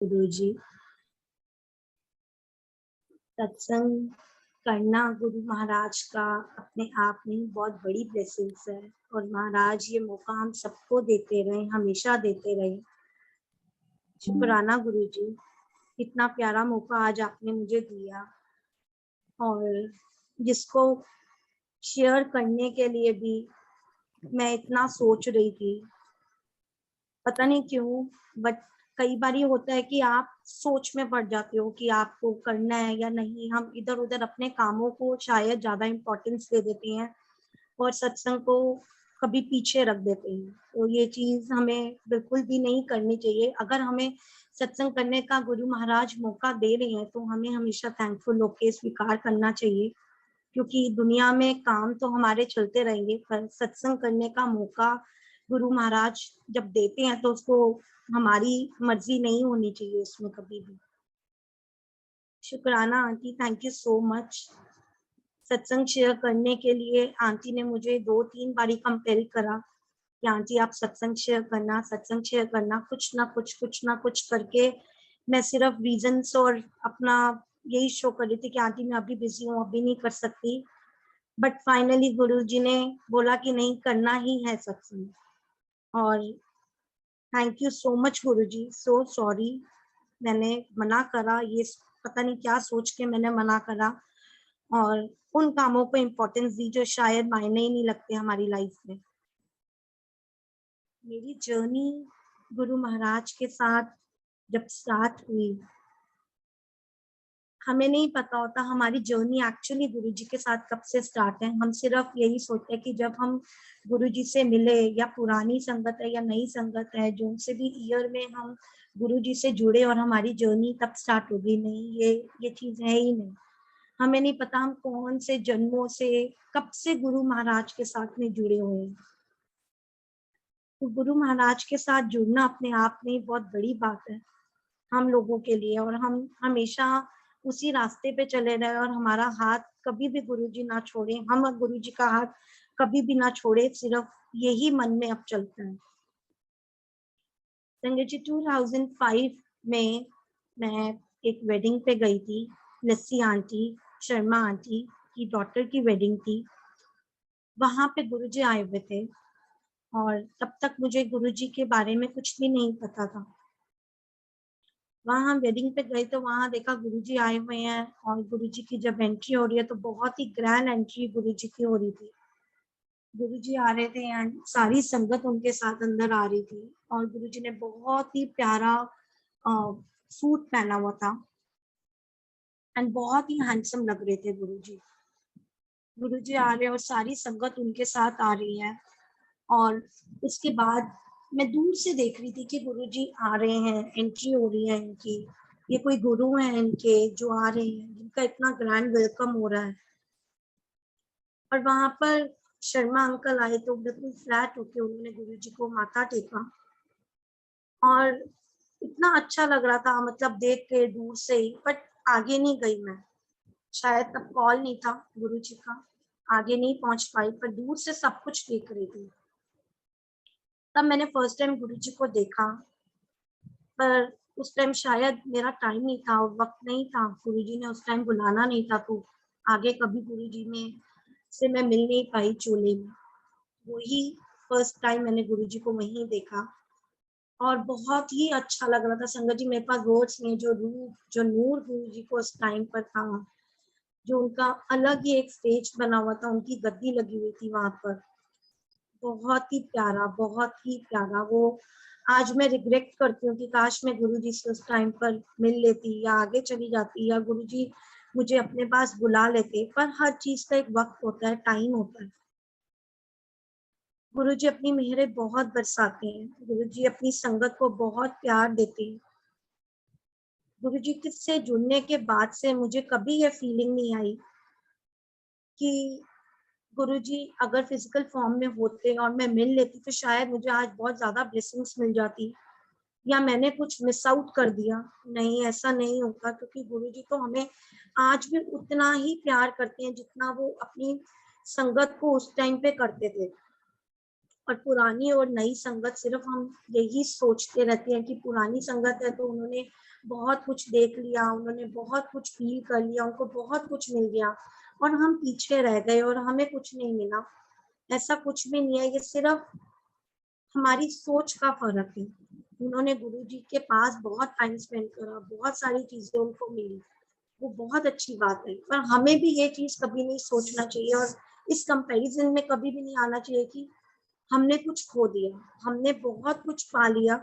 गुरुजी। सत्संग करना गुरु महाराज का अपने आप में बहुत बड़ी ब्लेसिंग्स है, और महाराज ये मौका हम सबको देते रहे, हमेशा देते रहे। शुक्राना गुरुजी, इतना प्यारा मौका आज आपने मुझे दिया, और जिसको शेयर करने के लिए भी मैं इतना सोच रही थी, पता नहीं क्यों, बट कई बार ये होता है कि आप सोच में पड़ जाते हो कि आपको करना है या नहीं। हम इधर उधर अपने कामों को शायद ज्यादा इम्पोर्टेंस दे देते हैं और सत्संग को कभी पीछे रख देते हैं। तो ये चीज हमें बिल्कुल भी नहीं करनी चाहिए। अगर हमें सत्संग करने का गुरु महाराज मौका दे रहे हैं तो हमें हमेशा थैंकफुल होकर स्वीकार करना चाहिए, क्योंकि दुनिया में काम तो हमारे चलते रहेंगे, पर सत्संग करने का मौका गुरु महाराज जब देते हैं तो उसको हमारी मर्जी नहीं होनी चाहिए उसमें कभी भी। शुक्राना aunty, thank you so much. सत्संग शेयर करने के लिए आंटी ने मुझे 2-3 बारी कंपेल करा कि आंटी आप सत्संग शेयर करना, सत्संग शेयर करना। कुछ ना कुछ करके मैं सिर्फ रीजंस और अपना यही शो कर रही थी कि आंटी मैं अभी बिजी हूँ, अभी नहीं कर सकती। बट फाइनली गुरुजी ने बोला कि नहीं, करना ही है सत्संग। और thank you so much Guruji, so sorry मैंने मना करा, ये पता नहीं क्या सोच के मैंने मना करा और उन कामों को इम्पोर्टेंस दी जो शायद मायने ही नहीं लगते हमारी लाइफ में। मेरी जर्नी गुरु महाराज के साथ जब स्टार्ट हुई, हमें नहीं पता होता हमारी जर्नी एक्चुअली गुरुजी के साथ कब से स्टार्ट है। हम सिर्फ यही सोचते हैं कि जब हम गुरुजी से मिले, या पुरानी संगत है या नई संगत है, जो से भी ईयर में हम गुरुजी से जुड़े और हमारी जर्नी तब स्टार्ट होगी। नहीं, ये चीज है ही नहीं। हमें नहीं पता हम कौन से जन्मों से कब से गुरु महाराज के साथ में जुड़े हुए हैं। तो गुरु महाराज के साथ जुड़ना अपने आप में बहुत बड़ी बात है हम लोगों के लिए, और हम हमेशा उसी रास्ते पे चले रहे और हमारा हाथ कभी भी गुरुजी ना छोड़े, हम गुरुजी का हाथ कभी भी ना छोड़े, सिर्फ यही मन में अब चलता है। संजय जी, 2005 में मैं एक वेडिंग पे गई थी, लस्सी आंटी, शर्मा आंटी की डॉटर की वेडिंग थी। वहां पे गुरुजी आए हुए थे, और तब तक मुझे गुरुजी के बारे में कुछ भी नहीं पता था। वहां हम वेडिंग पे गए तो वहां देखा गुरुजी आए हुए हैं, और गुरुजी की जब एंट्री हो रही है तो बहुत ही ग्रैंड एंट्री गुरुजी की हो रही थी। गुरुजी आ रहे थे एंड सारी संगत उनके साथ अंदर आ रही थी, और गुरुजी ने बहुत ही प्यारा सूट पहना हुआ था एंड बहुत ही हैंडसम लग रहे थे गुरुजी। गुरुजी आ रहे हैं और सारी संगत उनके साथ आ रही है, और उसके बाद मैं दूर से देख रही थी कि गुरुजी आ रहे हैं, एंट्री हो रही है इनकी। ये कोई गुरु हैं इनके जो आ रहे हैं, जिनका इतना ग्रैंड वेलकम हो रहा है। और वहां पर शर्मा अंकल आए तो बिल्कुल फ्लैट होके उन्होंने गुरुजी को माथा टेका, और इतना अच्छा लग रहा था, मतलब देख के दूर से ही। बट आगे नहीं गई मैं, शायद तब कॉल नहीं था गुरुजी का, आगे नहीं पहुंच पाई, पर दूर से सब कुछ देख रही थी। तब मैंने फर्स्ट टाइम गुरुजी को देखा, पर उस टाइम शायद मेरा टाइम नहीं था, वक्त नहीं था, गुरुजी ने उस टाइम बुलाना नहीं था, तो आगे कभी गुरुजी ने से मैं मिल नहीं पाई चोले में। वही फर्स्ट टाइम मैंने गुरुजी को वहीं देखा, और बहुत ही अच्छा लग रहा था। संगत जी, मेरे पास वर्ड्स नहीं, जो रूप, जो नूर गुरुजी को उस टाइम पर था, जो उनका अलग ही एक स्टेज बना हुआ था, उनकी गद्दी लगी हुई थी वहां पर, बहुत ही प्यारा, बहुत ही प्यारा। वो आज मैं रिग्रेट करती हूँ कि काश मैं गुरुजी से उस टाइम पर मिल लेती, या आगे चली जाती, या गुरुजी मुझे अपने पास बुला लेते। पर हर चीज का एक वक्त होता है, टाइम होता है। गुरुजी अपनी मेहरें बहुत बरसाते हैं, गुरुजी अपनी संगत को बहुत प्यार देते हैं। गुरुजी से जुड़ने के बाद से मुझे कभी ये फीलिंग नहीं आई कि गुरुजी अगर फिजिकल फॉर्म में होते और मैं मिल लेती तो शायद मुझे आज बहुत ज्यादा ब्लेसिंग्स मिल जाती, या मैंने कुछ मिस आउट कर दिया। नहीं, ऐसा नहीं होगा, क्योंकि गुरुजी तो हमें आज भी उतना ही प्यार करते हैं जितना वो अपनी संगत को उस टाइम पे करते थे। और पुरानी और नई संगत, सिर्फ हम यही सोचते रहते हैं कि पुरानी संगत है तो उन्होंने बहुत कुछ देख लिया, उन्होंने बहुत कुछ फील कर लिया, उनको बहुत कुछ मिल गया और हम पीछे रह गए और हमें कुछ नहीं मिला। ऐसा कुछ भी नहीं है, ये सिर्फ हमारी सोच का फर्क है। उन्होंने गुरुजी के पास बहुत टाइम स्पेंड करा, बहुत सारी चीजें उनको मिली, वो बहुत अच्छी बात है। पर हमें भी ये चीज कभी नहीं सोचना चाहिए और इस कंपैरिजन में कभी भी नहीं आना चाहिए कि हमने कुछ खो दिया, हमने बहुत कुछ पा लिया,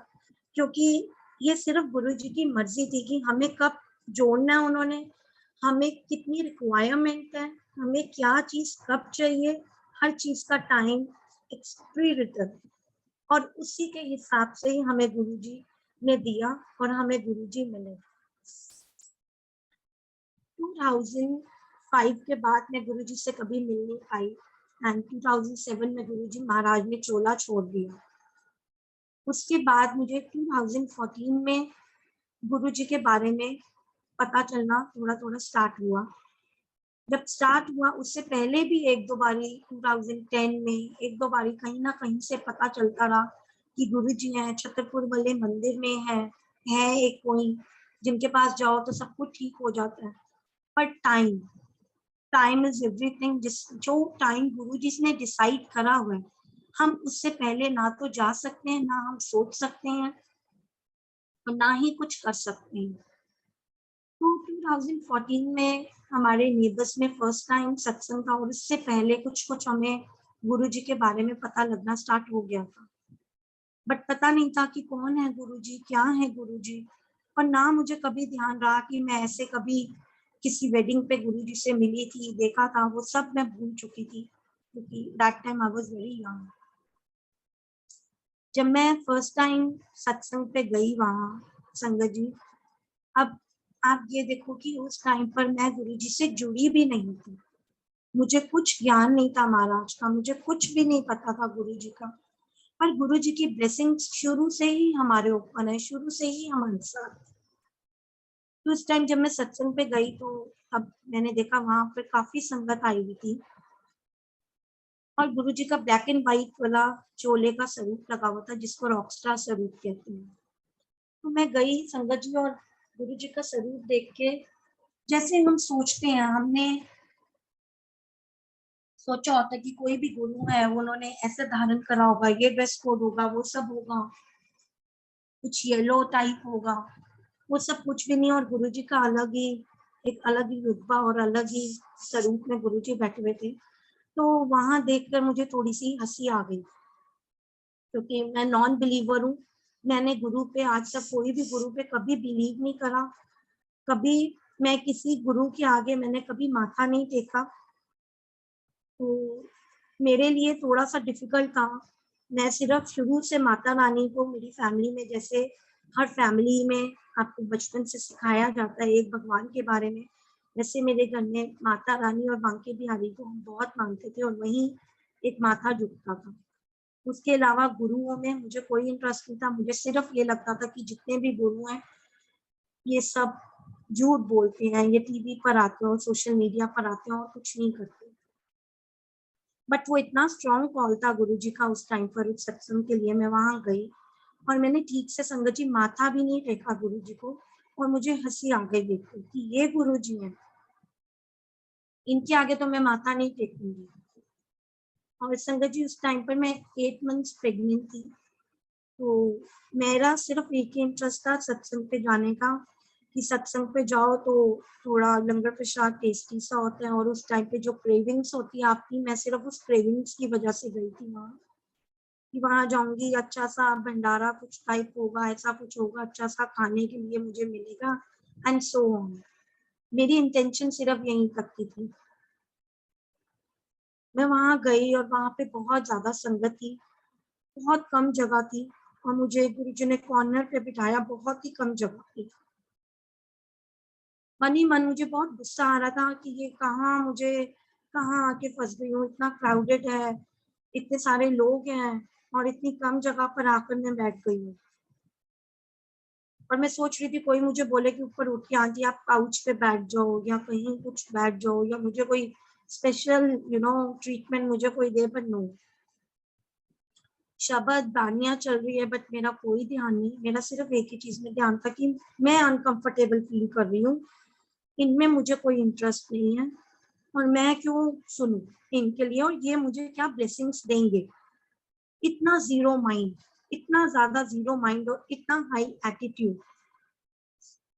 क्योंकि ये सिर्फ गुरुजी की मर्जी थी कि हमें कब जोड़ना है उन्होंने, हमें कितनी रिक्वायरमेंट है, हमें क्या चीज कब चाहिए, हर चीज का टाइम इट्स प्री रिटन, और उसी के हिसाब से ही हमें गुरुजी ने दिया और हमें गुरुजी मिले। 2005 के बाद मैं गुरुजी से कभी मिल नहीं पाई एंड 2007 में गुरुजी महाराज ने चोला छोड़ दिया। उसके बाद मुझे 2014 में गुरुजी के बारे में पता चलना थोड़ा थोड़ा स्टार्ट हुआ। जब स्टार्ट हुआ उससे पहले भी एक दो बारी 2010 में एक दो बारी कहीं ना कहीं से पता चलता रहा कि गुरुजी हैं, छतरपुर वाले मंदिर में है एक कोई जिनके पास जाओ तो सब कुछ ठीक हो जाता है। पर टाइम इज एवरीथिंग। जो टाइम गुरुजी ने डिसाइड करा हुआ है, हम उससे पहले ना तो जा सकते हैं, ना हम सोच सकते हैं और ना ही कुछ कर सकते हैं। तो 2014 में हमारे नेबर्स में फर्स्ट टाइम सत्संग था और इससे पहले कुछ हमें गुरुजी के बारे में पता लगना स्टार्ट हो गया था, बट पता नहीं था कि कौन है गुरुजी, क्या है गुरुजी। और ना मुझे कभी ध्यान रहा कि मैं ऐसे कभी किसी वेडिंग पे गुरुजी से मिली थी, देखा था, वो सब मैं भूल चुकी थी क्योंकि that time I was very young. जब मैं फर्स्ट टाइम सत्संग पे गई वहाँ संगत जी, अब आप ये देखो कि उस टाइम पर मैं गुरुजी से जुड़ी भी नहीं थी, मुझे कुछ ज्ञान नहीं था महाराज का, मुझे कुछ भी नहीं पता था गुरुजी का। पर गुरुजी की ब्लेसिंग्स शुरू से ही हमारे ऊपर है, शुरू से ही हमारे साथ। तो उस टाइम जब मैं सत्संग पे गई तो अब मैंने देखा वहां पर काफी संगत आई हुई थी और गुरुजी का ब्लैक एंड व्हाइट वाला चोले का स्वरूप लगा हुआ था जिसको रॉकस्टार स्वरूप कहते हैं। तो मैं गई संगत जी और गुरुजी का स्वरूप देख के, जैसे हम सोचते हैं, हमने सोचा होता है कि कोई भी गुरु है उन्होंने ऐसे धारण करा होगा, ये ड्रेस कोड होगा, वो सब होगा, कुछ येलो टाइप होगा, वो सब कुछ भी नहीं। और गुरुजी का अलग ही एक अलग ही रुतबा और अलग ही स्वरूप में गुरुजी बैठे हुए थे। तो वहां देखकर मुझे थोड़ी सी हंसी आ गई क्योंकि मैं नॉन बिलीवर हूँ। मैंने गुरु पे आज तक कोई भी गुरु पे कभी बिलीव नहीं करा, कभी मैं किसी गुरु के आगे मैंने कभी माथा नहीं टेका। तो मेरे लिए थोड़ा सा डिफिकल्ट था। मैं सिर्फ शुरू से माता रानी को मेरी फैमिली में, जैसे हर फैमिली में आपको बचपन से सिखाया जाता है एक भगवान के बारे में, वैसे मेरे घर में माता रानी और बांके बिहारी को हम बहुत मानते थे और वहीं एक माथा झुकता था। उसके अलावा गुरुओं में मुझे कोई इंटरेस्ट नहीं था। मुझे सिर्फ ये लगता था कि जितने भी गुरु हैं ये सब झूठ बोलते हैं, ये टीवी पर आते हैं और सोशल मीडिया पर आते हैं और कुछ नहीं करते। बट वो इतना स्ट्रॉन्ग कॉल था गुरुजी का उस टाइम पर उस सत्संग के लिए। मैं वहां गई और मैंने ठीक से संगत जी माथा भी नहीं टेका गुरुजी को और मुझे हंसी आ गई देखकर कि ये गुरुजी हैं, इनके आगे तो मैं माथा नहीं टेकूंगी। और संगत जी उस टाइम पर मैं 8 मंथ्स प्रेग्नेंट थी। तो मेरा सिर्फ एक ही इंटरेस्ट था सत्संग पे जाने का कि सत्संग पे जाओ तो थोड़ा लंगर प्रसाद टेस्टी सा होता है और उस टाइम पे जो क्रेविंग्स होती है आपकी, मैं सिर्फ उस क्रेविंग्स की वजह से गई थी वहाँ कि वहां जाऊंगी, अच्छा सा भंडारा कुछ टाइप होगा, ऐसा कुछ होगा, अच्छा सा खाने के लिए मुझे मिलेगा एंड सो ऑन। मेरी इंटेंशन सिर्फ यहीं तक की थी। मैं वहां गई और वहां पे बहुत ज्यादा संगत थी, बहुत कम जगह थी और मुझे गुरुजी ने कॉर्नर पे बिठाया, बहुत ही कम जगह थी। मन ही मन मुझे बहुत गुस्सा आ रहा था कि ये कहाँ आके फंस गई हूँ, इतना क्राउडेड है, इतने सारे लोग हैं और इतनी कम जगह पर आकर मैं बैठ गई हूँ। और मैं सोच रही थी कोई मुझे बोले कि ऊपर उठ के आंटी आप काउच पे बैठ जाओ या कहीं कुछ बैठ जाओ या मुझे कोई स्पेशल ट्रीटमेंट मुझे कोई दे, पर नो। शब्द बानियां चल रही है, बट मेरा कोई ध्यान नहीं, मेरा सिर्फ एक ही चीज में ध्यान था कि मैं अनकंफर्टेबल फील कर रही हूँ, इनमें मुझे कोई इंटरेस्ट नहीं है और मैं क्यों सुनूं इनके लिए, और ये मुझे क्या ब्लेसिंग्स देंगे। इतना जीरो माइंड, इतना ज्यादा जीरो माइंड और इतना हाई एटीट्यूड।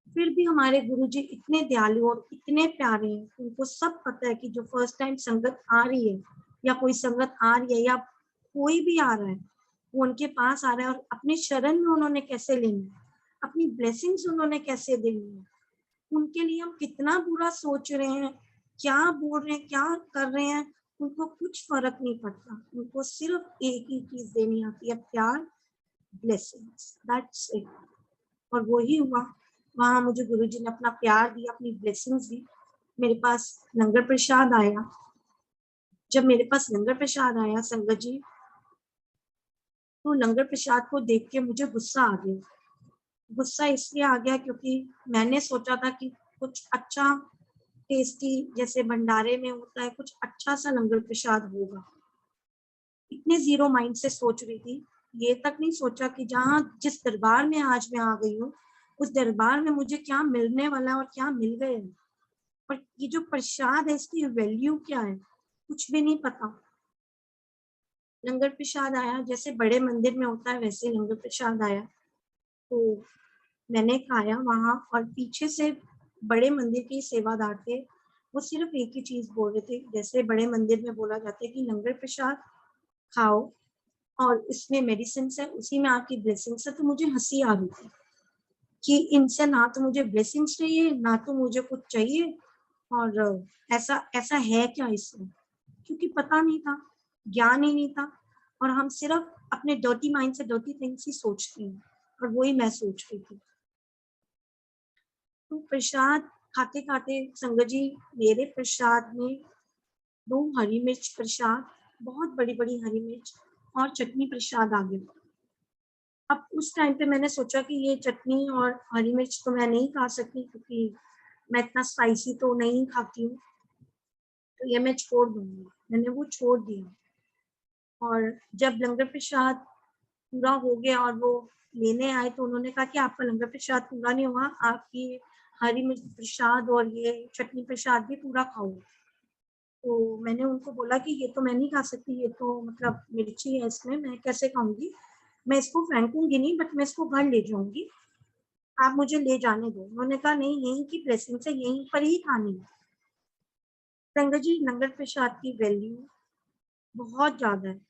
फिर भी हमारे गुरुजी इतने दयालु और इतने प्यारे हैं, उनको सब पता है कि जो फर्स्ट टाइम संगत आ रही है या कोई संगत आ रही है या कोई भी आ रहा है, वो उनके पास आ रहा है और अपने शरण में उन्होंने कैसे लेनी है, अपनी ब्लेसिंग्स उन्होंने कैसे देनी है। उनके लिए हम कितना बुरा सोच रहे हैं, क्या बोल रहे हैं, क्या कर रहे हैं, उनको कुछ फर्क नहीं पड़ता। उनको सिर्फ एक ही चीज देनी आती है, प्यार, ब्लेसिंग्स, दैट्स इट। और वो ही हुआ। वहां मुझे गुरुजी ने अपना प्यार दिया, अपनी ब्लेसिंग्स दी। मेरे पास लंगर प्रसाद आया। जब मेरे पास लंगर प्रसाद आया संगत जी, तो लंगर प्रसाद को देख के मुझे गुस्सा आ गया। गुस्सा इसलिए आ गया क्योंकि मैंने सोचा था कि कुछ अच्छा टेस्टी, जैसे भंडारे में होता है, कुछ अच्छा सा लंगर प्रसाद होगा। इतने जीरो माइंड से सोच रही थी, ये तक नहीं सोचा कि जहाँ जिस दरबार में आज मैं आ गई हूँ, उस दरबार में मुझे क्या मिलने वाला है और क्या मिल गए है। और ये जो प्रसाद है, इसकी वैल्यू क्या है, कुछ भी नहीं पता। लंगर प्रसाद आया, जैसे बड़े मंदिर में होता है वैसे लंगर प्रसाद आया, तो मैंने खाया वहां। और पीछे से बड़े मंदिर के सेवादार थे, वो सिर्फ एक ही चीज बोल रहे थे, जैसे बड़े मंदिर में बोला जाता है कि लंगर प्रसाद खाओ और इसमें मेडिसिन है, उसी में आपकी ब्लेसिंग्स है। तो मुझे हंसी आ रही थी कि इनसे ना तो मुझे ब्लेसिंग्स चाहिए, ना तो मुझे कुछ चाहिए, और ऐसा ऐसा है क्या इसमें, क्योंकि पता नहीं था, ज्ञान ही नहीं था। और हम सिर्फ अपने डर्टी माइंड से डर्टी थिंग्स ही सोचते हैं, और वही मैं सोच रही थी। तो प्रसाद खाते खाते संगत जी, मेरे प्रसाद में 2 हरी मिर्च प्रसाद, बहुत बड़ी बड़ी हरी मिर्च और चटनी प्रसाद आ गया। अब उस टाइम पे मैंने सोचा कि ये चटनी और हरी मिर्च तो मैं नहीं खा सकती, क्योंकि मैं इतना स्पाइसी तो नहीं खाती हूँ, तो ये मैं छोड़ दूंगी। मैंने वो छोड़ दिया। और जब लंगर प्रसाद पूरा हो गया और वो लेने आए, तो उन्होंने कहा कि आपका लंगर प्रसाद पूरा नहीं हुआ, आपकी हरी मिर्च प्रसाद और ये चटनी प्रसाद भी पूरा खाओ। तो मैंने उनको बोला कि ये तो मैं नहीं खा सकती, ये तो मतलब मिर्ची है इसमें, मैं कैसे खाऊंगी, मैं इसको फेंकूंगी नहीं, बट मैं इसको घर ले जाऊंगी, आप मुझे ले जाने दो। उन्होंने कहा नहीं, यहीं की ब्लेसिंग से यहीं पर ही खानी है। संगत जी, लंगर प्रसाद की वैल्यू बहुत ज्यादा है,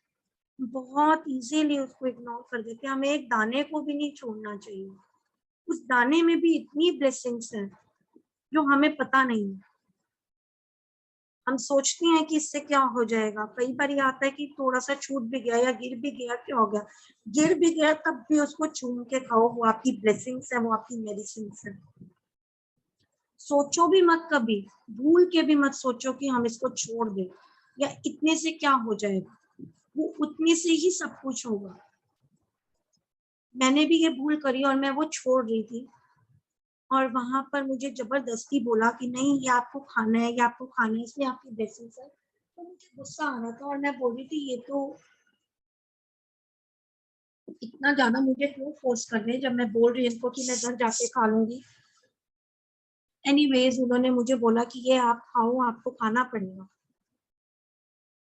बहुत इजीली उसको इग्नोर कर देते हैं। हमें एक दाने को भी नहीं छोड़ना चाहिए। उस दाने में भी इतनी ब्लेसिंग्स हैं जो हमें पता नहीं है। हम सोचते हैं कि इससे क्या हो जाएगा, कई बार ये आता है कि थोड़ा सा छूट भी गया या गिर भी गया, क्या हो गया, गिर भी गया तब भी उसको चूम के खाओ, वो आपकी ब्लेसिंग्स है, वो आपकी मेडिसिन है। सोचो भी मत कभी, भूल के भी मत सोचो कि हम इसको छोड़ दें या इतने से क्या हो जाएगा, वो उतने से ही सब कुछ होगा। मैंने भी ये भूल करी और मैं वो छोड़ रही थी, और वहां पर मुझे जबरदस्ती बोला कि नहीं, ये आपको खाना है, ये आपको खाना है, इसलिए आपकी ब्लेसिंग्स है। तो मुझे गुस्सा आ रहा था और मैं बोल रही थी ये तो इतना ज्यादा मुझे क्यों फोर्स कर रहे हैं, जब मैं बोल रही हूँ इनको कि मैं घर जाके खा लूंगी। एनीवेज, उन्होंने मुझे बोला कि ये आप खाओ, आपको खाना पड़ेगा।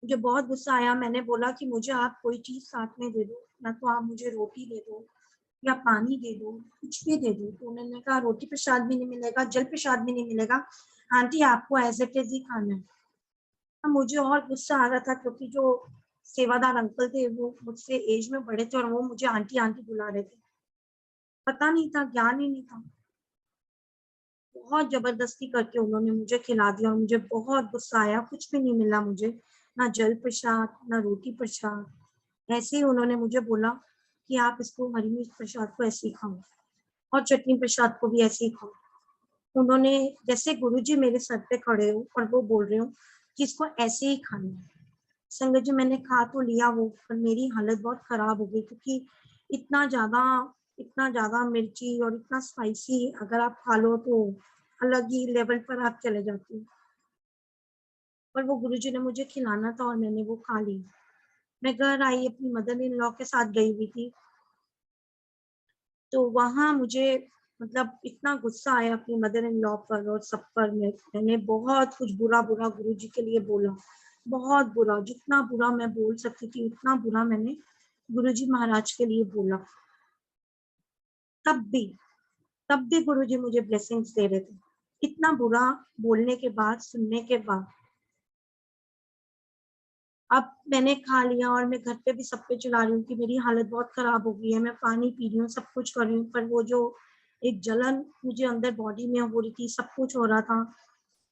मुझे बहुत गुस्सा आया। मैंने बोला कि मुझे आप कोई चीज साथ में दे दो, या तो आप मुझे रोटी दे दो या पानी दे दो, कुछ भी दे दो। तो उन्होंने कहा रोटी प्रसाद भी नहीं मिलेगा, जल प्रसाद भी नहीं मिलेगा, आंटी आपको एज इट इज ही खाना है। अब मुझे और गुस्सा आ रहा था, क्योंकि जो सेवादार अंकल थे वो मुझसे एज में बड़े थे और वो मुझे आंटी आंटी बुला रहे थे। पता नहीं था, ज्ञान ही नहीं था। बहुत जबरदस्ती करके उन्होंने मुझे खिला दिया और मुझे बहुत गुस्सा आया। कुछ भी नहीं मिला मुझे, ना जल प्रसाद ना रोटी प्रसाद। ऐसे ही उन्होंने मुझे बोला कि आप इसको हरी मिर्च प्रसाद को ऐसे ही खाओ और चटनी प्रसाद को भी ऐसे ही खाओ। उन्होंने, जैसे गुरुजी मेरे सर पे खड़े हो और वो बोल रहे हो कि इसको ऐसे ही खाना है। संगत जी, मैंने खा तो लिया वो, पर मेरी हालत बहुत खराब हो गई, क्योंकि इतना ज्यादा इतना ज्यादा मिर्ची और इतना स्पाइसी अगर आप खा लो तो अलग ही लेवल पर आप चले जाते हो। पर वो गुरुजी ने मुझे खिलाना था और मैंने वो खा ली। मैं घर आई, अपनी मदर इन लॉ के साथ गई हुई थी, तो वहां मुझे मतलब इतना गुस्सा आया अपनी मदर इन लॉ पर और सब पर। मैंने बहुत कुछ बुरा बुरा गुरुजी के लिए बोला, बहुत बुरा, जितना बुरा मैं बोल सकती थी उतना बुरा मैंने गुरुजी महाराज के लिए बोला। तब भी तब भी गुरुजी मुझे ब्लेसिंग्स दे रहे थे। इतना बुरा बोलने के बाद, सुनने के बाद, अब मैंने खा लिया और मैं घर पे भी सब पे चिल्ला रही हूँ कि मेरी हालत बहुत खराब हो गई है, मैं पानी पी रही हूँ, सब कुछ कर रही हूँ, पर वो जो एक जलन मुझे अंदर बॉडी में हो रही थी, सब कुछ हो रहा था,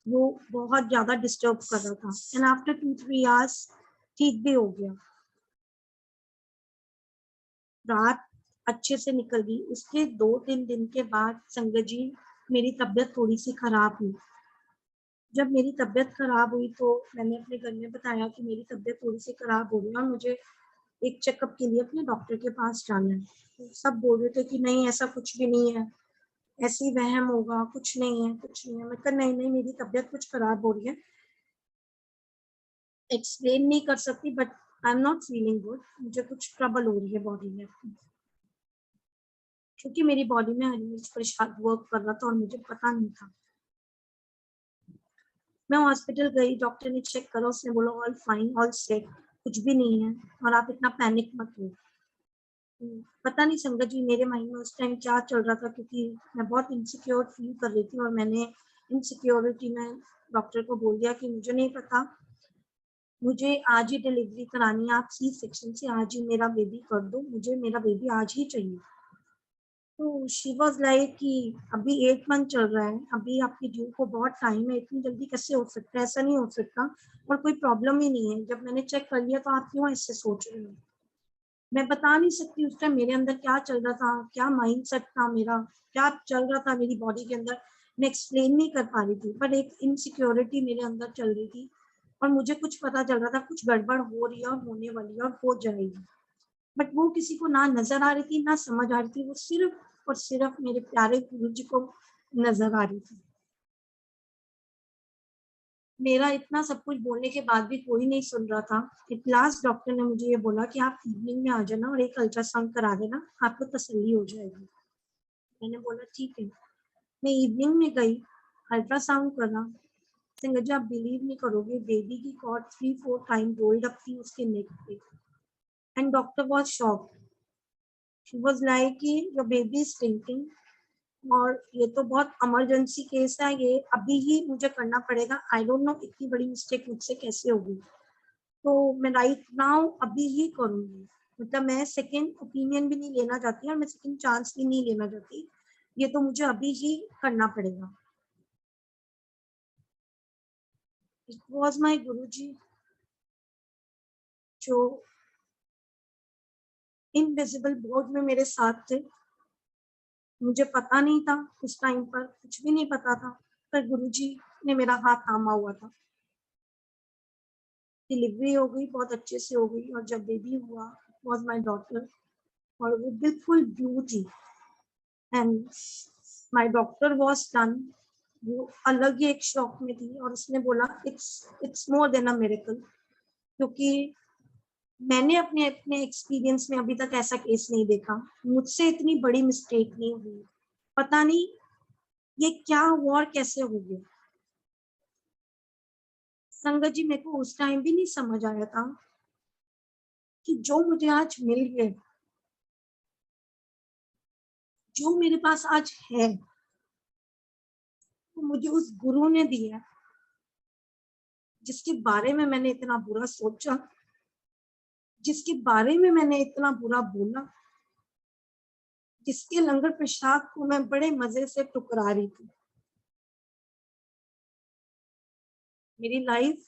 वो बहुत ज्यादा डिस्टर्ब कर रहा था। एंड आफ्टर 2-3 आवर्स ठीक भी हो गया। रात अच्छे से निकल गई। उसके 2-3 दिन के बाद संगत जी मेरी तबीयत थोड़ी सी खराब हुई। जब मेरी तबीयत खराब हुई तो मैंने अपने घर में बताया कि मेरी तबीयत थोड़ी सी खराब हो गई और मुझे एक चेकअप के लिए अपने डॉक्टर के पास जाना है। तो सब बोल रहे थे कि नहीं ऐसा कुछ भी नहीं है, ऐसी वहम होगा, कुछ नहीं है, कुछ नहीं है। मैं कहा नहीं नहीं, मेरी तबीयत कुछ खराब हो रही है, एक्सप्लेन नहीं कर सकती, but I am not feeling good, मुझे कुछ ट्रबल हो रही है बॉडी में, क्योंकि मेरी बॉडी में हरी मिर्च प्रसाद वर्क कर रहा था और मुझे पता नहीं था। मैं हॉस्पिटल गई, डॉक्टर ने चेक करा, उसने बोला ऑल फाइन, ऑल सेट, कुछ भी नहीं है और आप इतना पैनिक मत हो। पता नहीं संगत जी मेरे माइंड में उस टाइम क्या चल रहा था, क्योंकि मैं बहुत इनसिक्योर फील कर रही थी और मैंने इनसिक्योरिटी में डॉक्टर को बोल दिया कि मुझे नहीं पता, मुझे आज ही डिलीवरी करानी है, आप सी सेक्शन से आज ही मेरा बेबी कर दो, मुझे मेरा बेबी आज ही चाहिए। तो शी वॉज लाइक कि अभी 8 मंथ चल रहा है, अभी आपकी ड्यू को बहुत टाइम है, इतनी जल्दी कैसे हो सकता है, ऐसा नहीं हो सकता, और कोई प्रॉब्लम ही नहीं है। जब मैंने चेक कर लिया तो आप क्यों ऐसे सोच रहे हो। मैं बता नहीं सकती उस टाइम मेरे अंदर क्या चल रहा था, क्या माइंड सेट था मेरा, क्या चल रहा था मेरी बॉडी के अंदर, मैं एक्सप्लेन नहीं कर पा रही थी, पर एक इनसिक्योरिटी मेरे अंदर चल रही थी और मुझे कुछ पता चल रहा था कुछ गड़बड़ हो रही है और होने वाली है और हो जाएगी। बट वो किसी को ना नजर आ रही थी ना समझ आ रही थी, वो सिर्फ और सिर्फ मेरे प्यारे गुरु जी को नजर आ रही थी। मेरा इतना सब कुछ बोलने के बाद भी कोई नहीं सुन रहा था। एट लास्ट डॉक्टर ने मुझे ये बोला कि आप इवनिंग में आ जाना और एक अल्ट्रासाउंड करा देना, आपको तसल्ली हो जाएगी। मैंने बोला ठीक है। मैं इवनिंग में गई, अल्ट्रासाउंड करा। सिंगर जी आप बिलीव नहीं करोगे, बेबी की कॉर्ड 3-4 टाइम रोल्ड अप थी उसके नेक पे, and doctor was shocked. She was like कि योर बेबी इज थिंकिंग और ये तो बहुत इमरजेंसी केस है, ये अभी ही मुझे करना पड़ेगा, आई डोंट नो इतनी बड़ी मिस्टेक मुझसे कैसे होगी, तो मैं राइट नाउ अभी ही करूंगी। मतलब मैं सेकंड ओपिनियन भी नहीं लेना चाहती और मैं सेकंड चांस भी नहीं लेना चाहती, ये तो मुझे अभी ही करना पड़ेगा। इट वॉज माई गुरु जी जो इनविजिबल बोर्ड में मेरे साथ थे। मुझे पता नहीं था उस टाइम पर, कुछ भी नहीं पता था, पर गुरु जी ने मेरा हाथ थामा हुआ था। डिलीवरी हो गई, बहुत अच्छे से हो गई, और जब बेबी हुआ वॉज माई डॉटर, और वो बिल्कुल ब्लू थी, and my doctor was done. वो अलग ही एक शॉक में थी और उसने बोला it's it's more than a miracle, क्योंकि मैंने अपने अपने एक्सपीरियंस में अभी तक ऐसा केस नहीं देखा, मुझसे इतनी बड़ी मिस्टेक नहीं हुई, पता नहीं ये क्या हुआ और कैसे हो गया। संगत जी मेरे को उस टाइम भी नहीं समझ आया था कि जो मुझे आज मिल गए, जो मेरे पास आज है, वो मुझे उस गुरु ने दिया जिसके बारे में मैंने इतना बुरा सोचा, जिसके बारे में मैंने इतना बुरा बोला, जिसके लंगर प्रसाद को मैं बड़े मजे से टुकरा रही थी। मेरी लाइफ,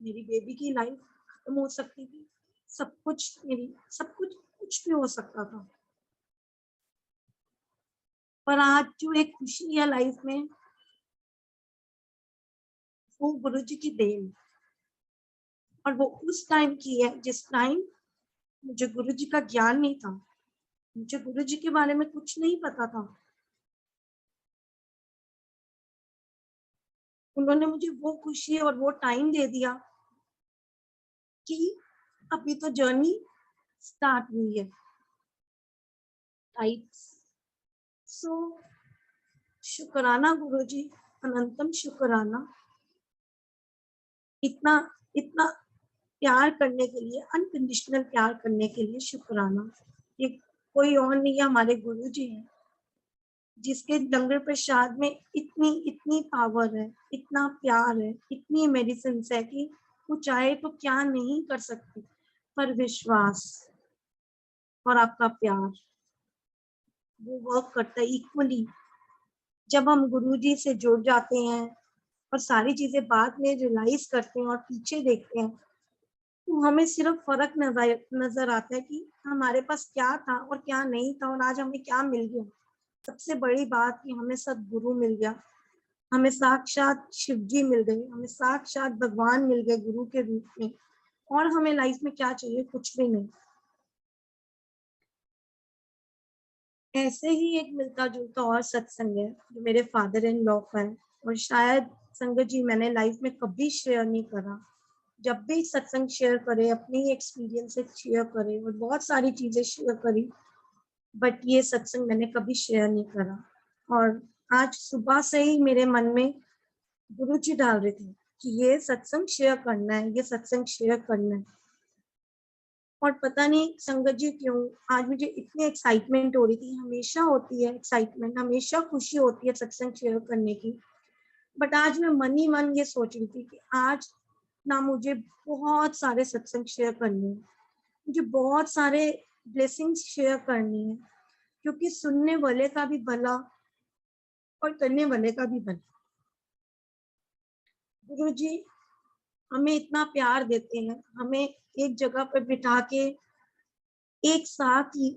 मेरी बेबी की लाइफ खत्म हो सकती थी, सब कुछ मेरी, सब कुछ कुछ भी हो सकता था, पर आज जो एक खुशी है लाइफ में, वो गुरु जी की देन, और वो उस टाइम की है जिस टाइम मुझे गुरु जी का ज्ञान नहीं था, मुझे गुरु जी के बारे में कुछ नहीं पता था। उन्होंने मुझे वो खुशी और वो टाइम दे दिया कि अभी तो जर्नी स्टार्ट हुई है, राइट? सो शुक्राना गुरुजी, अनंतम शुक्राना, इतना इतना प्यार करने के लिए, अनकंडीशनल प्यार करने के लिए शुक्राना। ये कोई और नहीं है, हमारे गुरुजी हैं, जिसके लंगर प्रसाद में इतनी इतनी पावर है, इतना प्यार है, इतनी मेडिसिन है कि वो चाहे तो क्या नहीं कर सकती, पर विश्वास और आपका प्यार वो वर्क करता है इक्वली। जब हम गुरुजी से जुड़ जाते हैं और सारी चीजें बाद में रियलाइज करते हैं और पीछे देखते हैं, तो हमें सिर्फ फर्क नजर आता है कि हमारे पास क्या था और क्या नहीं था, और आज हमें क्या मिल गया। सबसे बड़ी बात कि हमें सदगुरु मिल गया, हमें साक्षात शिव जी मिल गए, हमें साक्षात भगवान मिल गए गुरु के रूप में, और हमें लाइफ में क्या चाहिए, कुछ भी नहीं। ऐसे ही एक मिलता जुलता और सत्संग है जो मेरे फादर इन लॉ का है, और शायद संगत जी मैंने लाइफ में कभी शेयर नहीं करा। जब भी सत्संग शेयर करे, अपनी एक्सपीरियंस शेयर करे, और बहुत सारी चीजें शेयर करी, बट ये सत्संग मैंने कभी शेयर नहीं करा। और आज सुबह से ही मेरे मन में गुरु जी डाल रहे थे कि ये सत्संग शेयर करना है, ये सत्संग शेयर करना है। और पता नहीं संगत जी क्यों आज मुझे इतनी एक्साइटमेंट हो रही थी, हमेशा होती है एक्साइटमेंट, हमेशा खुशी होती है सत्संग शेयर करने की। बट आज मैं मन ही मन ये सोच रही थी कि आज ना मुझे बहुत सारे सत्संग शेयर करने हैं, मुझे बहुत सारे ब्लेसिंग्स शेयर करनी है, क्योंकि सुनने वाले का भी भला और करने वाले का भी भला। गुरु जी हमें इतना प्यार देते हैं, हमें एक जगह पर बिठा के एक साथ ही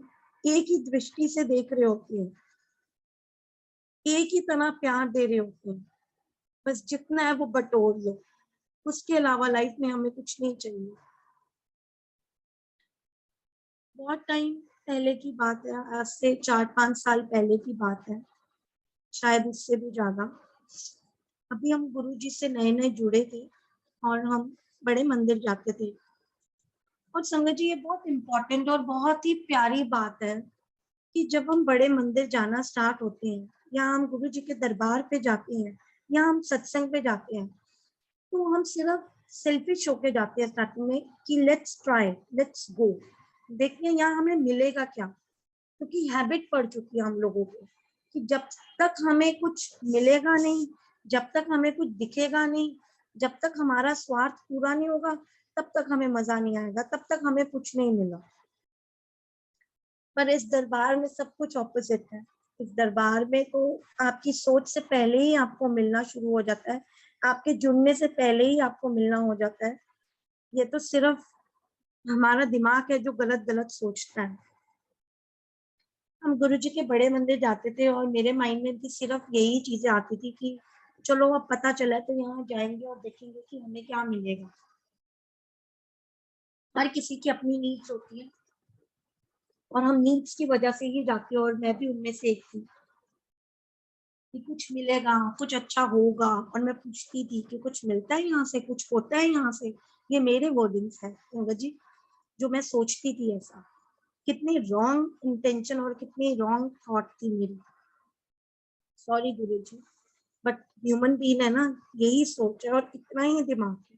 एक ही दृष्टि से देख रहे होते हैं, एक ही तरह प्यार दे रहे होते हैं, बस जितना है वो बटोर लो, उसके अलावा लाइफ में हमें कुछ नहीं चाहिए। बहुत टाइम पहले की बात है, आज से 4-5 साल पहले की बात है, शायद उससे भी ज्यादा। अभी हम गुरु जी से नए नए जुड़े थे और हम बड़े मंदिर जाते थे। और संगत जी ये बहुत इम्पोर्टेंट और बहुत ही प्यारी बात है कि जब हम बड़े मंदिर जाना स्टार्ट होते हैं, या हम गुरु जी के दरबार पे जाते हैं, या हम सत्संग पे जाते हैं, तो हम सिर्फ सेल्फिश होके जाते हैं स्टार्टिंग में कि लेट्स ट्राई, लेट्स गो, देखिए यहाँ हमें मिलेगा क्या। क्योंकि हैबिट पड़ चुकी है हम लोगों को कि जब तक हमें कुछ मिलेगा नहीं, जब तक हमें कुछ दिखेगा नहीं, जब तक हमारा स्वार्थ पूरा नहीं होगा, तब तक हमें मजा नहीं आएगा, तब तक हमें कुछ नहीं मिला। पर इस दरबार में सब कुछ ऑपोजिट है। इस दरबार में तो आपकी सोच से पहले ही आपको मिलना शुरू हो जाता है, आपके जुड़ने से पहले ही आपको मिलना हो जाता है। ये तो सिर्फ हमारा दिमाग है जो गलत गलत सोचता है। हम गुरुजी के बड़े मंदिर जाते थे और मेरे माइंड में भी सिर्फ यही चीजें आती थी कि चलो अब पता चला तो यहाँ जाएंगे और देखेंगे कि हमें क्या मिलेगा। हर किसी की अपनी नीड्स होती है और हम नीड्स की वजह से ही जाते हैं, और मैं भी उनमें से एक थी कि कुछ मिलेगा, कुछ अच्छा होगा। और मैं पूछती थी कि कुछ मिलता है यहाँ से, कुछ होता है यहाँ से। ये मेरे वर्डिंग्स है गंगा जी, जो मैं सोचती थी ऐसा। कितनी रॉन्ग इंटेंशन और कितनी रॉन्ग थॉट थी मेरी, sorry Guru ji, but human being है ना, यही सोच है और इतना ही दिमाग है।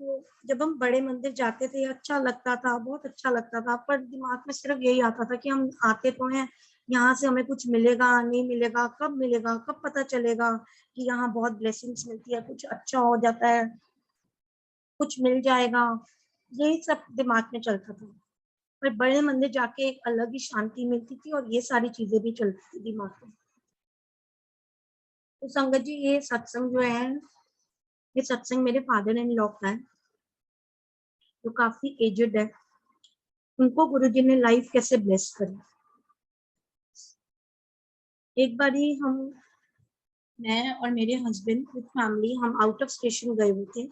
तो जब हम बड़े मंदिर जाते थे अच्छा लगता था, बहुत अच्छा लगता था, पर दिमाग में सिर्फ यही आता था कि हम आते तो हैं, यहाँ से हमें कुछ मिलेगा नहीं मिलेगा, कब मिलेगा, कब पता चलेगा कि यहाँ बहुत ब्लेसिंग्स मिलती है, कुछ अच्छा हो जाता है, कुछ मिल जाएगा। यही सब दिमाग में चलता था। पर बड़े मंदिर जाके एक अलग ही शांति मिलती थी और ये सारी चीजें भी चलती थी दिमाग में। तो संगत जी ये सत्संग जो है, ये सत्संग मेरे फादर इन लॉ का है, जो काफी एजेड है। उनको गुरुजी ने लाइफ कैसे ब्लेस करी। एक बार ही हम, मैं और मेरे हस्बैंड विद फैमिली, हम आउट ऑफ स्टेशन गए हुए थे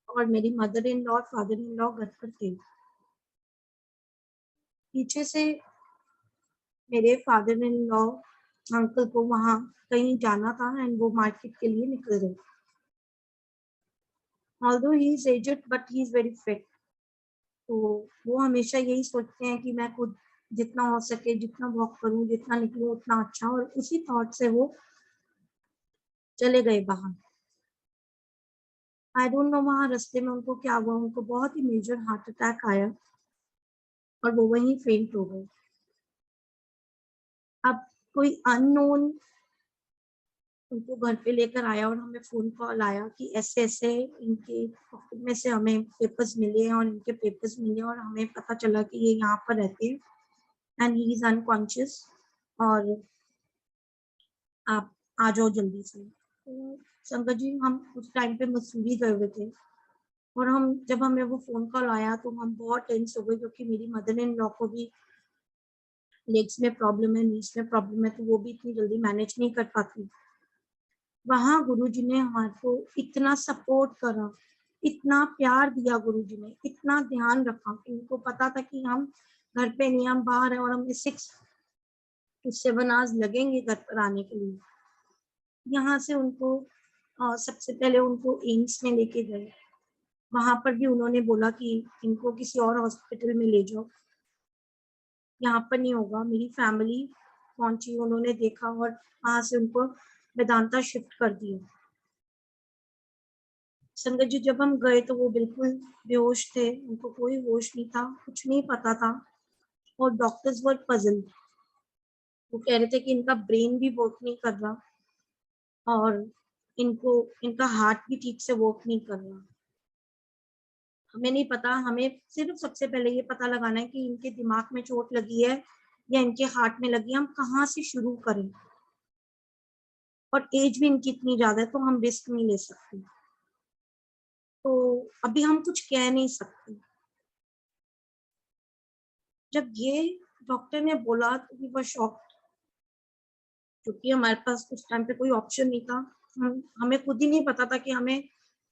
और मेरी मदर इन लॉ और फादर इन लॉ घर पर थे। पीछे से मेरे फादर इन लॉ अंकल को वहां कहीं जाना था एंड वो मार्केट के लिए निकल गए। Although he is aged but he is very fit. तो वो हमेशा यही सोचते हैं कि मैं खुद जितना हो सके, जितना वॉक करूं, जितना निकलूं उतना अच्छा, और उसी थॉट से वो चले गए बाहर। आई डोंट नो वहां रास्ते में उनको क्या हुआ, उनको बहुत ही मेजर हार्ट अटैक आया और वो वहीं फेंट हो गए। अब कोई अननोन उनको घर पे लेकर आया और हमें फोन कॉल आया कि ऐसे ऐसे इनके पॉकेट में से हमें पेपर्स मिले हैं और इनके पेपर्स मिले और हमें पता चला कि ये यहाँ पर रहते हैं एंड ही इज अनकॉन्शियस, और आप आ जाओ जल्दी से। तो संगत जी, हम उस टाइम पे मसूरी गए हुए थे, और हम जब हमें वो फोन कॉल आया तो हम बहुत टेंस हो गए, क्योंकि मेरी मदर इन लॉ को भी लेग्स में प्रॉब्लम है, नीज में प्रॉब्लम है, तो वो भी इतनी जल्दी मैनेज नहीं कर पाती। वहां गुरुजी ने हमारे को इतना सपोर्ट करा, इतना प्यार दिया, गुरुजी ने इतना ध्यान रखा कि उनको पता था कि हम घर पे नहीं, हम बाहर हैं, और हमें 6 to 7 आवर्स लगेंगे घर पर आने के लिए। यहाँ से उनको सबसे पहले उनको एम्स में लेके गए। वहां पर भी उन्होंने बोला कि इनको किसी और हॉस्पिटल में ले जाओ, यहाँ पर नहीं होगा। मेरी फैमिली पहुंची, उन्होंने देखा और वहां से उनको वेदांता शिफ्ट कर दिया। संगत जी, जब हम गए तो वो बिल्कुल बेहोश थे, उनको कोई होश नहीं था, कुछ नहीं पता था, और डॉक्टर्स वर पजल। वो कह रहे थे कि इनका ब्रेन भी वर्क नहीं कर रहा और इनको इनका हार्ट भी ठीक से वर्क नहीं कर रहा। हमें नहीं पता, हमें सिर्फ सबसे पहले ये पता लगाना है कि इनके दिमाग में चोट लगी है या इनके हार्ट में लगी है, हम कहाँ से शुरू करें। और एज भी इनकी इतनी ज्यादा है तो हम रिस्क नहीं ले सकते, तो अभी हम कुछ कह नहीं सकते। जब ये डॉक्टर ने बोला तो वी वर शॉक्ड, क्योंकि हमारे पास उस टाइम पे कोई ऑप्शन नहीं था। हमें खुद ही नहीं पता था कि हमें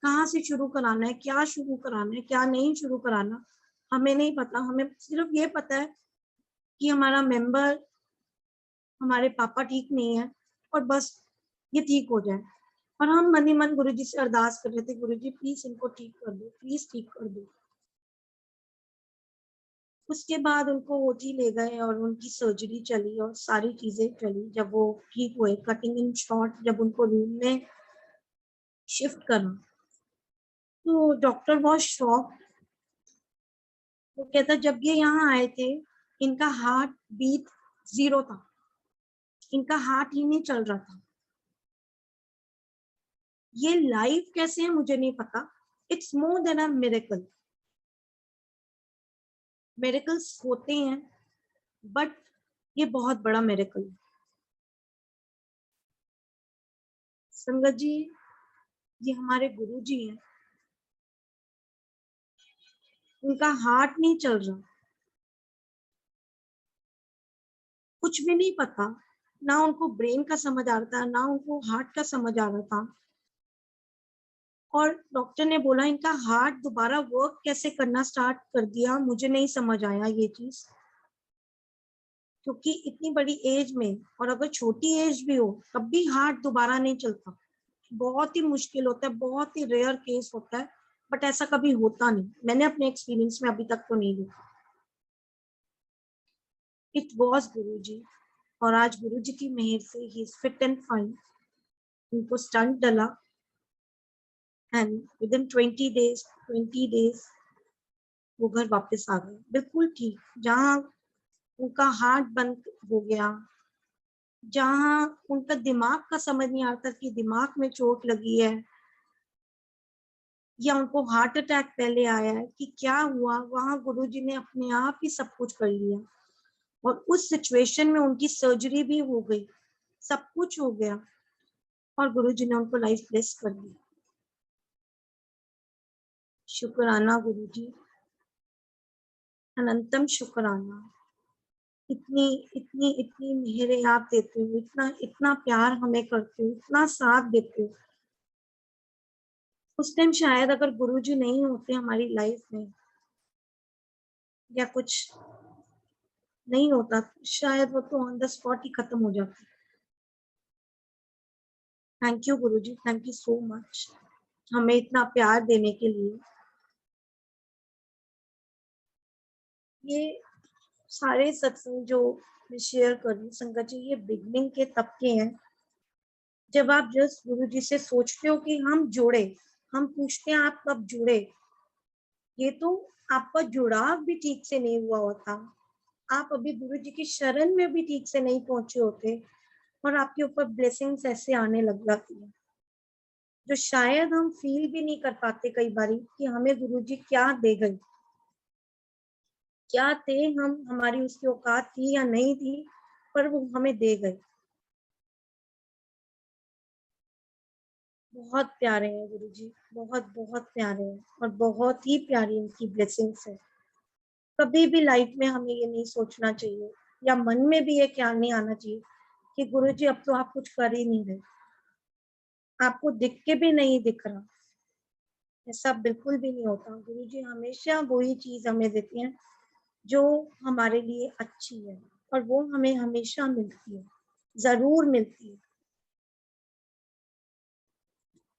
कहाँ से शुरू कराना है, क्या शुरू कराना है, क्या नहीं शुरू कराना, हमें नहीं पता। हमें सिर्फ ये पता है कि हमारा मेंबर, हमारे पापा ठीक नहीं है, और बस ये ठीक हो जाए। और हम मन ही मन गुरुजी से अरदास कर रहे थे, गुरुजी प्लीज इनको ठीक कर दो, प्लीज ठीक कर दो। उसके बाद उनको ओटी ले गए और उनकी सर्जरी चली और सारी चीजें चली। जब वो ठीक हुए, कटिंग इन शॉर्ट, जब उनको रूम में शिफ्ट करा तो डॉक्टर बहुत शॉक। वो कहता जब ये यहाँ आए थे इनका हार्ट बीट 0 था, इनका हार्ट ही नहीं चल रहा था। ये लाइफ कैसे है मुझे नहीं पता, it's more than a miracle. Miracles होते हैं बट ये बहुत बड़ा मिरेकल है। संगत जी, ये हमारे गुरु जी हैं, उनका हार्ट नहीं चल रहा, कुछ भी नहीं पता, ना उनको ब्रेन का समझ आ रहा था, ना उनको हार्ट का समझ आ रहा था। और डॉक्टर ने बोला इनका हार्ट दोबारा वर्क कैसे करना स्टार्ट कर दिया, मुझे नहीं समझ आया ये चीज, क्योंकि इतनी बड़ी एज में, और अगर छोटी एज भी हो तब भी हार्ट दोबारा नहीं चलता। बहुत ही मुश्किल होता है, बहुत ही रेयर केस होता है, बट ऐसा कभी होता नहीं, मैंने अपने एक्सपीरियंस में अभी तक तो नहीं देखा। इट वॉज गुरु जी, और आज गुरु जी की मेहर से he is fit and fine. उनको स्टंट डला एंड विद इन 20 डेज वो घर वापस आ गए बिल्कुल ठीक। जहाँ उनका हार्ट बंद हो गया, जहाँ उनका दिमाग का समझ नहीं आता कि दिमाग में चोट लगी है या उनको हार्ट अटैक पहले आया है कि क्या हुआ, वहां गुरुजी ने अपने आप ही सब कुछ कर लिया। और उस सिचुएशन में उनकी सर्जरी भी हो गई, सब कुछ हो गया, और गुरुजी ने उनको लाइफ ब्लेस कर दी। शुक्राना गुरुजी, अनंतम शुक्राना। इतनी इतनी इतनी मेहरे आप देते हो, इतना इतना प्यार हमें करते हो, इतना साथ देते हो। उस टाइम शायद अगर गुरुजी नहीं होते हमारी लाइफ में या कुछ नहीं होता, शायद वो तो ऑन द स्पॉट ही खत्म हो जाता। Thank you Guruji, thank you so much. हमें इतना प्यार देने के लिए। ये सारे सत्संग जो मैं शेयर कर रही हूँ संगत जी, ये बिगनिंग के तबके हैं जब आप जस्ट गुरु जी से सोचते हो कि हम जुड़े। हम पूछते हैं आप कब जुड़े, ये तो आपका जुड़ाव भी ठीक से नहीं हुआ होता, आप अभी गुरु जी की शरण में भी ठीक से नहीं पहुंचे होते और आपके ऊपर ब्लेसिंग्स ऐसे आने लग जाती है जो शायद हम फील भी नहीं कर पाते कई बारी कि हमें गुरु जी क्या दे गए, क्या थे हम, हमारी उसकी औकात थी या नहीं थी, पर वो हमें दे गए। बहुत प्यारे हैं गुरु जी, बहुत बहुत प्यारे हैं और बहुत ही प्यारी उनकी ब्लेसिंग्स है। कभी भी लाइफ में हमें ये नहीं सोचना चाहिए या मन में भी ये ख्याल नहीं आना चाहिए कि गुरु जी अब तो आप कुछ कर ही नहीं रहे, आपको दिख के भी नहीं दिख रहा। ऐसा बिल्कुल भी नहीं होता। गुरु जी हमेशा वही चीज हमें देती हैं जो हमारे लिए अच्छी है और वो हमें हमेशा मिलती है, जरूर मिलती है।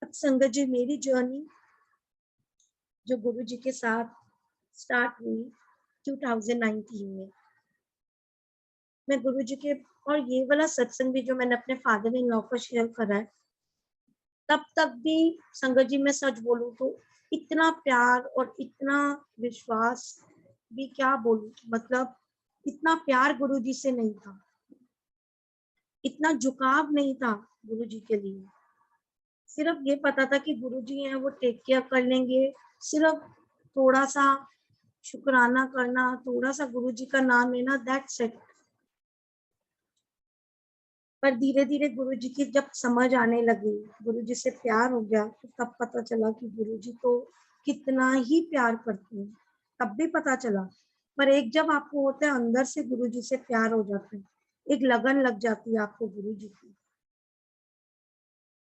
अब संगत जी मेरी जर्नी जो गुरु जी के साथ स्टार्ट हुई 2019 में, मैं गुरु जी के, और ये वाला सत्संग भी जो मैंने अपने फादर इन लॉ को शेयर करा है, तब तक भी संगत जी मैं सच बोलूं तो इतना प्यार और इतना विश्वास भी क्या बोलूं, मतलब इतना प्यार गुरु जी से नहीं था, इतना झुकाव नहीं था गुरु जी के लिए। सिर्फ ये पता था कि गुरु जी हैं वो टेक केयर कर लेंगे, सिर्फ थोड़ा सा शुक्राना करना, थोड़ा सा गुरु जी का नाम लेना, दैट्स इट। पर धीरे धीरे गुरु जी की जब समझ आने लगी, गुरु जी से प्यार हो गया, तो तब पता चला कि गुरु जी तो कितना ही प्यार करते हैं, तब भी पता चला। पर एक जब आपको होता है अंदर से गुरु जी से प्यार हो जाता है, एक लगन लग जाती है आपको गुरु जी की,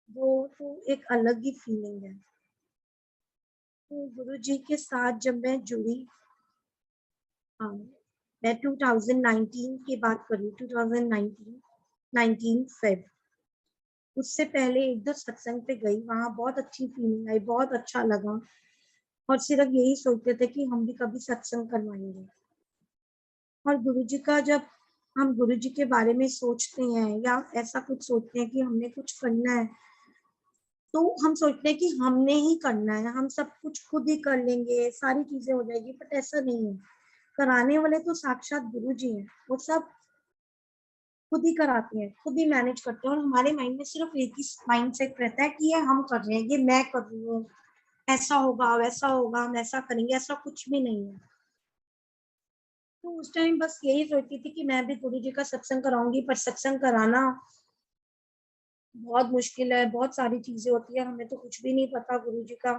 वो तो एक अलग ही फीलिंग है। तो गुरु जी के साथ जब मैं जुड़ी, हाँ, मैं 2019 की बात कर रही हूँ, 2019 19 फेब, उससे पहले एक दो सत्संग पे गई, वहां बहुत अच्छी फीलिंग आई, बहुत अच्छा लगा और सिर्फ यही सोचते थे कि हम भी कभी सत्संग करवाएंगे। और गुरु जी का जब हम गुरु जी के बारे में सोचते हैं या ऐसा कुछ सोचते हैं कि हमने कुछ करना है, तो हम सोचते हैं कि हमने ही करना है, हम सब कुछ खुद ही कर लेंगे, सारी चीजें हो जाएगी, बट ऐसा नहीं है। कराने वाले तो साक्षात गुरु जी हैं, वो सब खुद ही कराते हैं, खुद ही मैनेज करते हैं और हमारे माइंड में सिर्फ एक ही माइंड सेट रहता है कि ये हम कर रहे हैं, ये मैं कर रही हूँ, ऐसा होगा वैसा होगा, हम ऐसा करेंगे, ऐसा कुछ भी नहीं है। तो उस टाइम बस यही सोचती थी कि मैं भी गुरु जी का सत्संग कराऊंगी, पर सत्संग कराना बहुत मुश्किल है, बहुत सारी चीजें होती है, हमें तो कुछ भी नहीं पता गुरु जी का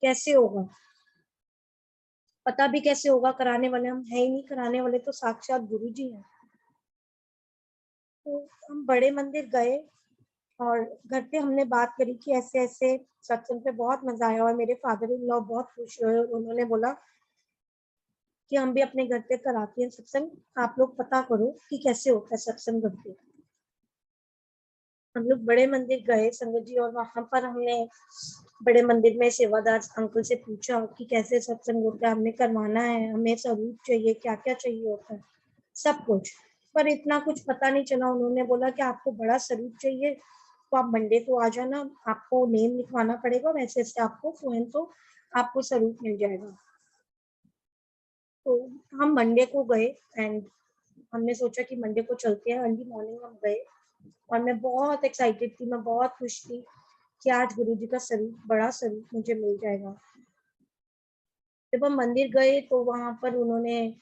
कैसे होगा, पता भी कैसे होगा, कराने वाले हम है ही नहीं, कराने वाले तो साक्षात गुरु जी हैं। तो हम बड़े मंदिर गए और घर पे हमने बात करी कि ऐसे ऐसे सत्संग पे बहुत मजा आया और मेरे फादर इन लॉ बहुत खुश हुए, उन्होंने बोला कि हम भी अपने घर पे कराते हैं सत्संग, आप लोग पता करो कि कैसे होता है सत्संग घर पे। हम लोग बड़े मंदिर गए संगत जी और वहां पर हमने बड़े मंदिर में सेवादार अंकल से पूछा कि कैसे सत्संग होता है, हमने करवाना है, हमें स्वरूप चाहिए, क्या क्या चाहिए होता है, सब कुछ। पर इतना कुछ पता नहीं चला, उन्होंने बोला कि आपको बड़ा स्वरूप चाहिए तो आप मंडे को आ जाना, आपको नेम लिखवाना पड़ेगा, वैसे से आपको फोन तो आपको स्वरूप मिल जाएगा। तो हम मंडे को गए एंड हमने सोचा कि मंडे को चलते हैं, अर्ली मॉर्निंग हम गए और मैं बहुत एक्साइटेड थी, मैं बहुत खुश थी कि आज गुरु जी का स्वरूप, बड़ा स्वरूप मुझे मिल जाएगा। जब हम मंदिर गए तो वहां पर उन्होंने,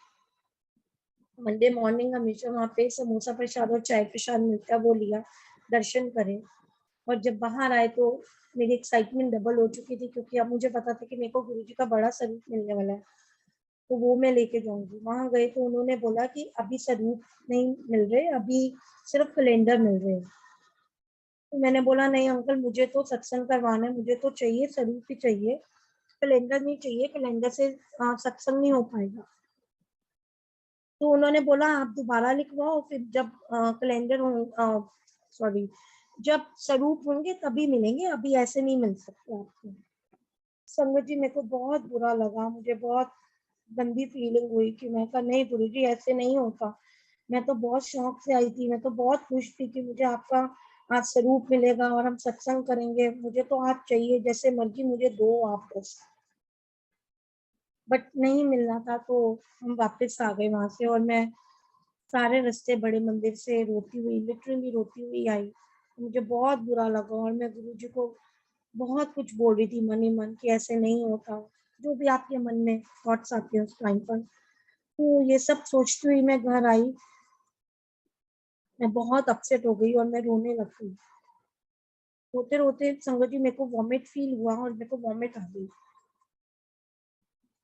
मंडे मॉर्निंग हमेशा वहां पे समोसा प्रसाद और चाय प्रसाद मिलता है, वो लिया, दर्शन करे और जब बाहर आए तो मेरी एक्साइटमेंट डबल हो चुकी थी क्योंकि अब मुझे पता था कि मेरे को गुरु जी का बड़ा स्वरूप मिलने वाला है, तो वो मैं लेके जाऊंगी। वहां गए तो उन्होंने बोला कि अभी स्वरूप नहीं मिल रहे, अभी सिर्फ कैलेंडर मिल रहे हैं। तो मैंने बोला नहीं अंकल, मुझे तो सत्संग करवाना है, मुझे तो चाहिए स्वरूप ही चाहिए, कैलेंडर नहीं चाहिए, कैलेंडर से सत्संग नहीं हो पाएगा। तो उन्होंने बोला आप दोबारा लिखवाओ, फिर जब कैलेंडर सॉरी, जब स्वरूप होंगे तभी मिलेंगे, अभी ऐसे नहीं मिल सकते आपको। संगत जी मेरे को बहुत बुरा लगा, मुझे बहुत गंदी फीलिंग हुई कि मैं कहा नहीं गुरुजी ऐसे नहीं होता। मैं तो बहुत शौक से आई थी, मैं तो बहुत खुश थी कि मुझे आपका आज स्वरूप मिलेगा और हम सत्संग करेंगे, मुझे तो आप चाहिए, जैसे मर्जी मुझे दो आप बस। बट नहीं मिलना था तो हम वापस आ गए वहां से, और मैं सारे रास्ते बड़े मंदिर से रोती हुई, लिटरली रोती हुई आई। मुझे बहुत बुरा लगा और मैं गुरुजी को बहुत कुछ बोल रही थी मन ही मन कि ऐसे नहीं होता, जो भी आपके मन में थॉट्स आते हैं उस टाइम पर। तो ये सब सोचती हुई मैं घर आई, मैं बहुत अपसेट हो गई और मैं रोने लग गई। रोते रोते संगत जी मेरे को वॉमिट फील हुआ और मेरे को वॉमिट आ गई,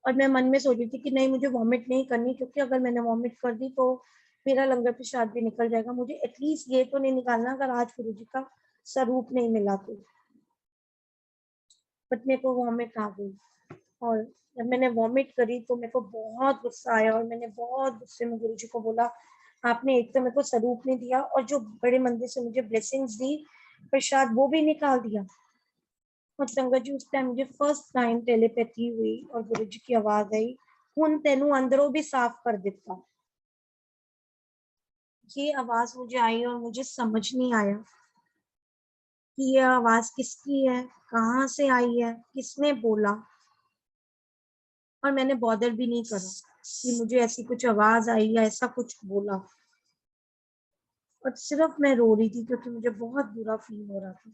और मैं मन में सोच रही थी कि नहीं मुझे वॉमिट नहीं करनी, क्योंकि अगर मैंने वॉमिट कर दी तो मेरा लंगर प्रसाद भी निकल जाएगा, मुझे एटलीस्ट ये तो नहीं निकालना अगर आज गुरु जी का स्वरूप नहीं मिला तो। बट मेरे को वॉमिट आ गई, और जब मैंने वॉमिट करी तो मेरे को बहुत गुस्सा आया, और मैंने बहुत गुस्से में गुरु जी को बोला आपने एक तो मेरे को स्वरूप नहीं दिया, और जो बड़े मंदिर से मुझे ब्लेसिंग्स दी प्रसाद वो भी निकाल दिया। और संगत जी उस टाइम मुझे फर्स्ट टाइम टेलीपैथी हुई और गुरु जी की आवाज आई, हुन तेनू अंदरों भी साफ कर दिता। ये आवाज मुझे आई और मुझे समझ नहीं आया कि ये आवाज किसकी है, कहाँ से आई है, किसने बोला, और मैंने बॉदर भी नहीं करा कि मुझे ऐसी कुछ आवाज आई या ऐसा कुछ बोला। और सिर्फ मैं रो रही थी क्योंकि मुझे बहुत बुरा फील हो रहा था।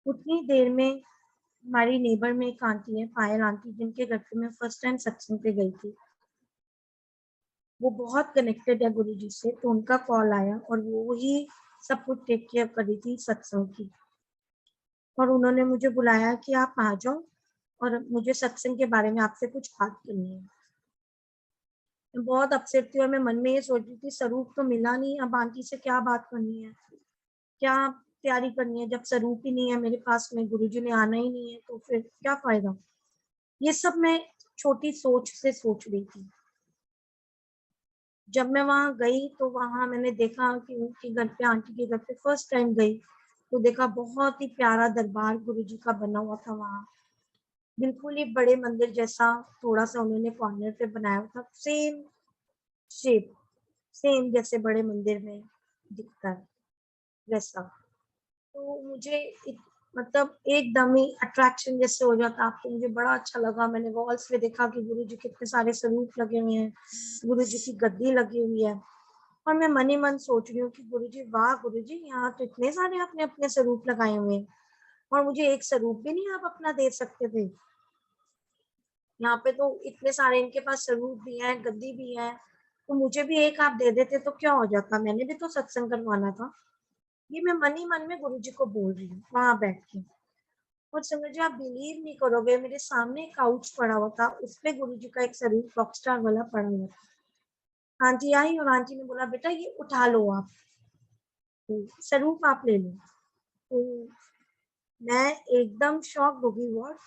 उतनी देर में हमारी नेबर में एक आंटी है, पायल आंटी, जिनके घर पे मैं फर्स्ट टाइम सत्संग पे गई थी। वो बहुत कनेक्टेड है गुरु जी से, तो उनका कॉल आया और वो ही सब कुछ टेक केयर कर रही थी सत्संग की। और उन्होंने मुझे बुलाया कि आप आ जाओ और मुझे सत्संग के बारे में आपसे कुछ बात करनी है। मैं बहुत अपसेट थी और मैं मन में ये सोच रही थी स्वरूप तो मिला नहीं, अब आंटी से क्या बात करनी है, क्या तैयारी करनी है, जब स्वरूप ही नहीं है मेरे पास में, गुरुजी ने आना ही नहीं है तो फिर क्या फायदा। ये सब मैं छोटी सोच से सोच रही थी। जब मैं वहां गई तो वहां मैंने देखा कि उनके घर पे, आंटी के घर पे फर्स्ट टाइम गई तो देखा बहुत ही प्यारा दरबार गुरुजी का बना हुआ था वहां, बिल्कुल ही बड़े मंदिर जैसा, थोड़ा सा उन्होंने कॉर्नर पे बनाया हुआ था, सेम शेप, सेम जैसे बड़े मंदिर में दिखता है वैसा। तो मुझे मतलब एकदम ही अट्रैक्शन जैसे हो जाता, आपको मुझे बड़ा अच्छा लगा। मैंने वॉल्स पे देखा कि गुरुजी के कितने सारे स्वरूप लगे हुए हैं, गुरुजी की गद्दी लगी हुई है, और मैं मन ही मन सोच रही हूँ कि गुरुजी वाह गुरुजी, यहाँ तो इतने सारे आपने अपने स्वरूप लगाए हुए हैं, और मुझे एक स्वरूप भी नहीं आप अपना दे सकते थे। यहाँ पे तो इतने सारे इनके पास स्वरूप भी है, गद्दी भी है, तो मुझे भी एक आप दे देते तो क्या हो जाता, मैंने भी तो सत्संग करवाना था। ये मैं मन ही मन में गुरुजी को बोल रही हूँ वहां बैठ के। और समझिए आप बिलीव नहीं करोगे, मेरे सामने काउच पड़ा हुआ था, उस पे गुरुजी का एक स्वरूप रॉकस्टार वाला पड़ा हुआ था। आंटी आई और आंटी ने बोला बेटा ये उठा लो आप, स्वरूप आप ले लो। तो मैं एकदम शॉक हो गई, व्हाट,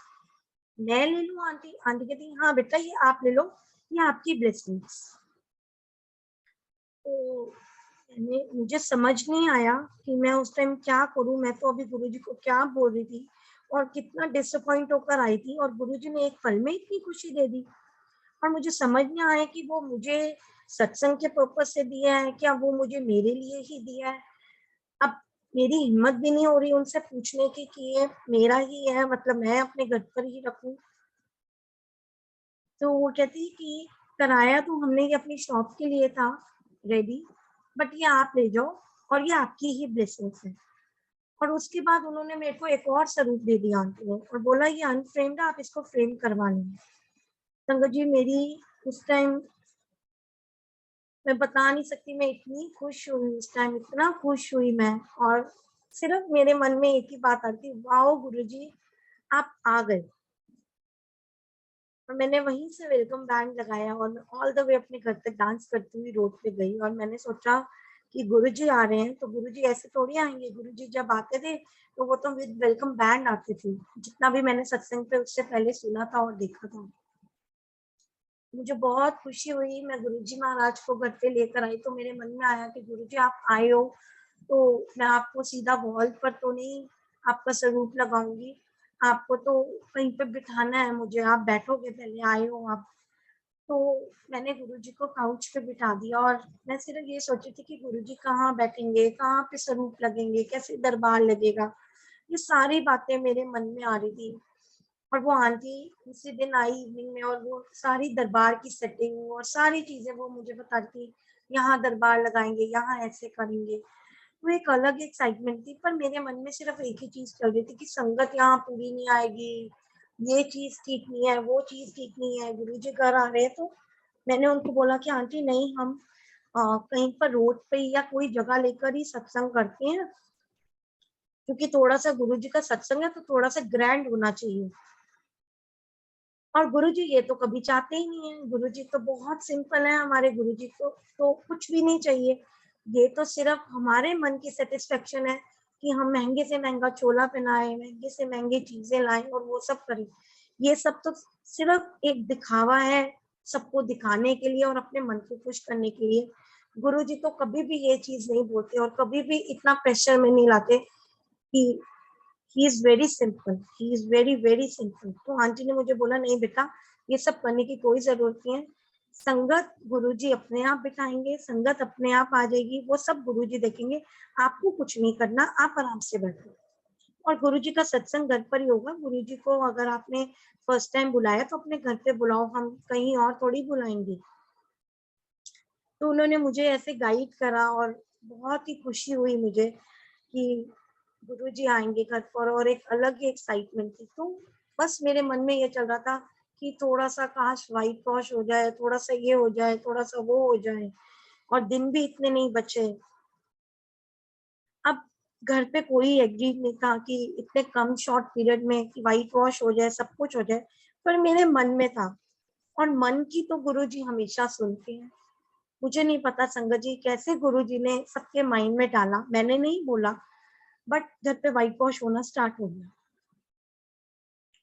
मैं ले लूं आंटी? आंटी कहती हाँ बेटा ये आप ले लो, ये आपकी ब्लेसिंग्स। तो मुझे समझ नहीं आया कि मैं उस टाइम क्या करूं, मैं तो अभी गुरुजी को क्या बोल रही थी और कितना डिसअपॉइंट होकर आई थी, और गुरुजी ने एक पल में इतनी खुशी दे दी। और मुझे समझ नहीं आया कि वो मुझे सत्संग के पर्पज से दिया है, क्या वो मुझे मेरे लिए ही दिया है। अब मेरी हिम्मत भी नहीं हो रही उनसे पूछने की कि ये मेरा ही है, मतलब मैं अपने घर पर ही रखूं। तो वो कहती कि कराया तो हमने ये अपनी शॉप के लिए था रेडी, बट ये आप ले जाओ और ये आपकी ही ब्लेसिंग्स है। और उसके बाद उन्होंने मेरे को एक और स्वरूप दे दिया आंटी ने, और बोला ये अनफ्रेम्ड है, आप इसको फ्रेम करवा लेंगे। संगत जी मेरी उस टाइम मैं बता नहीं सकती, मैं इतनी खुश हुई उस टाइम, इतना खुश हुई मैं। और सिर्फ मेरे मन में एक ही बात आती, वाओ गुरुजी आप आ गए। और मैंने वहीं से वेलकम बैंड लगाया और मैं ऑल द वे अपने घर तक डांस करती हुई रोड पे गई। और मैंने सोचा कि गुरुजी आ रहे हैं तो गुरुजी ऐसे थोड़ी आएंगे, गुरुजी जब आते थे तो वो तो विद वेलकम बैंड आते थे, जितना भी मैंने सत्संग पे उससे पहले सुना था और देखा था। मुझे बहुत खुशी हुई, मैं गुरुजी महाराज को घर पे लेकर आई तो मेरे मन में आया कि गुरुजी आप आए हो तो मैं आपको सीधा वॉल पर तो नहीं आपका स्वरूप लगाऊंगी, आपको तो कहीं पे बिठाना है मुझे, आप बैठोगे, पहले आए हो आप। तो मैंने गुरुजी को काउच पे बिठा दिया और मैं सिर्फ ये सोची थी कि गुरुजी कहाँ बैठेंगे, कहाँ पे स्वरूप लगेंगे, कैसे दरबार लगेगा। ये सारी बातें मेरे मन में आ रही थी। और वो आंटी उसी दिन आई इवनिंग में और वो सारी दरबार की सेटिंग और सारी चीजें वो मुझे बता रही थी, यहाँ दरबार लगाएंगे, यहाँ ऐसे करेंगे। वो एक अलग एक्साइटमेंट थी, पर मेरे मन में सिर्फ एक ही चीज चल रही थी कि संगत यहाँ पूरी नहीं आएगी, ये चीज ठीक नहीं है, वो चीज ठीक नहीं है। गुरुजी घर आ रहे हैं तो मैंने उनको बोला कि आंटी नहीं, हम कहीं पर रोड पे या कोई जगह लेकर ही सत्संग करते हैं, क्योंकि थोड़ा सा गुरुजी का सत्संग है तो थोड़ा सा ग्रैंड होना चाहिए। और गुरुजी ये तो कभी चाहते ही नहीं है, गुरुजी तो बहुत सिंपल है, हमारे गुरुजी को तो कुछ भी नहीं चाहिए। ये तो सिर्फ हमारे मन की सेटिस्फेक्शन है कि हम महंगे से महंगा चोला पहनाए, महंगे से महंगे चीजें लाएं और वो सब करें। ये सब तो सिर्फ एक दिखावा है, सबको दिखाने के लिए और अपने मन को खुश करने के लिए। गुरुजी तो कभी भी ये चीज नहीं बोलते और कभी भी इतना प्रेशर में नहीं लाते कि ही is very simple, he is very very simple. तो आंटी ने मुझे बोला नहीं बेटा, ये सब करने की कोई जरूरत नहीं है, संगत गुरुजी अपने आप बिठाएंगे, संगत अपने आप आ जाएगी, वो सब गुरुजी देखेंगे, आपको कुछ नहीं करना, आप आराम से बैठो। और गुरुजी का सत्संग घर पर ही होगा। गुरुजी को अगर आपने फर्स्ट टाइम बुलाया तो अपने घर पे बुलाओ, हम कहीं और थोड़ी बुलाएंगे। तो उन्होंने मुझे ऐसे गाइड करा और बहुत ही खुशी हुई मुझे कि गुरुजी आएंगे घर पर, और एक अलग ही एक्साइटमेंट थी। तो बस मेरे मन में ये चल रहा था कि थोड़ा सा काश व्हाइट वॉश हो जाए, थोड़ा सा ये हो जाए, थोड़ा सा वो हो जाए, और दिन भी इतने नहीं बचे। अब घर पे कोई एग्री नहीं था कि इतने कम शॉर्ट पीरियड में कि व्हाइट वॉश हो जाए, सब कुछ हो जाए, पर मेरे मन में था। और मन की तो गुरुजी हमेशा सुनते हैं। मुझे नहीं पता संगत जी कैसे गुरुजी ने सबके माइंड में डाला, मैंने नहीं बोला, बट घर पे व्हाइट वॉश होना स्टार्ट हो गया।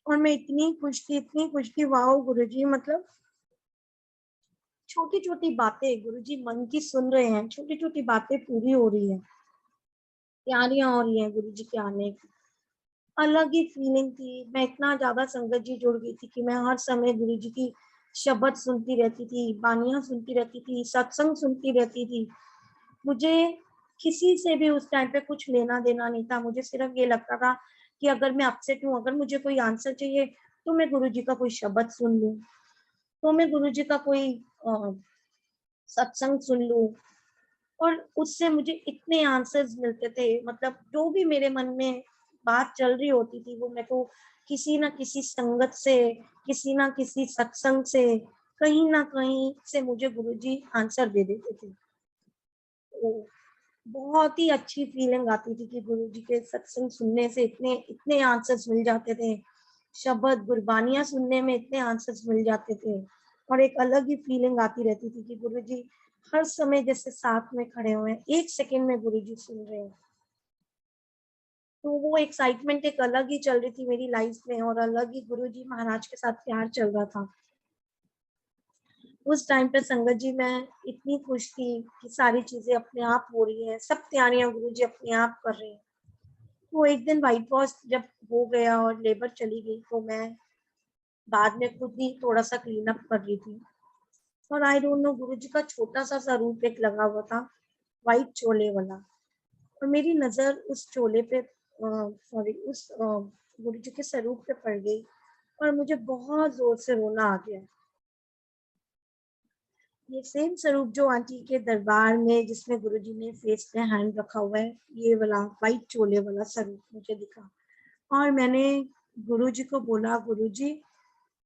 और मैं इतनी खुश थी, इतनी खुश थी, वाह गुरुजी, मतलब छोटी छोटी बातें गुरुजी मन की सुन रहे हैं, छोटी छोटी बातें पूरी हो रही है, तैयारियां हो रही हैं गुरुजी के आने की। अलग ही फीलिंग थी। मैं इतना ज्यादा संगत जी जुड़ गई थी कि मैं हर समय गुरुजी की शब्द सुनती रहती थी, बानियां सुनती रहती थी, सत्संग सुनती रहती थी। मुझे किसी से भी उस टाइम पे कुछ लेना देना नहीं था। मुझे सिर्फ ये लगता था कि अगर मैं अपसेट हूँ, अगर मुझे कोई आंसर चाहिए, तो मैं गुरुजी का कोई शब्द सुन लूं, तो मैं गुरुजी का कोई सत्संग सुन लूं। और उससे मुझे इतने आंसर्स मिलते थे, मतलब जो भी मेरे मन में बात चल रही होती थी वो मेरे को किसी ना किसी संगत से, किसी ना किसी सत्संग से, कहीं ना कहीं से मुझे गुरुजी आंसर दे देते थे। तो बहुत ही अच्छी फीलिंग आती थी कि गुरुजी के सत्संग सुनने से इतने इतने आंसर्स मिल जाते थे, शब्द गुरबानियां सुनने में इतने आंसर्स मिल जाते थे। और एक अलग ही फीलिंग आती रहती थी कि गुरुजी हर समय जैसे साथ में खड़े हुए हैं, एक सेकंड में गुरुजी सुन रहे हैं। तो वो एक्साइटमेंट एक अलग ही चल रही थी मेरी लाइफ में, और अलग ही गुरुजी महाराज के साथ प्यार चल रहा था। उस टाइम पे संगत जी मैं इतनी खुश थी कि सारी चीजें अपने आप हो रही है, सब तैयारियां गुरुजी अपने आप कर रहे हैं। तो एक दिन व्हाइट वॉश जब हो गया और लेबर चली गई, तो मैं बाद में खुद ही थोड़ा सा क्लीन अप कर रही थी। और आई डोंट नो, गुरुजी का छोटा सा स्वरूप एक लगा हुआ था, व्हाइट चोले वाला। और मेरी नजर उस चोले पे, सॉरी, उस गुरुजी के स्वरूप पे पड़ गई और मुझे बहुत जोर से रोना आ गया। ये सेम स्वरूप जो आंटी के दरबार में, जिसमें गुरुजी ने फेस पे हैंड रखा हुआ है, ये वाला व्हाइट चोले वाला स्वरूप मुझे दिखा। और मैंने गुरुजी को बोला, गुरुजी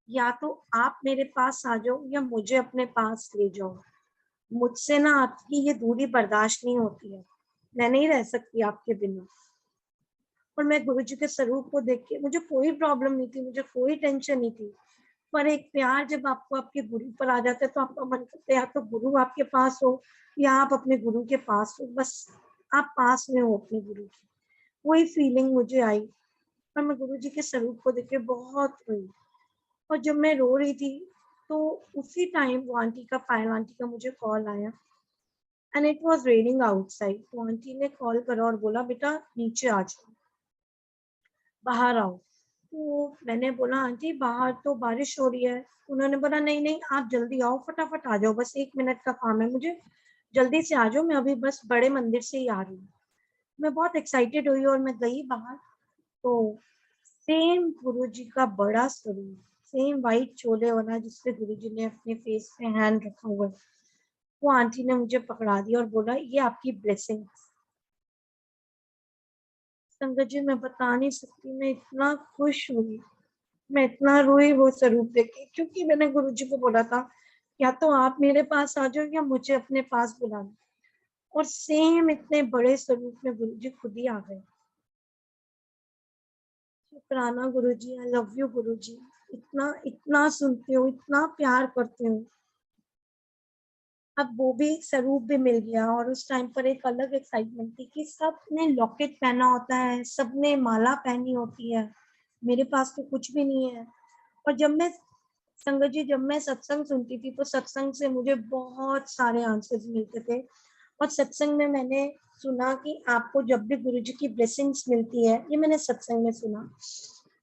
या तो आप मेरे पास आ जाओ या मुझे अपने पास ले जाओ, मुझसे ना आपकी ये दूरी बर्दाश्त नहीं होती है, मैं नहीं रह सकती आपके बिना। और मैं गुरुजी के स्वरूप को देख के, मुझे कोई प्रॉब्लम नहीं थी, मुझे कोई टेंशन नहीं थी, पर एक प्यार जब आपको आपके गुरु पर आ जाता है तो आपका मन करता है या तो गुरु आपके पास हो या आप अपने गुरु के पास हो, बस आप पास में हो अपने गुरु के। वही फीलिंग मुझे आई और मैं गुरुजी के स्वरूप को देख के बहुत रोई। और जब मैं रो रही थी तो उसी टाइम वो आंटी का, पायल आंटी का मुझे कॉल आया, and it was raining outside. तो आंटी ने कॉल करा और बोला बेटा नीचे आ जाओ, बाहर आओ। तो मैंने बोला आंटी बाहर तो बारिश हो रही है। उन्होंने बोला नहीं नहीं आप जल्दी आओ, फटाफट आ जाओ, बस 1 मिनट का काम है मुझे, जल्दी से आ जाओ, मैं अभी बस बड़े मंदिर से ही आ रही हूँ। मैं बहुत एक्साइटेड हुई और मैं गई बाहर। तो सेम गुरुजी का बड़ा स्वरूप, सेम वाइट चोले वाला जिसपे गुरुजी ने अपने फेस पे हैंड रखा हुआ है, वो आंटी ने मुझे पकड़ा दिया और बोला ये आपकी ब्लेसिंग। संगत जी मैं बता नहीं सकती, मैं इतना खुश हुई, मैं इतना रोई वो स्वरूप देख के, क्योंकि मैंने गुरुजी को बोला था या तो आप मेरे पास आ जाओ या मुझे अपने पास बुला लो, और सेम इतने बड़े स्वरूप में गुरुजी खुद ही आ गए। शुक्राना गुरुजी, आई लव यू गुरुजी, इतना इतना सुनती हूँ, इतना प्यार करती हूँ। अब वो भी स्वरूप भी मिल गया और उस टाइम पर एक अलग एक्साइटमेंट थी कि सबने लॉकेट पहना होता है, सबने माला पहनी होती है, मेरे पास तो कुछ भी नहीं है। और जब मैं संगत जी जब मैं सत्संग सुनती थी तो सत्संग से मुझे बहुत सारे आंसर्स मिलते थे। और सत्संग में मैंने सुना कि आपको जब भी गुरु जी की ब्लेसिंग्स मिलती है, ये मैंने सत्संग में सुना,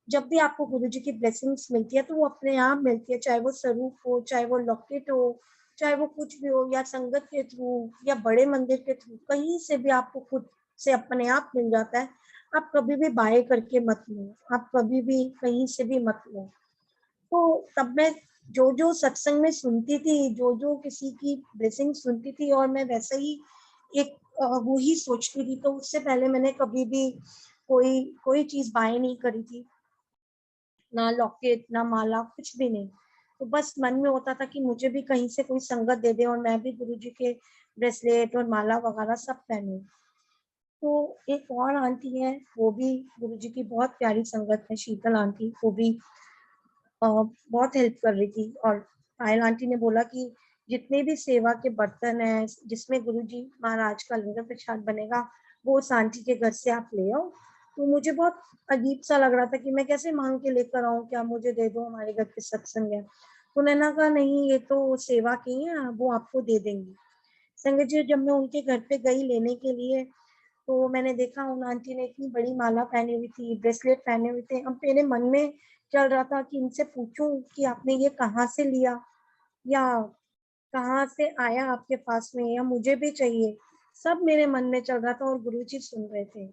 जब भी आपको गुरु जी की ब्लेसिंग्स मिलती है तो वो अपने आप मिलती है, चाहे वो स्वरूप हो, चाहे वो लॉकेट हो, चाहे वो कुछ भी हो, या संगत के थ्रू या बड़े मंदिर के थ्रू, कहीं से भी आपको खुद से अपने आप मिल जाता है। आप कभी भी बाय करके मत लो, आप कभी भी कहीं से भी मत लो। तो तब मैं जो जो सत्संग में सुनती थी, जो जो किसी की ब्लेसिंग सुनती थी, और मैं वैसे ही एक वो ही सोचती थी, तो उससे पहले मैंने कभी भी कोई कोई चीज बाय नहीं करी थी, ना लॉकेट ना माला, कुछ भी नहीं। तो बस मन में होता था कि मुझे भी कहीं से कोई संगत दे दे और मैं भी गुरुजी के ब्रेसलेट और माला वगैरह सब पहनूं। तो एक और आंटी है, वो भी गुरुजी की बहुत प्यारी संगत है, शीतल आंटी, वो भी बहुत हेल्प कर रही थी। और पायल आंटी ने बोला कि जितने भी सेवा के बर्तन हैं जिसमें गुरुजी महाराज का लंगर प्रसाद बनेगा, वो उस आंटी के घर से आप ले आओ। तो मुझे बहुत अजीब सा लग रहा था कि मैं कैसे मांग के लेकर आऊं, क्या मुझे दे दो, हमारे घर पे सत्संग है। तो उन्होंने कहा नहीं ये तो सेवा की है, वो आपको दे देंगी। संगत जी जब मैं उनके घर पे गई लेने के लिए, तो मैंने देखा उन आंटी ने इतनी बड़ी माला पहनी हुई थी, ब्रेसलेट पहने हुए थे। अब मेरे मन में चल रहा था कि इनसे पूछूं कि आपने ये कहाँ से लिया, या कहाँ से आया आपके पास में, या मुझे भी चाहिए। सब मेरे मन में चल रहा था और गुरुजी सुन रहे थे।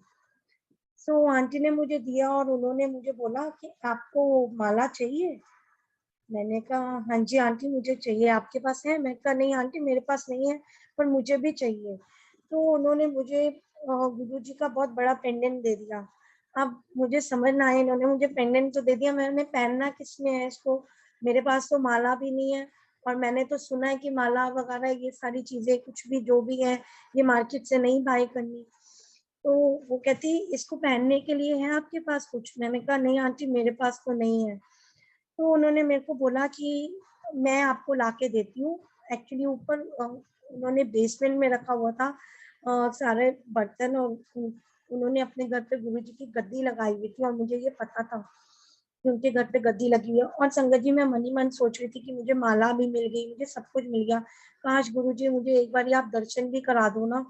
सो आंटी ने मुझे दिया और उन्होंने मुझे बोला कि आपको माला चाहिए। मैंने कहा हाँ जी आंटी मुझे चाहिए, आपके पास है? मैं कहा नहीं आंटी मेरे पास नहीं है, पर मुझे भी चाहिए। तो उन्होंने मुझे गुरु जी का बहुत बड़ा पेंडेंट दे दिया। अब मुझे समझ ना आए, इन्होंने मुझे पेंडेंट तो दे दिया, मैंने पहनना किसमें है इसको, मेरे पास तो माला भी नहीं है। और मैंने तो सुना है कि माला वगैरह ये सारी चीजें कुछ भी जो भी है ये मार्केट से नहीं बाय करनी। तो वो कहती इसको पहनने के लिए है आपके पास कुछ? मैंने कहा नहीं आंटी मेरे पास तो नहीं है। तो उन्होंने मेरे को बोला कि मैं आपको ला के देती हूँ। एक्चुअली ऊपर उन्होंने बेसमेंट में रखा हुआ था सारे बर्तन, और उन्होंने अपने घर पे गुरु जी की गद्दी लगाई हुई थी और मुझे ये पता था कि उनके घर पे गद्दी लगी हुई है। और संगत जी मैं मन ही मन सोच रही थी कि मुझे माला भी मिल गई, मुझे सब कुछ मिल गया, काश गुरु जी मुझे एक बार आप दर्शन भी करा दो ना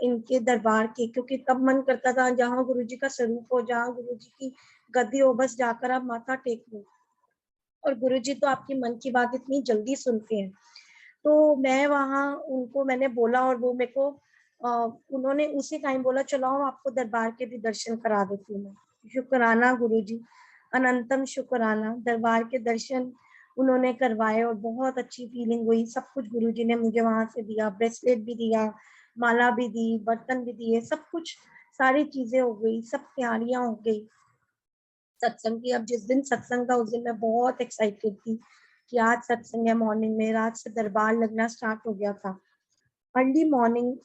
इनके दरबार के, क्योंकि तब मन करता था जहाँ गुरु जी का स्वरूप हो, जहाँ गुरु जी की गद्दी हो, बस जाकर आप माथा टेक लो। और गुरुजी तो आपकी मन की बात इतनी जल्दी सुनते हैं। तो मैं वहाँ उनको मैंने बोला और वो मेरे को उन्होंने उसी टाइम बोला चलो आपको दरबार के भी दर्शन करा देती हूँ मैं। शुक्राना गुरुजी, अनंतम शुक्राना, दरबार के दर्शन उन्होंने करवाए और बहुत अच्छी फीलिंग हुई। सब कुछ गुरुजी ने मुझे वहां से दिया, ब्रेसलेट भी दिया, माला भी दी, बर्तन भी दिए, सब कुछ सारी चीजें हो गई, सब तैयारियां हो गई सत्संग की। अब जिस दिन सत्संग था उस दिन मैं बहुत एक्साइटेड थी कि आज सत्संग है मॉर्निंग में, रात से दरबार लगना स्टार्ट हो गया था। अर्ली मॉर्निंग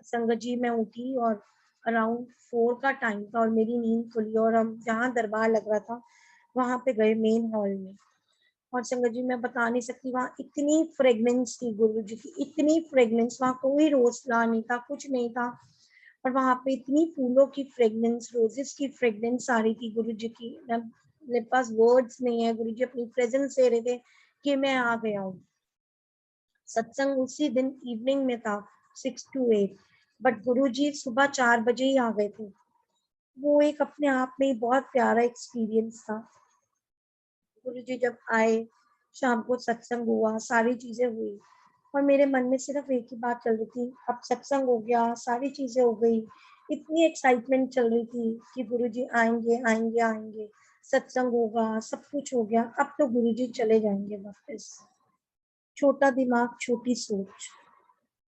संगत जी मैं उठी और अराउंड 4 का टाइम था और मेरी नींद खुली और हम जहाँ दरबार लग रहा था वहां पे गए मेन हॉल में। और संगत जी मैं बता नहीं सकती, वहाँ इतनी फ्रेग्रेंस थी गुरु जी की, इतनी फ्रेग्रेंस, वहाँ कोई रोज ला नहीं था, कुछ नहीं था। और वहां पे इतनी फूलों की फ्रेग्रेंस, रोजेस की फ्रेग्रेंस आ रही थी गुरु जी की, मेरे पास वर्ड्स नहीं है। गुरु जी अपनी प्रेजेंस दे रहे थे कि मैं आ गया हूँ। सत्संग उसी दिन इवनिंग में था 6 to 8, बट गुरु जी सुबह 4 बजे ही आ गए थे। वो एक अपने आप में ही बहुत प्यारा एक्सपीरियंस था। गुरुजी जब आए, शाम को सत्संग हुआ, सारी चीजें हुई और मेरे मन में सिर्फ एक ही बात चल रही थी, अब सत्संग हो गया, सारी चीजें हो गई, इतनी एक्साइटमेंट चल रही थी कि गुरुजी आएंगे आएंगे आएंगे, सत्संग होगा, सब कुछ हो गया, अब तो गुरुजी चले जाएंगे वापस। छोटा दिमाग छोटी सोच,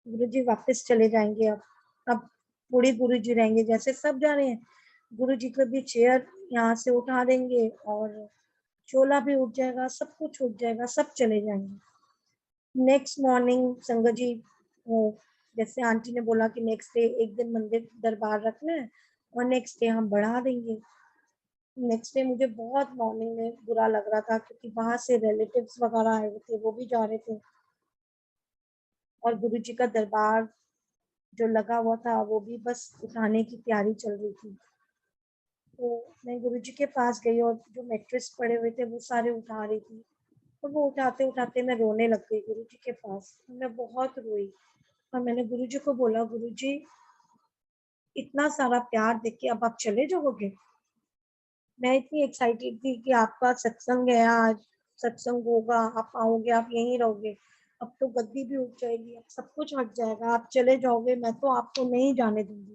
गुरुजी वापस चले जाएंगे। अब थोड़ी गुरुजी रहेंगे, जैसे सब जा रहे हैं, गुरुजी का भी चेयर यहाँ से उठा देंगे और चोला भी उठ जाएगा, सब कुछ उठ जाएगा, सब चले जाएंगे। नेक्स्ट मॉर्निंग संगत जी, वो जैसे आंटी ने बोला कि नेक्स्ट डे एक दिन मंदिर दरबार रखना है और नेक्स्ट डे हम बढ़ा देंगे। नेक्स्ट डे मुझे बहुत मॉर्निंग में बुरा लग रहा था क्योंकि वहां से रिलेटिव्स वगैरह आए हुए थे, वो भी जा रहे थे और गुरुजी का दरबार जो लगा हुआ था वो भी बस उठाने की तैयारी चल रही थी। तो मैं गुरुजी के पास गई और जो मैट्रेस पड़े हुए थे वो सारे उठा रही थी और वो उठाते उठाते मैं रोने लग गई गुरुजी के पास। मैं बहुत रोई और मैंने गुरुजी को बोला, गुरुजी इतना सारा प्यार देख के अब आप चले जाओगे? मैं इतनी एक्साइटेड थी कि आपका सत्संग है आज, सत्संग होगा, आप आओगे, आप यहीं रहोगे, अब तो गद्दी भी उठ जाएगी, अब सब कुछ हट जाएगा, आप चले जाओगे, मैं तो आपको नहीं जाने दूंगी।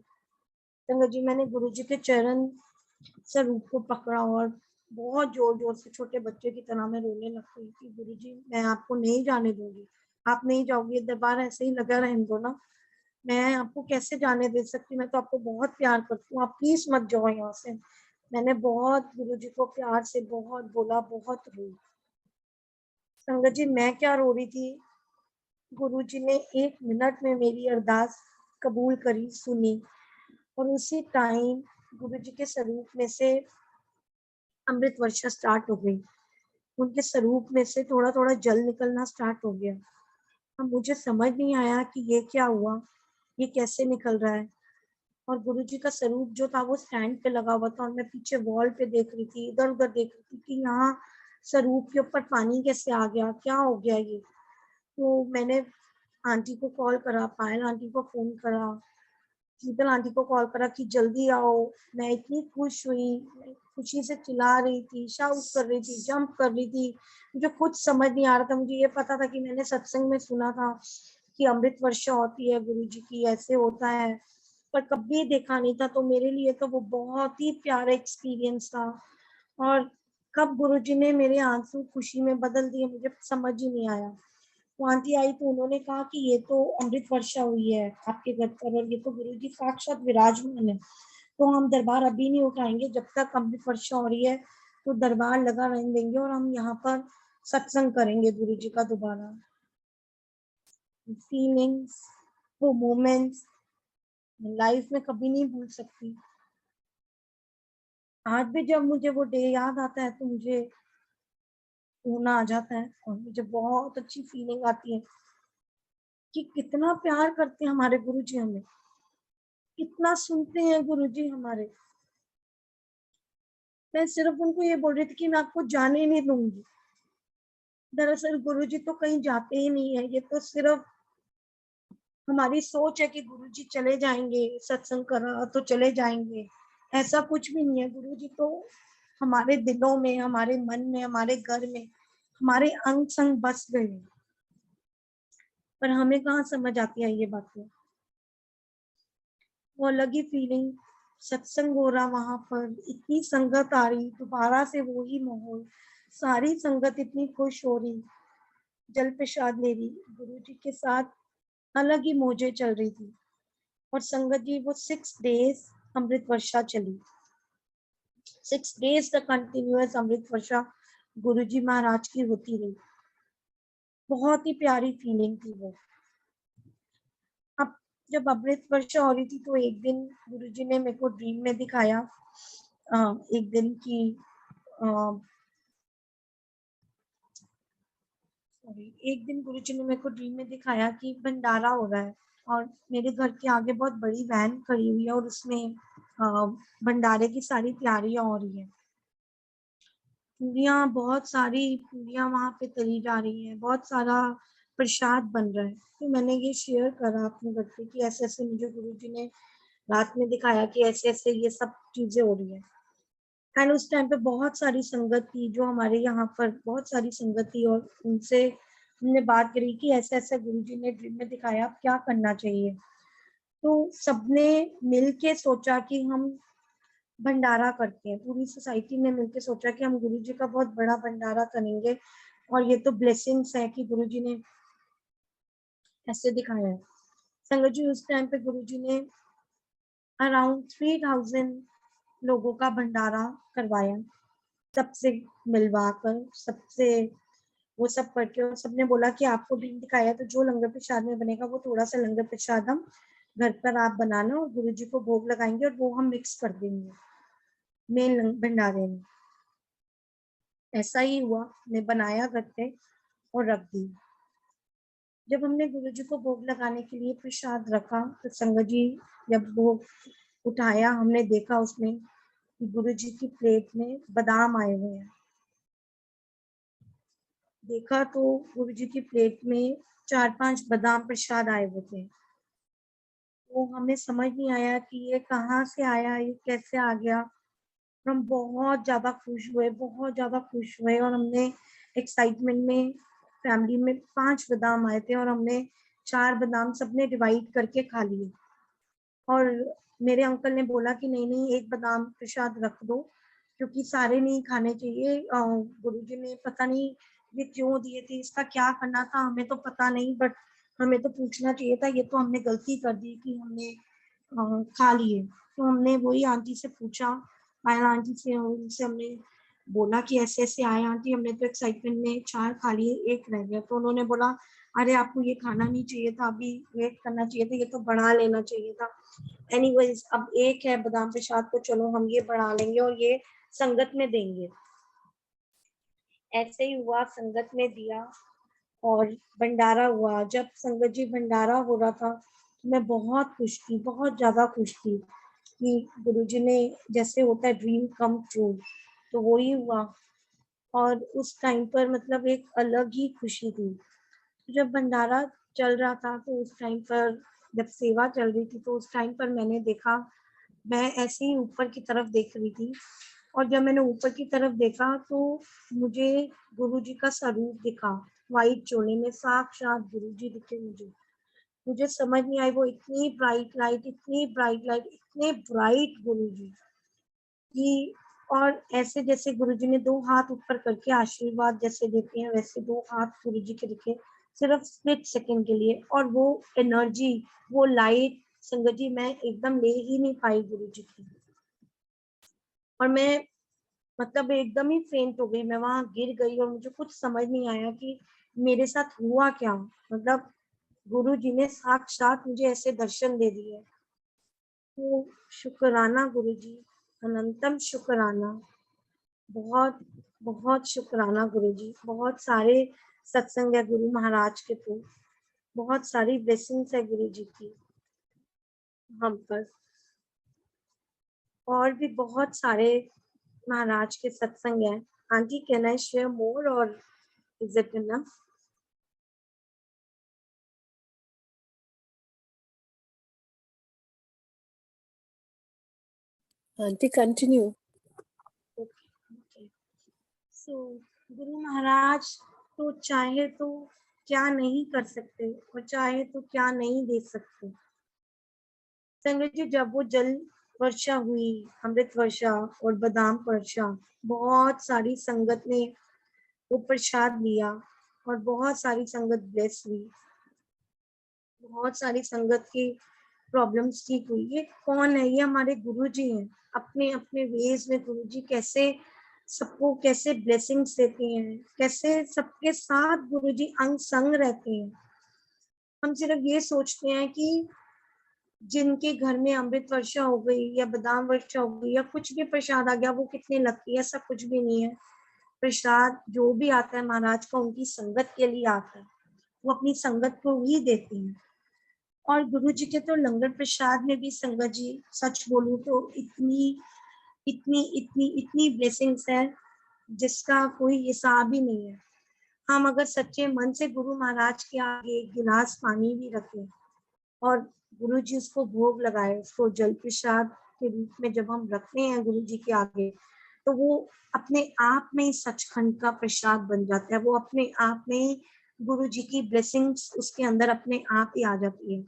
संगत जी, मैंने गुरुजी के चरण से रूप को पकड़ा और बहुत जोर जोर से छोटे बच्चे की तरह मैं रोने लग गई कि गुरुजी मैं आपको नहीं जाने दूंगी, आप नहीं जाओगे, दरबार ऐसे ही लगा रहने दो ना, मैं आपको कैसे जाने दे सकती, मैं तो आपको बहुत प्यार करती हूँ, आप प्लीज मत जाओ यहाँ से। मैंने बहुत गुरुजी को प्यार से बहुत बोला, बहुत रोई। संगत जी, मैं क्या रो रही थी, गुरुजी ने 1 मिनट में मेरी अरदास कबूल करी, सुनी और उसी टाइम गुरुजी के स्वरूप में से अमृत वर्षा स्टार्ट हो गई। उनके स्वरूप में से थोड़ा थोड़ा जल निकलना स्टार्ट हो गया। अब मुझे समझ नहीं आया कि ये क्या हुआ, ये कैसे निकल रहा है। और गुरुजी का स्वरूप जो था वो स्टैंड पे लगा हुआ था और मैं पीछे वॉल पे देख रही थी, इधर उधर देख रही थी कि यहाँ स्वरूप के ऊपर पानी कैसे आ गया, क्या हो गया ये। तो मैंने आंटी को कॉल करा, पायल आंटी को फोन करा, शीतल आंटी को कॉल करा कि जल्दी आओ। मैं इतनी खुश हुई, मैं खुशी से चिल्ला रही थी, शाउट कर रही थी, जंप कर रही थी। मुझे कुछ समझ नहीं आ रहा था। मुझे ये पता था कि मैंने सत्संग में सुना था कि अमृत वर्षा होती है गुरुजी की, ऐसे होता है, पर कभी देखा नहीं था। तो मेरे लिए तो वो बहुत ही प्यारा एक्सपीरियंस था। और कब गुरुजी ने मेरे आंसू खुशी में बदल दिए मुझे समझ ही नहीं आया। तो आंटी आई तो उन्होंने कहा कि ये तो अमृत वर्षा हुई है आपके घर पर और ये तो गुरुजी साक्षात विराजमान है, तो हम दरबार अभी नहीं उठाएंगे, जब तक अमृत वर्षा हो रही है तो दरबार लगा रहने देंगे और हम यहाँ पर सत्संग करेंगे गुरुजी का दोबारा। फीलिंग्स, वो मोमेंट्स लाइफ में कभी नहीं भूल सकती। आज भी जब मुझे वो डे याद आता है तो मुझे रोना आ जाता है और मुझे बहुत अच्छी फीलिंग आती है कि कितना प्यार करते हैं हमारे गुरुजी हमें, कितना सुनते हैं गुरुजी हमारे। मैं सिर्फ उनको ये बोल रही थी कि मैं आपको जाने नहीं दूंगी। दरअसल गुरुजी तो कहीं जाते ही नहीं है, ये तो सिर्फ हमारी सोच है कि गुरुजी चले जाएंगे, सत्संग करा तो चले जाएंगे, ऐसा कुछ भी नहीं है। गुरुजी तो हमारे दिलों में, हमारे मन में, हमारे घर में, हमारे अंग संग बस गए, पर हमें कहाँ समझ आती है ये बातें। वो अलग ही फीलिंग, सत्संग हो रहा वहां पर, इतनी संगत आ रही, दोबारा से वो ही माहौल, सारी संगत इतनी खुश हो रही, जल प्रसाद ले रही, गुरु जी के साथ अलग ही मौजें चल रही थी। और संगत जी वो 6 डेज अमृत वर्षा चली, 6 डेज तक कंटिन्यूअस अमृत वर्षा गुरु जी महाराज की होती रही। बहुत ही प्यारी फीलिंग थी वो। अब जब अमृत वर्षा हो रही थी तो एक दिन गुरुजी ने मेरे को ड्रीम में दिखाया, एक दिन की एक दिन गुरुजी ने मेरे को ड्रीम में दिखाया कि भंडारा हो रहा है और मेरे घर के आगे बहुत बड़ी वैन खड़ी हुई है और उसमें भंडारे की सारी तैयारियां हो रही है। पूरियां, बहुत सारी पूरियां वहां पे तली जा रही हैं, बहुत सारा प्रसाद बन रहा है। तो मैंने ये शेयर करा अपने घर पे कि ऐसे ऐसे मुझे गुरुजी ने रात में दिखाया कि ऐसे ऐसे ये सब चीजें हो रही है। एंड उस टाइम पे बहुत सारी संगत थी, जो हमारे यहाँ पर बहुत सारी संगत थी, और उनसे हमने बात करी कि ऐसे ऐसे गुरुजी ने ड्रीम में दिखाया, अब क्या करना चाहिए। तो सबने मिलके सोचा कि हम भंडारा करते हैं, पूरी सोसाइटी ने मिलके सोचा कि हम गुरुजी का बहुत बड़ा भंडारा करेंगे, और ये तो ब्लेसिंग्स है कि गुरुजी ने ऐसे दिखाया है। संगत जी, उस टाइम पे गुरुजी ने अराउंड 3000 लोगों का भंडारा करवाया, सबसे मिलवा कर, सबसे वो सब करके, और सबने बोला कि आपको ड्रीम दिखाया तो जो लंगर प्रसाद में बनेगा वो थोड़ा सा लंगर प्रसाद हम घर पर आप बनाना, और गुरुजी को भोग लगाएंगे और वो हम मिक्स कर देंगे मेन भंडारे में। ऐसा ही हुआ, ने बनाया घर पे और रख दी। जब हमने गुरुजी को भोग लगाने के लिए प्रसाद रखा तो संगत जी जब भोग उठाया, हमने देखा उसमें कि गुरुजी की प्लेट में बादाम आए हुए हैं। देखा तो गुरुजी की प्लेट में 4-5 बादाम प्रसाद आए हुए थे। तो हमें समझ नहीं आया कि ये कहाँ से आया, ये कैसे आ गया। हम बहुत ज्यादा खुश हुए, बहुत ज्यादा खुश हुए, और हमने एक्साइटमेंट में फैमिली में 5 बादाम आए थे और हमने 4 बादाम सबने डिवाइड करके खा लिए। और मेरे अंकल ने बोला कि नहीं नहीं, एक बादाम प्रसाद रख दो, क्योंकि सारे नहीं खाने चाहिए। गुरुजी ने पता नहीं ये क्यों दिए थे, इसका क्या करना था हमें तो पता नहीं, बट हमें तो पूछना चाहिए था। ये तो हमने गलती कर दी कि हमने खा लिए। तो हमने वही आंटी से पूछा, पायल आंटी से, उनसे हमने बोला कि ऐसे ऐसे आए आंटी, हमने तो एक्साइटमेंट में 4 खा लिए, एक रह गया। तो उन्होंने बोला अरे आपको ये खाना नहीं चाहिए था, अभी वेट करना चाहिए था, ये तो बढ़ा लेना चाहिए था। एनीवेज, अब एक है बादाम प्रसाद, तो चलो हम ये बढ़ा लेंगे और ये संगत में देंगे। ऐसे ही हुआ, संगत में दिया और भंडारा हुआ। जब संगत जी भंडारा हो रहा था तो मैं बहुत खुश थी, बहुत ज्यादा खुश थी कि गुरुजी ने, जैसे होता है ड्रीम कम ट्रू, तो वो ही हुआ। और उस टाइम पर मतलब एक अलग ही खुशी थी। जब भंडारा चल रहा था तो उस टाइम पर, जब सेवा चल रही थी तो उस टाइम पर मैंने देखा, मैं ऐसे ही ऊपर की तरफ देख रही थी, और जब मैंने ऊपर की तरफ देखा तो मुझे गुरुजी का स्वरूप दिखा। वाइट चोले में साक्षात गुरुजी दिखे मुझे। मुझे समझ नहीं आई, वो इतनी ब्राइट लाइट, इतनी ब्राइट लाइट, इतने ब्राइट गुरुजी कि, और ऐसे जैसे गुरुजी ने 2 हाथ ऊपर करके आशीर्वाद जैसे देते हैं, वैसे 2 हाथ गुरुजी के दिखे, सिर्फ स्प्लिट सेकंड के लिए। और वो एनर्जी, वो लाइट, संगत जी मैं एकदम ले ही नहीं पाई गुरुजी की, और मैं मतलब एकदम ही फेंट हो गई। मैं वहां गिर गई और मुझे कुछ समझ नहीं आया कि मेरे साथ हुआ क्या। मतलब गुरु जी ने साक्षात मुझे ऐसे दर्शन दे दिए। तो शुक्राना गुरु जी, अनंतम शुक्राना, बहुत बहुत शुक्राना गुरु जी। बहुत सारे सत्संग है गुरु महाराज के, तो बहुत सारी ब्लेसिंग्स है गुरु जी की हम पर, और भी बहुत सारे महाराज के सत्संग है। Aunty can I share more or is it enough? Aunty, continue. Okay. So, Guru Maharaj तो चाहे तो क्या नहीं कर सकते, और चाहे तो क्या नहीं दे सकते। संगत जी, जब वो जल वर्षा हुई, अमृत वर्षा और बादाम वर्षा, बहुत सारी संगत ने वो प्रसाद लिया और बहुत सारी संगत ब्लेस हुई, बहुत सारी संगत की प्रॉब्लम्स ठीक हुई। ये कौन है? ये हमारे गुरु जी हैं। अपने अपने वेज में गुरु जी कैसे सबको कैसे ब्लेसिंग्स देते हैं, कैसे सबके साथ गुरु जी अंग संग रहते हैं। हम सिर्फ ये सोचते हैं कि जिनके घर में अमृत वर्षा हो गई या बादाम वर्षा हो गई या कुछ भी प्रसाद आ गया, वो कितने लकी है। ऐसा कुछ भी नहीं है। प्रसाद जो भी आता है महाराज का, उनकी संगत के लिए आता है, वो अपनी संगत को ही देते हैं। और गुरु जी के तो लंगर प्रसाद में भी संगत जी, सच बोलूं तो इतनी इतनी इतनी इतनी ब्लेसिंग्स है जिसका कोई हिसाब ही नहीं है। हम अगर सच्चे मन से गुरु महाराज के आगे एक गिलास पानी भी रखें और गुरु जी उसको भोग लगाए, उसको जल प्रसाद के रूप में जब हम रखते हैं गुरु जी के आगे, तो वो अपने आप में ही सचखंड का प्रसाद बन जाता है। वो अपने आप में ही गुरु जी की ब्लेसिंग्स उसके अंदर अपने आप ही आ जाती है।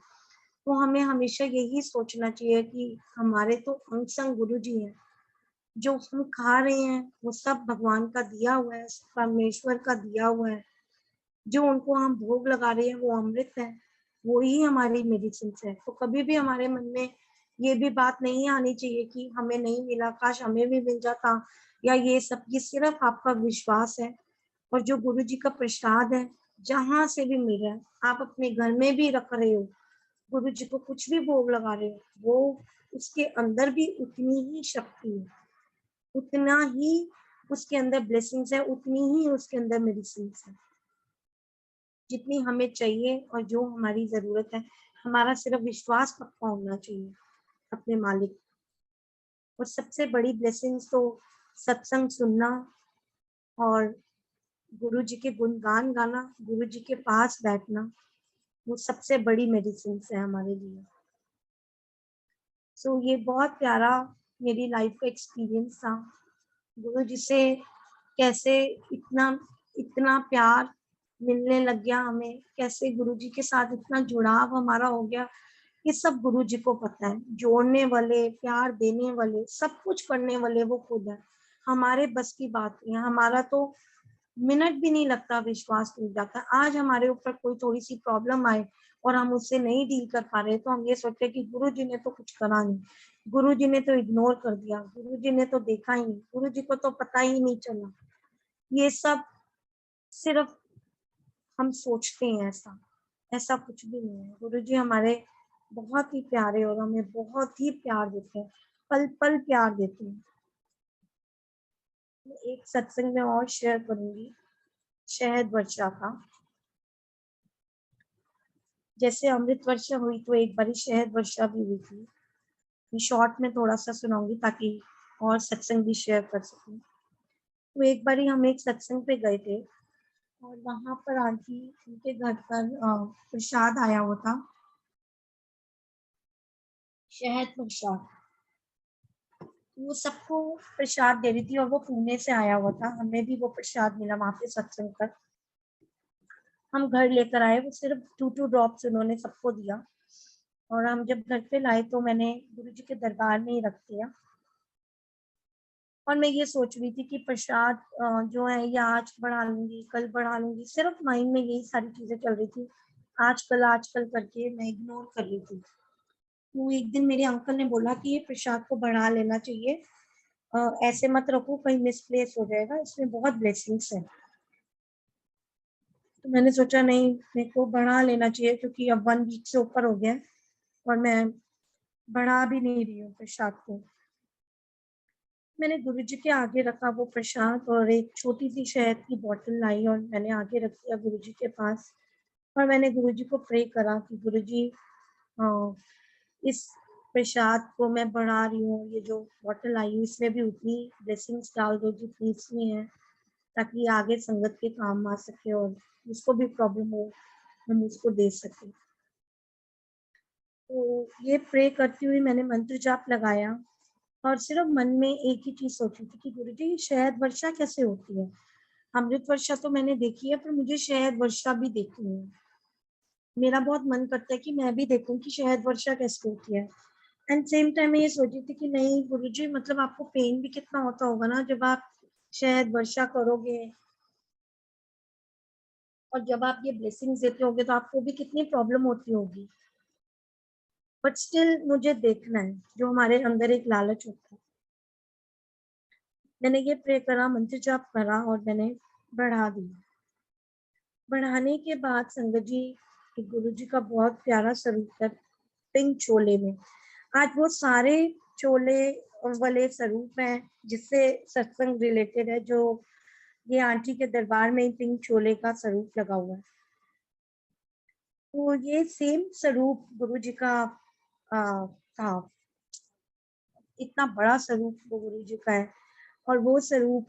तो हमें हमेशा यही सोचना चाहिए कि हमारे तो अंग संग गुरु जी हैं, जो हम खा रहे हैं वो सब भगवान का दिया हुआ है, परमेश्वर का दिया हुआ है। जो उनको हम भोग लगा रहे हैं वो अमृत है, वो ही हमारी मेडिसिन है। तो कभी भी हमारे मन में ये भी बात नहीं आनी चाहिए कि हमें नहीं मिला, काश हमें भी मिल जाता, या ये सब। ये सिर्फ आपका विश्वास है। और जो गुरु जी का प्रसाद है, जहां से भी मिल रहा है, आप अपने घर में भी रख रहे हो, गुरु जी को कुछ भी भोग लगा रहे हो, वो उसके अंदर भी उतनी ही शक्ति है, उतना ही उसके अंदर ब्लेसिंग्स है, उतनी ही उसके अंदर मेडिसिन है, जितनी हमें चाहिए और जो हमारी जरूरत है। हमारा सिर्फ विश्वास पक्का होना चाहिए अपने मालिक। और सबसे बड़ी ब्लेसिंग्स तो सत्संग सुनना और गुरु जी के गुणगान गाना, गुरु जी के पास बैठना, वो सबसे बड़ी मेडिसिन है हमारे लिए। सो ये बहुत प्यारा मेरी लाइफ का एक्सपीरियंस था। गुरु जी से कैसे इतना इतना प्यार मिलने लग गया हमें, कैसे गुरु जी के साथ इतना जुड़ाव हमारा हो गया, ये सब गुरु जी को पता है। जोड़ने वाले, प्यार देने वाले, सब कुछ करने वाले वो खुद है। हमारे बस की बात नहीं है। हमारा तो मिनट भी नहीं लगता, विश्वास टूट जाता। आज हमारे ऊपर कोई थोड़ी सी प्रॉब्लम आए और हम उससे नहीं डील कर पा रहे, तो हम ये सोचते हैं कि गुरु जी ने तो कुछ करा नहीं, गुरु जी ने तो इग्नोर कर दिया, गुरु जी ने तो देखा ही नहीं, गुरु जी को तो पता ही नहीं चला। ये सब सिर्फ हम सोचते हैं। ऐसा ऐसा कुछ भी नहीं है। गुरु जी हमारे बहुत ही प्यारे और हमें बहुत ही प्यार देते हैं, पल पल प्यार देते हैं। मैं एक सत्संग में और शेयर करूंगी, शहद वर्षा का। जैसे अमृत वर्षा हुई, तो एक बारी शहद वर्षा भी हुई थी। मैं शॉर्ट में थोड़ा सा सुनाऊंगी ताकि और सत्संग भी शेयर कर सकूं। तो एक बारी हम एक सत्संग पे गए थे और वहां पर आंटी, उनके घर पर प्रसाद आया हुआ था, शहद प्रसाद। वो सबको प्रसाद दे रही थी और वो पुणे से आया हुआ था। हमें भी वो प्रसाद मिला वहां पे सत्संग पर। हम घर लेकर आए, वो सिर्फ 2 ड्रॉप्स उन्होंने सबको दिया। और हम जब घर पे लाए तो मैंने गुरु जी के दरबार में ही रख दिया। और मैं ये सोच रही थी कि प्रसाद जो है ये आज बढ़ा लूंगी, कल बढ़ा लूंगी, सिर्फ माइंड में यही सारी चीजें चल रही थी। आजकल करके मैं इग्नोर कर रही थी। तो एक दिन मेरे अंकल ने बोला कि ये प्रसाद को बढ़ा लेना चाहिए, ऐसे मत रखो कहीं मिसप्लेस हो जाएगा, इसमें बहुत ब्लेसिंग्स है। तो मैंने सोचा नहीं, मेरे को बढ़ा लेना चाहिए, क्योंकि अब 1 वीक से ऊपर हो गया है और मैं बढ़ा भी नहीं रही हूँ प्रसाद को। मैंने गुरु जी के आगे रखा वो प्रसाद और एक छोटी सी शहद की बोतल लाई और मैंने आगे रख दिया गुरु जी के पास। और मैंने गुरु जी को प्रे करा कि गुरु जी, इस प्रसाद को मैं बढ़ा रही हूँ, ये जो बोतल आई हूँ इसमें भी उतनी ब्लेसिंग्स डाल दो जितनी इसमें है, ताकि आगे संगत के काम आ सके और जिसको भी प्रॉब्लम हो हम उसको दे सके। तो ये प्रे करती हुई मैंने मंत्र जाप लगाया और सिर्फ मन में एक ही चीज सोची थी कि गुरुजी शहद वर्षा कैसे होती है। अमृत वर्षा तो मैंने देखी है, पर मुझे शहद वर्षा भी देखनी है। मेरा बहुत मन करता है कि मैं भी देखूं कि शहद वर्षा कैसे होती है। एंड सेम टाइम मैं ये सोची थी कि नहीं गुरुजी, मतलब आपको पेन भी कितना होता होगा ना जब आप शहद वर्षा करोगे, और जब आप ये ब्लेसिंग्स देते होगे तो आपको भी कितनी प्रॉब्लम होती होगी। बट स्टिल मुझे देखना है, जो हमारे अंदर एक लालच होता है। मैंने ये प्रे करा, मंत्र जाप करा और मैंने बढ़ा दिया। बढ़ाने के बाद संगत जी, गुरु जी का बहुत प्यारा स्वरूप है पिंक चोले में। आज वो सारे चोले वाले स्वरूप हैं जिससे सत्संग रिलेटेड है, जो ये आंटी के दरबार में पिंक चोले का स्वरूप लगा हुआ है। तो ये सेम स्वरूप गुरु जी का था। इतना बड़ा स्वरूप वो गुरु जी का है और वो स्वरूप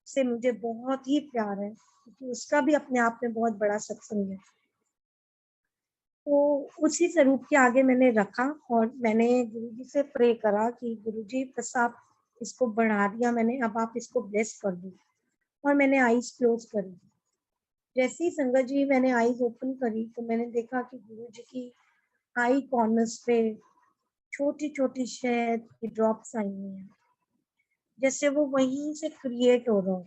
से मुझे बहुत ही प्यार है, क्योंकि उसका भी अपने आप में बहुत बड़ा सत्संग है। तो उसी स्वरूप के आगे मैंने रखा और मैंने गुरुजी से प्रे करा कि गुरुजी बस आप इसको बढ़ा दिया मैंने, अब आप इसको ब्लेस कर दो। और मैंने आईज क्लोज करी। जैसे ही संगत जी मैंने आईज ओपन करी तो मैंने देखा कि गुरुजी की आई कॉर्नर्स पे छोटी छोटी शहद की ड्रॉप्स आई हुई हैं, जैसे वो वहीं से क्रिएट हो रहा हो।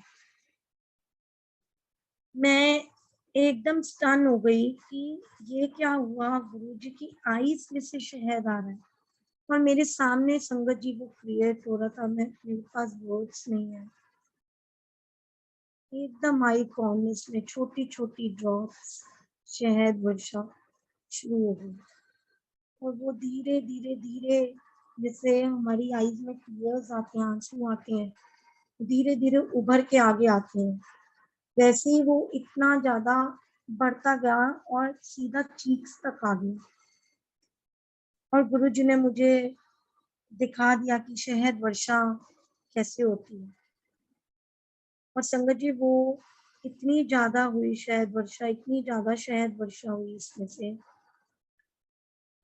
मैं एकदम स्टन हो गई कि ये क्या हुआ, गुरुजी की आईज में से शहद आ रहा है और मेरे सामने संगत जी वो क्रिएट हो रहा था। मेरे पास वर्ड्स नहीं है। एकदम आई कॉर्नर्स में छोटी छोटी ड्रॉप्स शहद वर्षा शुरू हो गई और वो धीरे धीरे धीरे, जैसे हमारी आईज में टीयर्स आते हैं, आंसू आते हैं, धीरे धीरे उभर के आगे आते हैं, वैसे ही वो इतना ज्यादा बढ़ता गया और सीधा चीक्स तक आ गया। और गुरुजी ने मुझे दिखा दिया कि शहद वर्षा कैसे होती है। और संगत जी वो इतनी ज्यादा हुई शहद वर्षा, इतनी ज्यादा शहद वर्षा हुई, इसमें से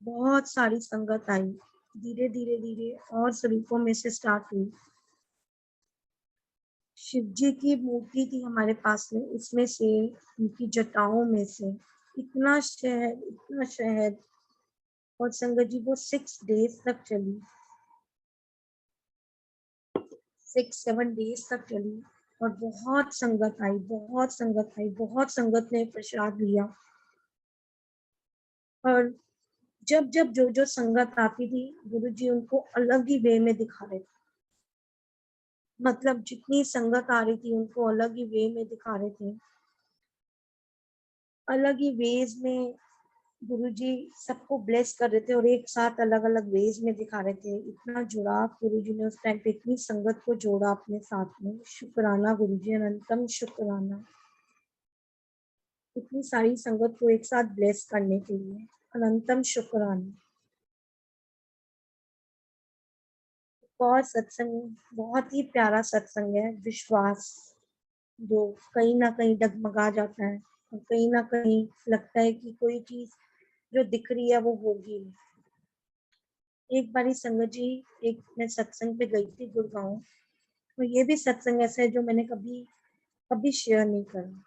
बहुत सारी संगत आई, धीरे धीरे धीरे और स्वरूपों में से स्टार्ट हुई। शिव जी की मूर्ति थी हमारे पास में, उसमें से उनकी जटाओं में से इतना शहद, इतना शहद। और संगत जी वो 6 डेज तक चली, 6-7 डेज तक चली। और बहुत संगत आई, बहुत संगत आई, बहुत संगत ने प्रसाद लिया। और जब जब जो जो संगत आती थी गुरु जी उनको अलग ही वे में दिखा रहे थे। मतलब जितनी संगत आ रही थी उनको अलग ही वे में दिखा रहे थे, अलग ही वेज में गुरुजी सबको ब्लेस कर रहे थे और एक साथ अलग अलग वेज में दिखा रहे थे। इतना जुड़ाव गुरुजी ने उस टाइम पे, इतनी संगत को जोड़ा अपने साथ में। शुक्राना गुरुजी, अनंतम शुक्राना, इतनी सारी संगत को एक साथ ब्लेस करने के लिए अनंतम शुक्राना। और सत्संग बहुत ही प्यारा सत्संग है, विश्वास, जो कहीं ना कहीं डगमगा जाता है और कहीं ना कहीं लगता है कि कोई चीज जो दिख रही है वो होगी। एक बारी संगत जी, एक मैं सत्संग पे गई थी गुड़गांव, तो ये भी सत्संग ऐसा है जो मैंने कभी कभी शेयर नहीं करा।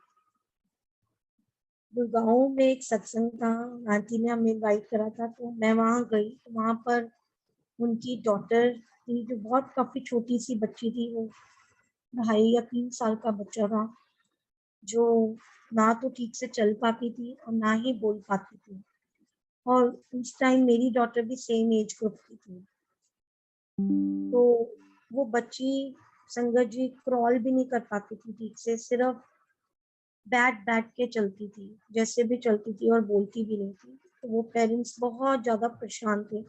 गुड़गांव में एक सत्संग था, आंटी ने हमें इनवाइट करा था, तो मैं वहां गई। तो वहां पर उनकी डॉटर थी जो बहुत काफी छोटी सी बच्ची थी, वो 2.5 या 3 साल का बच्चा था, जो ना तो ठीक से चल पाती थी और ना ही बोल पाती थी। और उस टाइम मेरी डॉटर भी सेम एज ग्रुप की थी। तो वो बच्ची संगत जी क्रॉल भी नहीं कर पाती थी ठीक से, सिर्फ बैठ बैठ के चलती थी, जैसे भी चलती थी और बोलती भी नहीं थी। तो वो पेरेंट्स बहुत ज्यादा परेशान थे,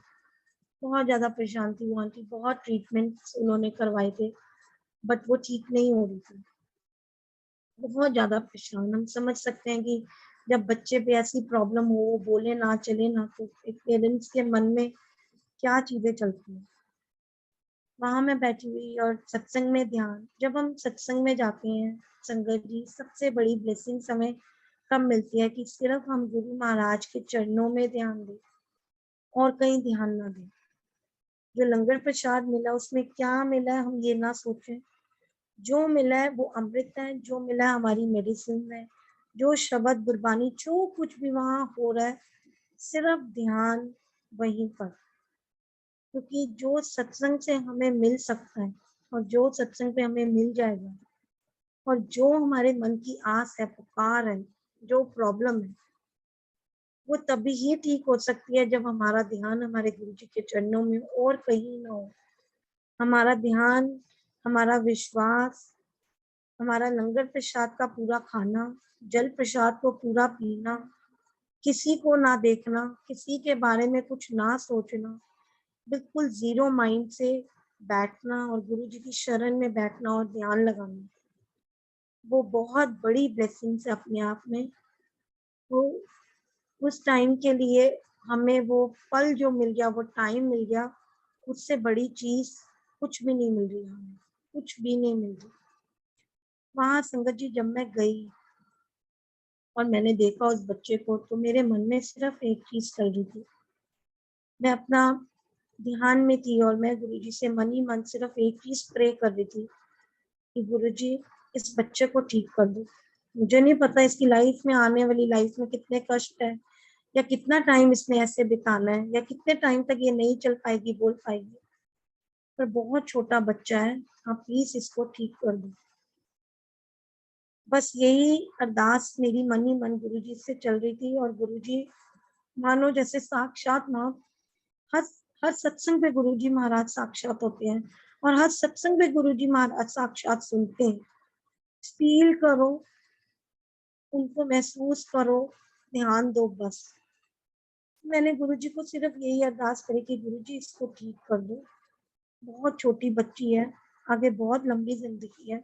बहुत ज्यादा परेशान थी वो आंटी। बहुत ट्रीटमेंट उन्होंने करवाए थे बट वो ठीक नहीं हो रही थी, बहुत ज्यादा परेशान। हम समझ सकते हैं कि जब बच्चे पे ऐसी प्रॉब्लम हो, वो बोले ना चले ना, तो एक पेरेंट्स के मन में क्या चीजें चलती हैं। वहां मैं बैठी हुई और सत्संग में ध्यान, जब हम सत्संग में जाते हैं संगत जी, सबसे बड़ी ब्लेसिंग हमें कब मिलती है कि सिर्फ हम गुरु महाराज के चरणों में ध्यान दें और कहीं ध्यान ना दें। जो लंगर प्रसाद मिला उसमें क्या मिला है हम ये ना सोचें, जो मिला है वो अमृत है, जो मिला है हमारी मेडिसिन है। जो शब्द गुरबानी जो कुछ भी वहां हो रहा है, सिर्फ ध्यान वहीं पर। क्योंकि जो सत्संग से हमें मिल सकता है और जो सत्संग पे हमें मिल जाएगा, और जो हमारे मन की आस है, पुकार है, जो प्रॉब्लम है, वो तभी ही ठीक हो सकती है जब हमारा ध्यान हमारे गुरु जी के चरणों में और कहीं ना हो। हमारा ध्यान, हमारा विश्वास, हमारा लंगर प्रसाद का पूरा खाना, जल प्रसाद को पूरा पीना, किसी को ना देखना, किसी के बारे में कुछ ना सोचना, बिल्कुल जीरो माइंड से बैठना और गुरु जी की शरण में बैठना और ध्यान लगाना, वो बहुत बड़ी ब्लेसिंग है अपने आप में। तो उस टाइम के लिए हमें वो पल जो मिल गया, वो टाइम मिल गया, उससे बड़ी चीज कुछ भी नहीं मिल रही हमें, कुछ भी नहीं मिल रही। वहां संगत जी जब मैं गई और मैंने देखा उस बच्चे को, तो मेरे मन में सिर्फ एक चीज चल रही थी। मैं अपना ध्यान में थी और मैं गुरुजी से मन ही मन सिर्फ एक चीज प्रे कर रही थी कि गुरुजी इस बच्चे को ठीक कर दो। मुझे नहीं पता इसकी लाइफ में, आने वाली लाइफ में कितने कष्ट है, या कितना टाइम इसने ऐसे बिताना है, या कितने टाइम तक ये नहीं चल पाएगी, बोल पाएगी, पर बहुत छोटा बच्चा है, आप प्लीज इसको ठीक कर दो। बस यही अरदास मेरी मन ही मन गुरुजी से चल रही थी। और गुरुजी मानो जैसे साक्षात माँ, हर हर सत्संग पे गुरुजी महाराज साक्षात होते हैं, और हर सत्संग पे गुरुजी महाराज साक्षात सुनते हैं। फील करो, उनको महसूस करो, ध्यान दो बस। मैंने गुरुजी को सिर्फ यही अरदास करी कि गुरुजी इसको ठीक कर दो, बहुत छोटी बच्ची है, आगे बहुत लंबी जिंदगी है,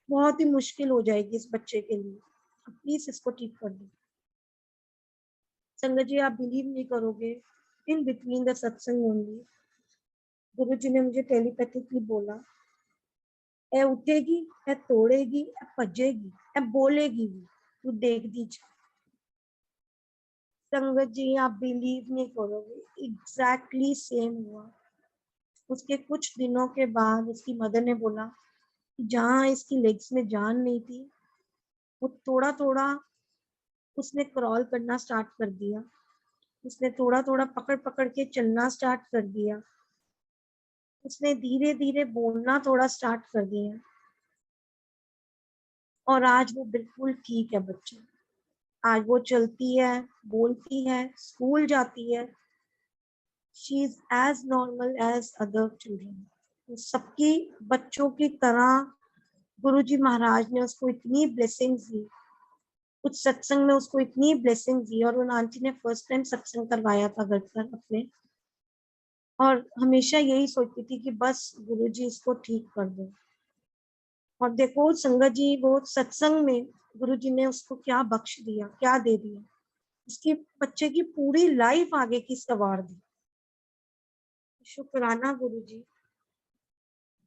बहुत ही मुश्किल हो जाएगी इस बच्चे के लिए, प्लीज इसको ठीक कर दो। संगत जी, आप बिलीव नहीं करोगे, इन बिटवीन द सत्संग ओनली गुरुजी ने मुझे टेलीपैथिकली बोला, ए उठेगी, ए तोड़ेगी, ए भजेगी, ए बोलेगी भी, तू देख दीजिए। संगत जी, आप बिलीव नहीं करोगे, एग्जैक्टली सेम हुआ। उसके कुछ दिनों के बाद उसकी मदर ने बोला कि जहाँ इसकी लेग्स में जान नहीं थी, वो थोड़ा थोड़ा उसने क्रॉल करना स्टार्ट कर दिया, उसने थोड़ा थोड़ा पकड़ पकड़ के चलना स्टार्ट कर दिया, उसने धीरे धीरे बोलना थोड़ा स्टार्ट कर दिया, और आज वो बिल्कुल ठीक है बच्चा। आज वो चलती है, बोलती है, स्कूल जाती है, she is as normal as other children. सबकी बच्चों की तरह गुरुजी महाराज ने उसको इतनी ब्लेसिंग्स दी, कुछ सत्संग में उसको इतनी ब्लेसिंग दी, और उन आंटी ने फर्स्ट टाइम सत्संग करवाया था घर पर अपने, और हमेशा यही सोचती थी कि बस गुरुजी इसको ठीक कर दो। और देखो संगत जी, वो सत्संग में गुरुजी ने उसको क्या बख्श दिया, क्या दे दिया, उसके बच्चे की पूरी लाइफ आगे की संवार दी। शुक्राना गुरुजी,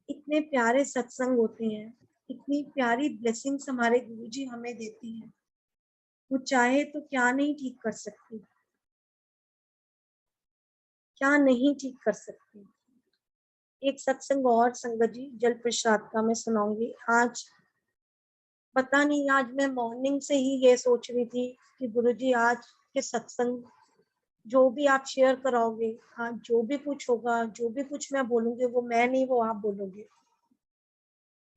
इतने प्यारे सत्संग होते हैं, इतनी प्यारी ब्लेसिंग्स हमारे गुरुजी हमें देती हैं, वो चाहे तो क्या नहीं ठीक कर सकती, क्या नहीं ठीक कर सकती। एक सत्संग और संगत जी जल प्रसाद का मैं सुनाऊंगी। आज पता नहीं, आज मैं मॉर्निंग से ही ये सोच रही थी कि गुरुजी आज के सत्संग जो भी आप शेयर कराओगे, आज जो भी कुछ होगा, जो भी कुछ मैं बोलूंगी, वो मैं नहीं, वो आप बोलोगे।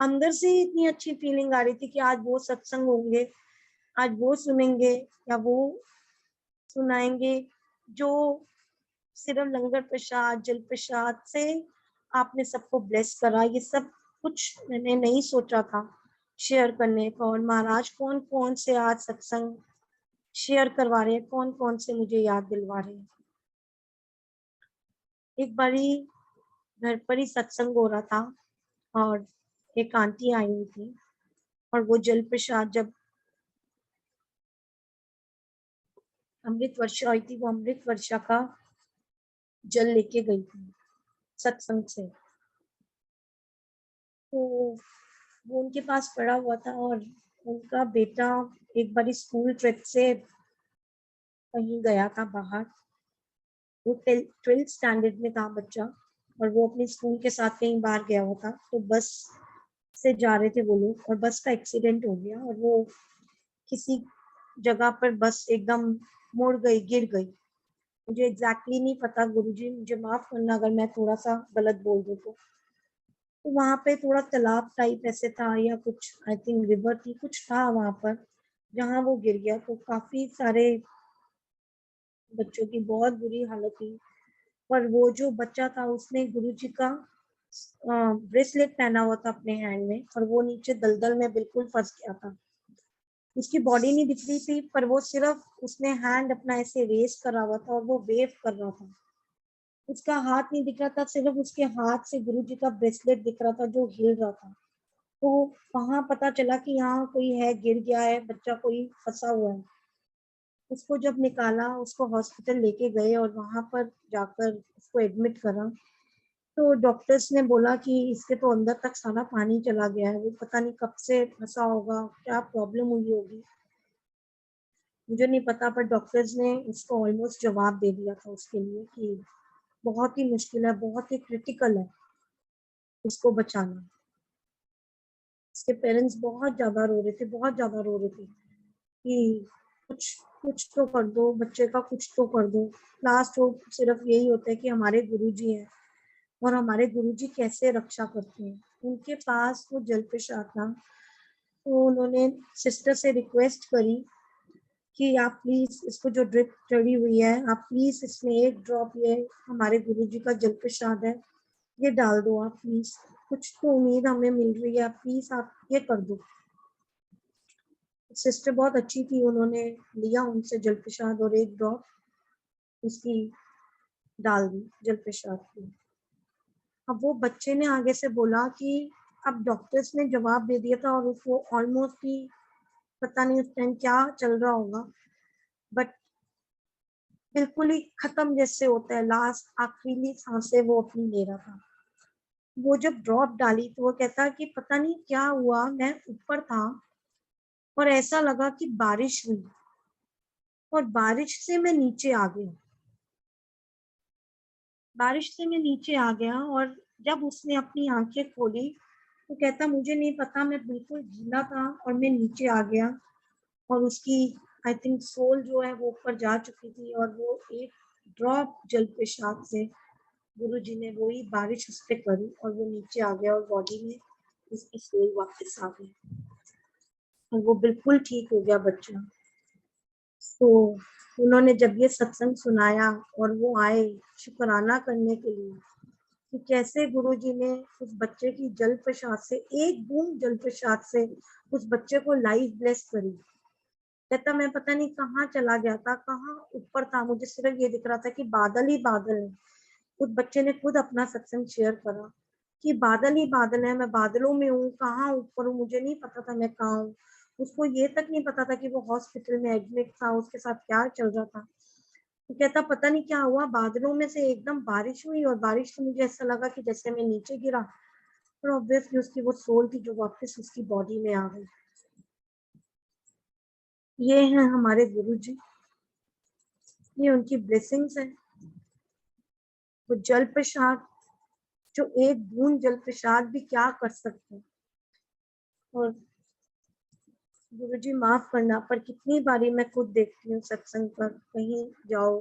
अंदर से ही इतनी अच्छी फीलिंग आ रही थी कि आज वो सत्संग होंगे, आज वो सुनेंगे या वो सुनाएंगे, जो सिर्फ लंगर प्रसाद जल प्रसाद से आपने सबको ब्लेस करा। ये सब कुछ मैंने नहीं सोचा था शेयर करने का, और महाराज कौन कौन से आज सत्संग शेयर करवा रहे हैं, कौन कौन से मुझे याद दिलवा रहे हैं। एक बारी घर पर ही सत्संग हो रहा था, और एक आंटी आई हुई थी, और वो जल प्रसाद जब अमृत वर्षा हुई थी, वो अमृत वर्षा का जल लेके गई थी सत्संग से। तो वो उनके पास पड़ा हुआ था, और उनका बेटा एक बारी स्कूल ट्रिप से कहीं गया था बाहर, वो 12th स्टैंडर्ड में था बच्चा, और वो अपने स्कूल के साथ कहीं बाहर गया हुआ था। तो बस से जा रहे थे वो लोग, और बस का एक्सीडेंट हो गया, और वो किसी जगह पर बस एकदम मुड़ गई, गिर गई। मुझे एग्जैक्टली नहीं पता, गुरुजी मुझे माफ करना अगर मैं थोड़ा सा गलत बोल दूं तो वहां पे थोड़ा तालाब टाइप ऐसे था, या कुछ आई थिंक रिवर थी, कुछ था वहां पर जहाँ वो गिर गया। तो काफी सारे बच्चों की बहुत बुरी हालत थी, पर वो जो बच्चा था उसने गुरुजी का ब्रेसलेट पहना हुआ था अपने हैंड में, और वो नीचे दलदल में बिल्कुल फंस गया था। उसकी बॉडी नहीं दिख रही थी, पर वो सिर्फ उसने हैंड अपना ऐसे रेस करा हुआ था, और वो वेव कर रहा था। उसका हाथ नहीं दिख रहा था, सिर्फ उसके हाथ से गुरुजी का ब्रेसलेट दिख रहा था जो हिल रहा था। तो वहां पता चला कि यहाँ कोई है, गिर गया है बच्चा, कोई फंसा हुआ है। उसको जब निकाला, उसको हॉस्पिटल लेके गए, और वहां पर जाकर उसको एडमिट करा, तो डॉक्टर्स ने बोला कि इसके तो अंदर तक सारा पानी चला गया है, वो पता नहीं कब से फंसा होगा, क्या प्रॉब्लम हुई होगी। मुझे नहीं पता, पर डॉक्टर्स ने उसको ऑलमोस्ट जवाब दे दिया था उसके लिए कि बहुत ही मुश्किल है, बहुत ही क्रिटिकल है इसको बचाना। उसके पेरेंट्स बहुत ज्यादा रो रहे थे, बहुत ज्यादा रो रहे थे कि कुछ कुछ तो कर दो, बच्चे का कुछ तो कर दो। लास्ट होप सिर्फ यही होता है कि हमारे गुरुजी हैं, और हमारे गुरुजी कैसे रक्षा करते हैं। उनके पास वो जल प्रसाद था, तो उन्होंने सिस्टर से रिक्वेस्ट करी कि आप प्लीज इसको जो ड्रिप चढ़ी हुई है, आप प्लीज इसमें एक ड्रॉप ये हमारे गुरुजी का जल प्रसाद है, ये डाल दो आप प्लीज, कुछ तो उम्मीद हमें मिल रही है, प्लीज आप ये कर दो। सिस्टर बहुत अच्छी थी, उन्होंने लिया उनसे जल प्रसाद और एक ड्रॉप उसकी डाल दी जल प्रसाद की। अब वो बच्चे ने आगे से बोला कि अब डॉक्टर्स ने जवाब दे दिया था, और उसको ऑलमोस्ट ही पता नहीं उस टाइम क्या चल रहा होगा, बट बिल्कुल ही खत्म जैसे होता है, लास्ट आखिरी सांसें वो अपनी ले रहा था। वो जब ड्रॉप डाली तो वो कहता कि पता नहीं क्या हुआ, मैं ऊपर था और ऐसा लगा कि बारिश हुई, और बारिश से मैं नीचे आ गया, बारिश से मैं नीचे आ गया। और जब उसने अपनी आंखें खोली तो कहता मुझे नहीं पता, मैं बिल्कुल गीला था और मैं नीचे आ गया, और उसकी आई थिंक सोल जो है वो ऊपर जा चुकी थी, और वो एक ड्रॉप जल पेशाब से गुरु जी ने वही बारिश उस पर करी और वो नीचे आ गया, और बॉडी में उसकी सोल वापस आ गई, और वो बिल्कुल ठीक हो गया बच्चा। तो उन्होंने जब ये सत्संग सुनाया और वो आए शुक्राना करने के लिए कि कैसे गुरुजी ने उस बच्चे की जल प्रसाद से, एक बूंद जल प्रसाद से उस बच्चे को लाइफ ब्लेस करी। कहता मैं पता नहीं कहाँ चला गया था, कहाँ ऊपर था, मुझे सिर्फ ये दिख रहा था कि बादल ही बादल है। उस बच्चे ने खुद अपना सत्संग शेयर करा कि बादल ही बादल है, मैं बादलों में हूँ, कहाँ ऊपर हूँ मुझे नहीं पता था मैं कहाँ हूँ। उसको ये तक नहीं पता था कि वो हॉस्पिटल में एडमिट था, उसके साथ क्या चल रहा था। तो कहता पता नहीं क्या हुआ, बादलों में से एकदम बारिश हुई, और बारिश से मुझे ऐसा लगा कि जैसे मैं नीचे गिरा, और ऑब्वियसली उसकी वो सोल थी जो वापस उसकी बॉडी में आ गई। ये है हमारे गुरुजी, ये उनकी ब्लेसिंग्स है। वो जल प्रसाद, जो एक बूंद जल प्रसाद भी क्या कर सकते हैं। और गुरुजी माफ करना, पर कितनी बारी मैं खुद देखती हूँ सत्संग पर कहीं जाओ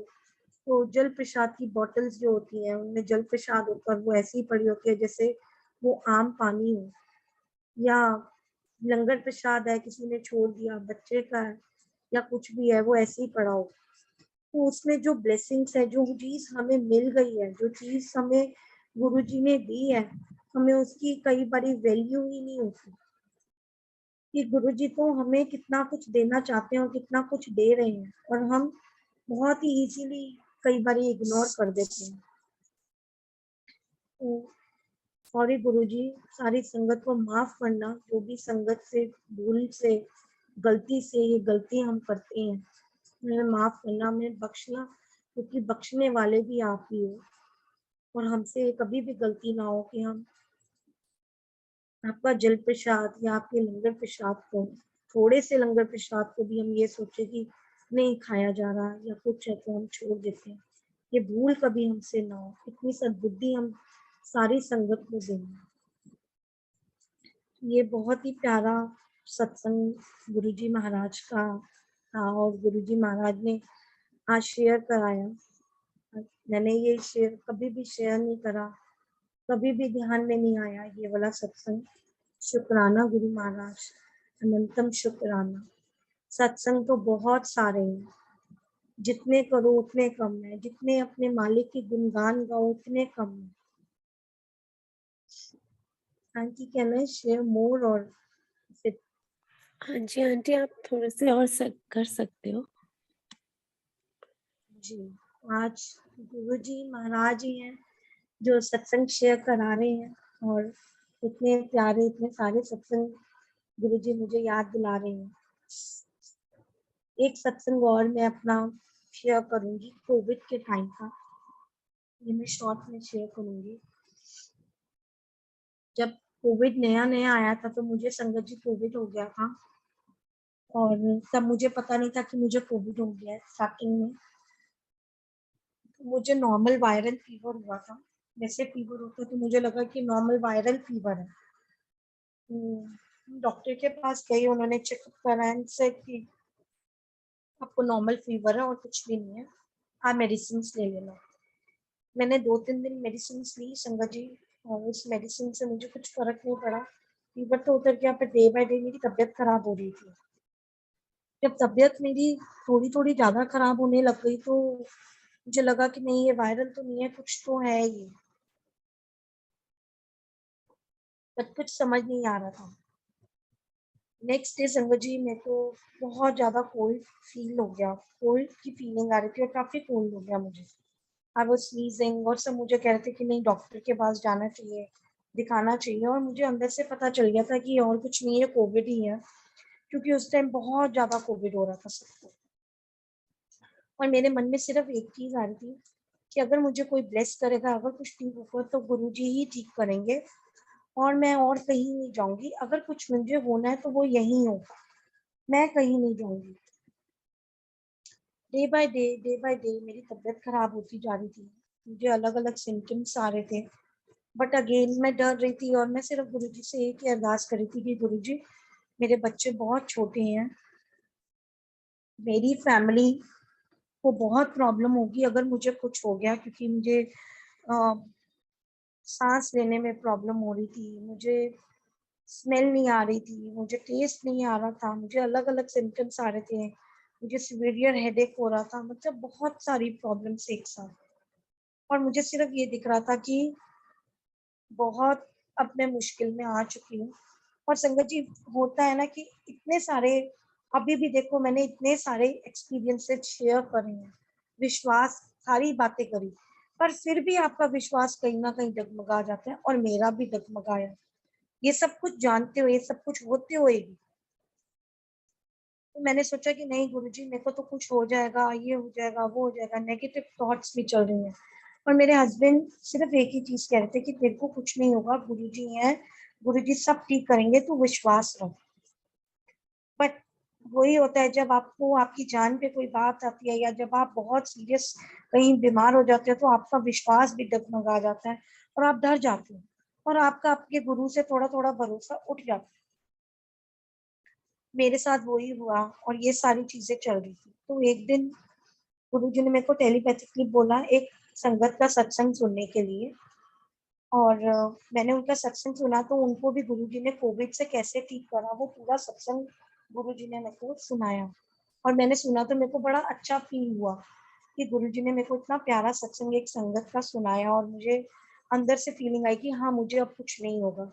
तो जल प्रसाद की बॉटल्स जो होती हैं उनमें जल प्रसाद ऊपर वो ऐसी ही पड़ी होती है जैसे वो आम पानी हो, या लंगर प्रसाद है किसी ने छोड़ दिया बच्चे का है, या कुछ भी है वो ऐसे ही पड़ा हो। तो उसमें जो ब्लेसिंग्स है, जो चीज हमें मिल गई है, जो चीज हमें गुरुजी ने दी है, हमें उसकी कई बारी वैल्यू ही नहीं होती कि गुरुजी तो हमें कितना कुछ देना चाहते हैं और कितना कुछ दे रहे हैं, और हम बहुत ही इजीली कई बार इग्नोर कर देते हैं। तो सॉरी गुरुजी, सारी संगत को माफ करना, जो भी संगत से भूल से गलती से ये गलती हम करते हैं, हमें माफ करना, हमें बख्शना, क्योंकि बख्शने वाले भी आप ही हो। और हमसे कभी भी गलती ना हो कि हम आपका जल प्रसाद या आपके लंगर प्रसाद को, थोड़े से लंगर प्रसाद को भी हम ये सोचे कि नहीं खाया जा रहा या कुछ है तो हम छोड़ देते हैं। ये भूल कभी हमसे ना हो, इतनी सद्बुद्धि हम सारी संगत को देंगे। ये बहुत ही प्यारा सत्संग गुरुजी महाराज का था, और गुरुजी महाराज ने आज शेयर कराया। मैंने ये शेयर कभी भी शेयर नहीं करा, कभी भी ध्यान में नहीं आया ये वाला सत्संग। शुक्राना गुरु महाराज, अनंतम शुक्राना। सत्संग तो बहुत सारे हैं, जितने करो उतने कम है, जितने अपने मालिक की गुणगान गाओ उतने कम है। Aunty can I share more, और हाँ जी आंटी, आप थोड़े से और कर सकते हो। जी, आज गुरुजी महाराज ही हैं जो सत्संग शेयर करा रहे हैं, और इतने प्यारे इतने सारे सत्संग गुरुजी मुझे याद दिला रहे हैं। एक सत्संग और मैं अपना शेयर करूंगी कोविड के टाइम का, ये मैं शॉर्ट में शेयर करूंगी। जब कोविड नया नया आया था तो मुझे संगत जी कोविड हो गया था, और तब मुझे पता नहीं था कि मुझे कोविड हो गया है। स्टार्टिंग में मुझे नॉर्मल वायरल फीवर हुआ था। वैसे फीवर होता तो मुझे लगा कि नॉर्मल वायरल फीवर है। डॉक्टर के पास गई, उन्होंने चेकअप कराया से कि आपको नॉर्मल फीवर है और कुछ भी नहीं है, आप मेडिसिन ले लेना। मैंने 2-3 दिन मेडिसिन ली संगत जी, और उस मेडिसिन से मुझे कुछ फर्क नहीं पड़ा। फीवर तो उतर गया, पर डे बाय डे मेरी तबीयत खराब हो रही थी। जब तबीयत मेरी थोड़ी थोड़ी ज्यादा खराब होने लग गई तो मुझे लगा कि नहीं, ये वायरल तो नहीं है, कुछ तो है ये, बट कुछ समझ नहीं आ रहा था। नेक्स्ट डे संगत जी मेरे को बहुत ज्यादा कोल्ड फील हो गया, कोल्ड की फीलिंग आ रही थी और काफी कोल्ड हो गया मुझे। आई वाज स्नीजिंग और सब मुझे कह रहे थे कि नहीं, डॉक्टर के पास जाना चाहिए, दिखाना चाहिए। और मुझे अंदर से पता चल गया था कि और कुछ नहीं है, कोविड ही है, क्योंकि उस टाइम बहुत ज्यादा कोविड हो रहा था सबको। और मेरे मन में सिर्फ एक चीज आ रही थी कि अगर मुझे कोई ब्लेस करेगा, अगर कुछ ठीक होगा तो गुरुजी ही ठीक करेंगे, और मैं और कहीं नहीं जाऊंगी। अगर कुछ मुझे होना है तो वो यही होगा, मैं कहीं नहीं जाऊंगी। डे बाय डे मेरी तबीयत खराब होती जा रही थी, मुझे अलग अलग सिम्टम्स आ रहे थे। बट अगेन मैं डर रही थी और मैं सिर्फ गुरुजी से एक ही अरदास करी थी कि गुरुजी, मेरे बच्चे बहुत छोटे हैं, मेरी फैमिली को बहुत प्रॉब्लम होगी अगर मुझे कुछ हो गया, क्योंकि मुझे सांस लेने में प्रॉब्लम हो रही थी, मुझे स्मेल नहीं आ रही थी, मुझे टेस्ट नहीं आ रहा था, मुझे अलग अलग सिम्टम्स आ रहे थे, मुझे सीवियर हेडेक हो रहा था, मतलब बहुत सारी प्रॉब्लम्स एक साथ। और मुझे सिर्फ ये दिख रहा था कि बहुत अब मैं मुश्किल में आ चुकी हूँ। और संगत जी, होता है ना कि इतने सारे, अभी भी देखो मैंने इतने सारे एक्सपीरियंसेस शेयर करे हैं, विश्वास, सारी बातें करी, पर फिर भी आपका विश्वास कहीं ना कहीं डगमगा जाता है, और मेरा भी डगमगाया। ये सब कुछ जानते हुए, ये सब कुछ होते हुए भी, तो मैंने सोचा कि नहीं गुरुजी, मेरे को तो कुछ हो जाएगा, ये हो जाएगा, वो हो जाएगा, नेगेटिव थॉट्स भी चल रही हैं। और मेरे हस्बैंड सिर्फ एक ही चीज कह रहे थे कि तेरे को कुछ नहीं होगा, गुरुजी हैं, गुरुजी सब ठीक करेंगे, तू विश्वास रख। बट वही होता है, जब आपको आपकी जान पे कोई बात आती है, या जब आप बहुत सीरियस कहीं बीमार हो जाते हो, तो आपका विश्वास भी डगमगा जाता है और आप डर जाते हो, और आपका आपके गुरु से थोड़ा थोड़ा भरोसा उठ जाता है। मेरे साथ वही हुआ, और ये सारी चीजें चल रही थी। तो एक दिन गुरुजी ने मेरे को टेलीपैथिकली बोला एक संगत का सत्संग सुनने के लिए। और मैंने उनका सत्संग सुना, तो उनको भी गुरुजी ने कोविड से कैसे ठीक करा, वो पूरा सत्संग गुरुजी ने मेरे को सुनाया। और मैंने सुना तो मेरे को बड़ा अच्छा फील हुआ कि गुरुजी ने मेरे को इतना प्यारा सत्संग एक संगत का सुनाया, और मुझे अंदर से फीलिंग आई कि हाँ, मुझे अब कुछ नहीं होगा।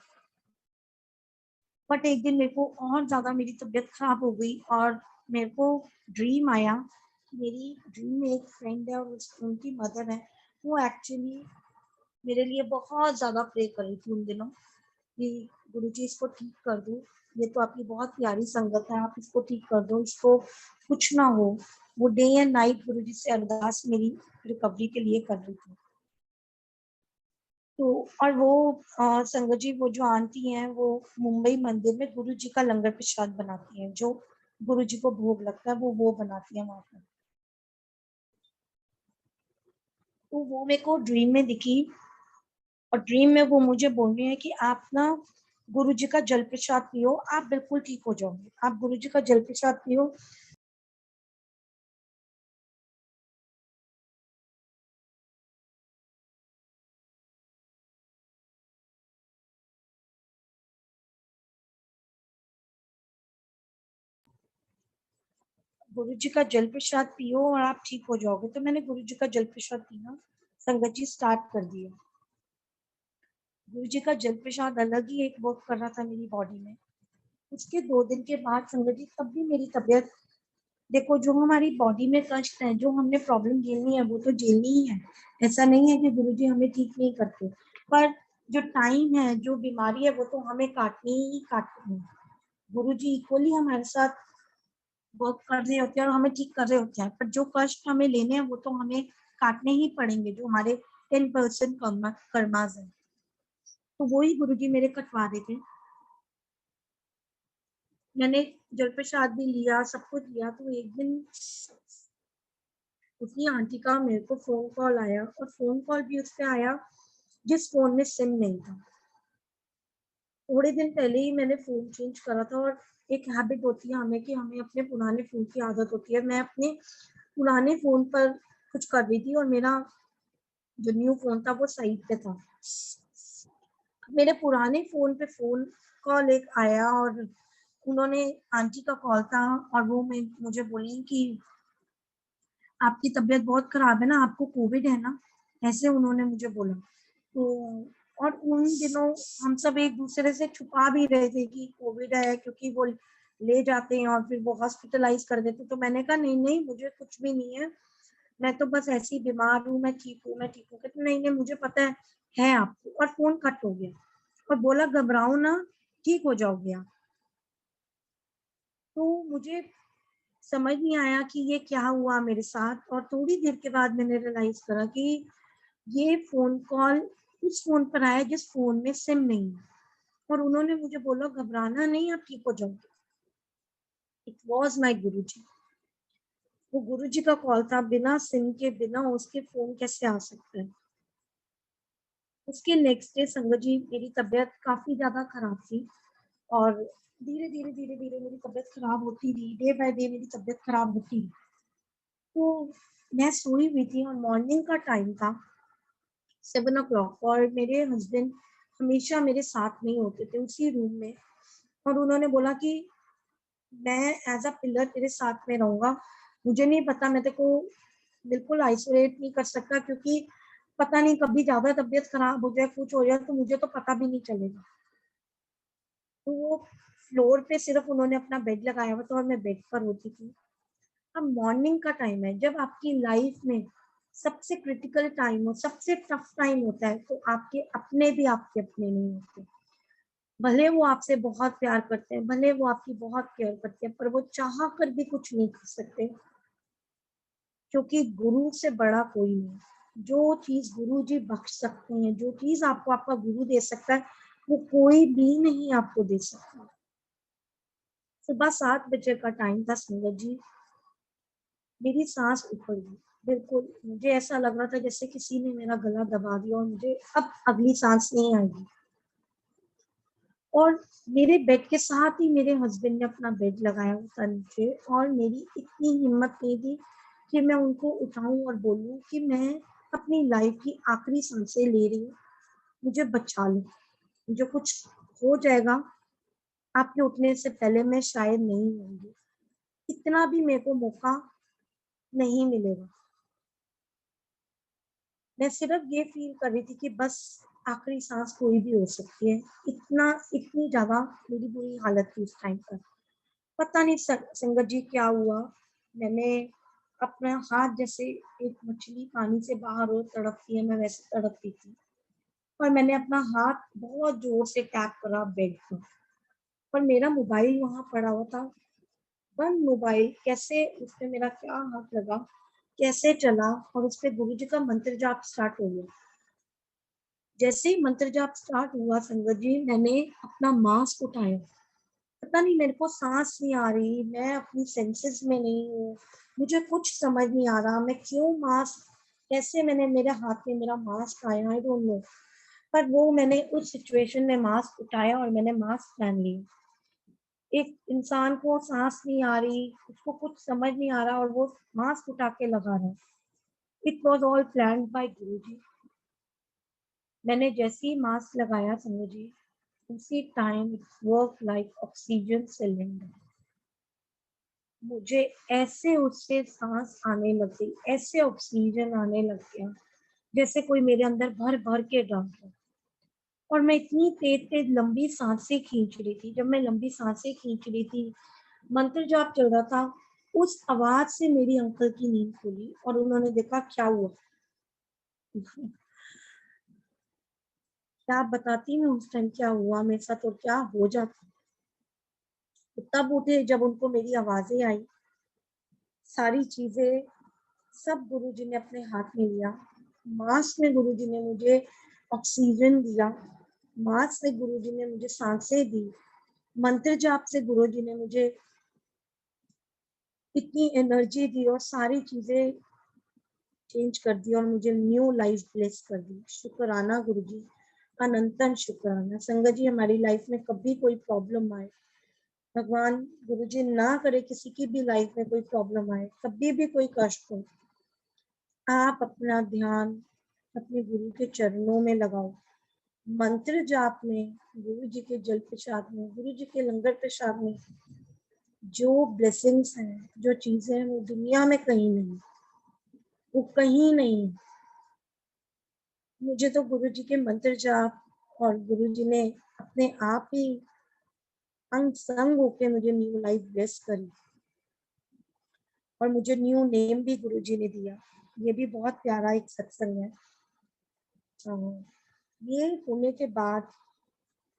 बट एक दिन मेरे को और ज्यादा मेरी तबीयत खराब हो गई, और मेरे को ड्रीम आया। मेरी ड्रीम में एक फ्रेंड है और उनकी मदर है, वो एक्चुअली मेरे लिए बहुत ज्यादा प्रे कर रही थी उन दिनों कि गुरुजी इसको ठीक कर दो, ये तो आपकी बहुत प्यारी संगत है, आप इसको ठीक कर दो, इसको कुछ ना हो। वो डे एंड नाइट गुरुजी से अरदास मेरी रिकवरी के लिए कर रही थी। तो और वो संगत जी, वो जो आंटी हैं, वो मुंबई मंदिर में गुरु जी का लंगर प्रसाद बनाती हैं, जो गुरु जी को भोग लगता है वो बनाती है वहां पर। तो वो मेरे को ड्रीम में दिखी, और ड्रीम में वो मुझे बोल रही है कि आप ना गुरु जी का जल प्रसाद पियो, आप बिल्कुल ठीक हो जाओगे, आप गुरु जी का जल प्रसाद पियो। गुरु जी का जल प्रसाद पियो और आप ठीक हो जाओगे। तो मैंने गुरु जी का जल प्रसाद पीना संगत जी स्टार्ट कर दिया। गुरु जी का जल प्रसाद अलग ही एक वर्क कर रहा था मेरी बॉडी में। उसके 2 दिन के बाद संगत जी, तब भी मेरी तबीयत, देखो जो हमारी बॉडी में कष्ट है, जो हमने प्रॉब्लम झेलनी है, वो तो झेलनी ही है। ऐसा नहीं है कि गुरुजी हमें ठीक नहीं करते, पर जो टाइम है, जो बीमारी है, वो तो हमें काटनी ही काटनी है। गुरुजी इक्वली हमारे साथ वर्क कर रहे होते हैं और हमें ठीक कर रहे होते हैं, पर जो कष्ट हमें लेने हैं वो तो हमें काटने ही पड़ेंगे, जो हमारे 10% कर्माज है। तो वही गुरुजी मेरे कटवा रहे थे। मैंने जल प्रसाद भी लिया, सब कुछ लिया। तो एक दिन उसी आंटी का मेरे को फ़ोन कॉल आया, और फ़ोन कॉल भी उस पे आया जिस फ़ोन में सिम नहीं था। थोड़े दिन पहले ही मैंने फ़ोन चेंज करा था, और एक हैबिट होती है हमें कि हमें अपने पुराने फ़ोन की आदत होती है। मैं अपने पुराने फ़ोन पर कुछ कर रही थी, और मेरा जो न्यू फ़ोन था वो साइड पे था। मेरे पुराने फ़ोन पे फ़ोन कॉल एक आया, और उन्होंने, आंटी का कॉल था, और वो मुझे बोली कि आपकी तबीयत बहुत खराब है ना, आपको कोविड है ना? ऐसे उन्होंने मुझे बोला। तो और उन दिनों हम सब एक-दूसरे से छुपा भी रहे थे कि कोविड है, क्योंकि वो ले जाते हैं और फिर वो हॉस्पिटलाइज़ कर देते। तो मैंने कहा नहीं, नहीं मुझे कुछ भी नहीं है, मैं तो बस ऐसे ही बीमार हूँ, मैं ठीक हूँ, मैं ठीक हूँ। कहते नहीं, नहीं मुझे पता है आपको। और फ़ोन कट हो गया, और बोला घबराओ ना, ठीक हो जाओगे आप। तो मुझे समझ नहीं आया कि ये क्या हुआ मेरे साथ, और थोड़ी देर के बाद मैंने रियलाइज़ करा कि ये फ़ोन कॉल उस फ़ोन पर आया जिस फ़ोन में सिम नहीं है, और उन्होंने मुझे बोला घबराना नहीं, आप ठीक हो जाओगे। इट वाज़ माय गुरुजी। वो गुरुजी का कॉल था, बिना सिम के, बिना उसके फ़ोन कैसे आ सकता है। उसके नेक्स्ट डे संगत जी मेरी तबीयत काफ़ी ज़्यादा खराब थी, और धीरे-धीरे, धीरे-धीरे मेरी तबीयत खराब होती रही, डे बाय डे मेरी तबीयत खराब होती रही। तो मैं सोई हुई थी, और मॉर्निंग का टाइम था, 7 और मेरे हस्बैंड हमेशा मेरे साथ में ही होते थे उसी रूम में, और उन्होंने बोला कि मैं एज़ अ पिलर तेरे साथ में रहूँगा। मुझे नहीं पता, मैं तेरे को बिल्कुल आइसोलेट नहीं कर सकता, क्योंकि पता नहीं कभी ज़्यादा तबीयत खराब हो जाए, कुछ हो जाए तो मुझे तो पता भी नहीं चलेगा। तो वो फ्लोर पे सिर्फ़ उन्होंने अपना बेड लगाया हुआ था, और मैं बेड पर होती थी। अब मॉर्निंग का टाइम है, जब आपकी लाइफ में सबसे क्रिटिकल टाइम हो, सबसे टफ टाइम होता है, तो आपके अपने भी आपके अपने नहीं होते। भले वो आपसे बहुत प्यार करते हैं, भले वो आपकी बहुत केयर करते हैं, पर वो चाह कर भी कुछ नहीं कर सकते, क्योंकि गुरु से बड़ा कोई नहीं। जो चीज़ गुरु जी बख्श सकते हैं, जो चीज़ आपको आपका गुरु दे सकता है, वो कोई भी नहीं आपको दे सकता। सुबह 7 बजे का टाइम था संगत जी, मेरी साँस उखड़ गई। बिल्कुल, मुझे ऐसा लग रहा था जैसे किसी ने मेरा गला दबा दिया, और मुझे अब अगली साँस नहीं आएगी। और मेरे बेड के साथ ही मेरे हस्बैंड ने अपना बेड लगाया हुआ था नीचे, और मेरी इतनी हिम्मत नहीं थी कि मैं उनको उठाऊँ और बोलूँ कि मैं अपनी लाइफ़ की आखिरी साँसें ले रही हूँ, मुझे बचा लो। मुझे कुछ हो जाएगा, आपके उठने से पहले मैं शायद नहीं होंगी। इतना भी मेरे को मौका नहीं मिलेगा। मैं सिर्फ ये फ़ील कर रही थी कि बस आखिरी साँस कोई भी हो सकती है। इतनी ज़्यादा मेरी बुरी हालत थी उस टाइम पर। पता नहीं संगत जी क्या हुआ, मैंने अपना हाथ, जैसे एक मछली पानी से बाहर हो तड़पती है, मैं वैसे तड़पती थी, और मैंने अपना हाथ बहुत ज़ोर से टैप करा बेड पर, पर मेरा मोबाइल वहाँ पड़ा हुआ था। बंद मोबाइल, कैसे उसपे मेरा क्या हाथ लगा, कैसे चला, और उसपे गुरुजी का मंत्र जाप स्टार्ट हो गया। जैसे ही मंत्र जाप स्टार्ट हुआ संगत जी, मैंने अपना मास्क उठाया। पता नहीं मेरे को साँस नहीं आ रही, मैं अपनी सेंसेस में नहीं हूँ, मुझे कुछ समझ नहीं आ रहा, मैं क्यों मास्क, कैसे मैंने, मेरे हाथ में मेरा मास्क आया, आई डोंट नो। पर वो मैंने उस सिचुएशन में मास्क उठाया, और मैंने मास्क पहन लिया। एक इंसान को साँस नहीं आ रही, उसको कुछ समझ नहीं आ रहा, और वो मास्क उठा के लगा रहा है। It was all planned by Guruji. मैंने जैसे ही मास्क लगाया संगत जी, उसी time it work like oxygen cylinder. मुझे ऐसे उससे साँस आने लग गई, ऐसे ऑक्सीजन आने लग गया, जैसे कोई मेरे अंदर भर-भर के डाल रहा। और मैं इतनी तेज़-तेज़ लंबी साँसें खींच रही थी, जब मैं लंबी साँसें खींच रही थी, मंत्र जाप चल रहा था, उस आवाज़ से मेरी अंकल की नींद खुली, और उन्होंने देखा क्या हुआ। क्या बताती मैं उस टाइम क्या हुआ मेरे साथ और क्या हो जाता। वो तब उठे जब उनको मेरी आवाज़ें आई, सारी चीज़ें सब गुरुजी ने अपने हाथ में लिया। मास्क में गुरुजी ने मुझे ऑक्सीजन दिया, मास्क से गुरुजी ने मुझे साँसें दी, मंत्र जाप से गुरुजी ने मुझे इतनी एनर्जी दी और सारी चीजें चेंज कर दी और मुझे न्यू लाइफ ब्लेस कर दी। शुक्राना गुरुजी, अनंतन शुक्राना। संगत जी, हमारी लाइफ में कभी कोई प्रॉब्लम आए, भगवान गुरुजी ना करे किसी की भी लाइफ में कोई प्रॉब्लम आए, कभी भी कोई कष्ट हो, आप अपना ध्यान अपने गुरु के चरणों में लगाओ। मंत्र जाप में, गुरु जी के जल प्रसाद में, गुरु जी के लंगर प्रसाद में जो ब्लेसिंग्स हैं, जो चीजें हैं, वो दुनिया में कहीं नहीं, वो कहीं नहीं। मुझे तो गुरु जी के मंत्र जाप और गुरु जी ने अपने आप ही अंग संग होके मुझे न्यू लाइफ ब्लेस करी और मुझे न्यू नेम भी गुरु जी ने दिया। ये भी बहुत प्यारा एक सत्संग है। ये होने के बाद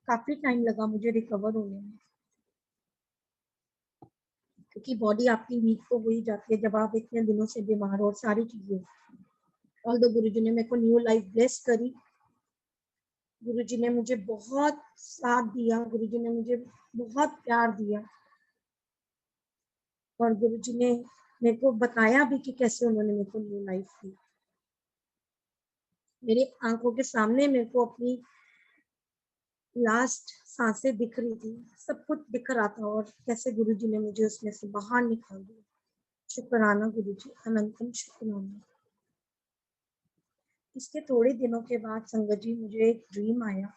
काफी टाइम लगा मुझे रिकवर होने में, क्योंकि बॉडी आपकी वीक तो हो ही जाती है जब आप इतने दिनों से बीमार हो और सारी चीजें। ऑल्दो गुरुजी ने मेरे को न्यू लाइफ ब्लेस करी, गुरुजी ने मुझे बहुत साथ दिया, गुरुजी ने मुझे बहुत प्यार दिया और गुरुजी ने मेरे को बताया भी कि कैसे उन्होंने मेरे को न्यू लाइफ दी। मेरी आंखों के सामने मेरे को अपनी लास्ट सांसें दिख रही थी, सब कुछ दिख रहा था और कैसे गुरुजी ने मुझे उसमें से बाहर निकाल दिया। शुक्राना गुरुजी, अनंतम शुक्राना। इसके थोड़े दिनों के बाद संगत जी मुझे एक ड्रीम आया,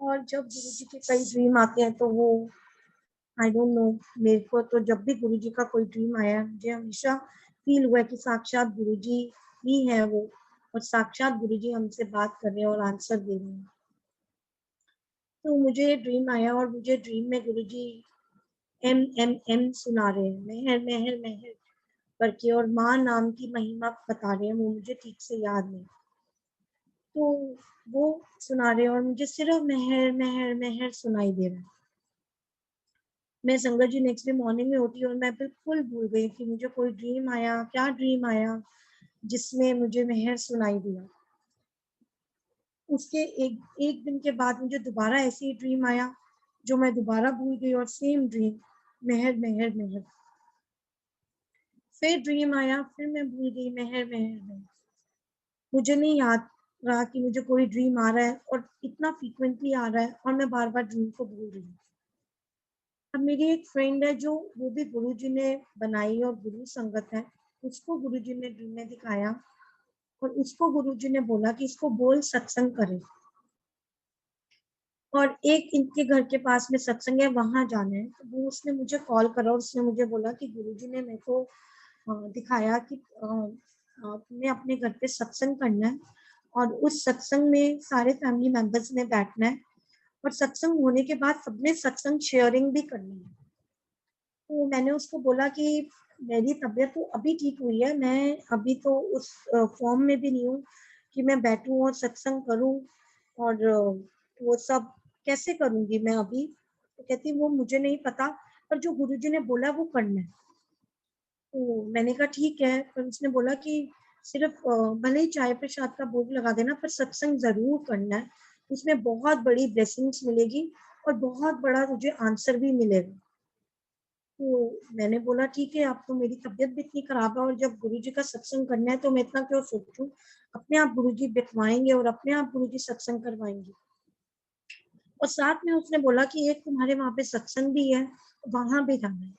और जब गुरुजी के कई ड्रीम आते हैं तो वो आई डोंट नो, मेरे को तो जब भी गुरुजी का कोई ड्रीम आया है मुझे हमेशा फील हुआ कि साक्षात गुरुजी ही है वो, और साक्षात गुरुजी हमसे बात कर रहे हैं और आंसर दे रहे हैं। तो मुझे ड्रीम आया और मुझे ड्रीम में गुरुजी एम एम एम सुना रहे हैं, मेहर मेहर मेहर करके, और माँ नाम की महिमा बता रहे हैं, वो मुझे ठीक से याद नहीं। तो वो सुना रहे हैं और मुझे सिर्फ मेहर मेहर मेहर सुनाई दे रहा है। मैं संगत जी नेक्स्ट डे मॉर्निंग में उठी और मैं बिल्कुल भूल गई कि मुझे कोई ड्रीम आया, क्या ड्रीम आया जिसमें मुझे मेहर सुनाई दिया। उसके एक एक दिन के बाद मुझे दोबारा ऐसे ही ड्रीम आया जो मैं दोबारा भूल गई, और सेम ड्रीम, मेहर मेहर मेहर। फिर ड्रीम आया, फिर मैं भूल गई, मेहर मेहर मेहर। मुझे नहीं याद रहा कि मुझे कोई ड्रीम आ रहा है, और इतना फ्रीक्वेंटली आ रहा है और मैं बार बार ड्रीम को भूल रही हूँ। अब मेरी एक फ्रेंड है जो, वो भी गुरुजी ने बनाई और गुरु संगत है, उसको गुरुजी ने ड्रीम में दिखाया और उसको गुरुजी ने बोला कि इसको बोल सत्संग करे, और एक इनके घर के पास में सत्संग है, वहां जाना है। तो वो उसने मुझे कॉल करा और उसने मुझे बोला कि गुरुजी ने मेरे को दिखाया कि तुम्हें अपने घर पे सत्संग करना है और उस सत्संग में सारे फैमिली मेंबर्स ने बैठना है, और सत्संग होने के बाद सबने सत्संग शेयरिंग भी करनी है। तो मैंने उसको बोला कि मेरी तबीयत तो अभी ठीक हुई है, मैं अभी तो उस फॉर्म में भी नहीं हूँ कि मैं बैठूं और सत्संग करूं, और वो सब कैसे करूंगी मैं अभी। तो कहती वो मुझे नहीं पता, पर जो गुरुजी ने बोला वो करना है। तो मैंने कहा ठीक है, पर उसने बोला कि सिर्फ भले ही चाय प्रसाद का भोग लगा देना, पर सत्संग जरूर करना है, उसमें बहुत बड़ी ब्लेसिंग्स मिलेगी और बहुत बड़ा तुझे आंसर भी मिलेगा। तो मैंने बोला ठीक है, अब तो मेरी तबीयत भी इतनी खराब है और जब गुरुजी का सत्संग करना है तो मैं इतना क्यों सोचूं, अपने आप गुरुजी बिठवाएंगे और अपने आप गुरुजी सत्संग करवाएंगे। और साथ में उसने बोला कि एक तुम्हारे वहां पे सत्संग भी है, वहां भी जाना है।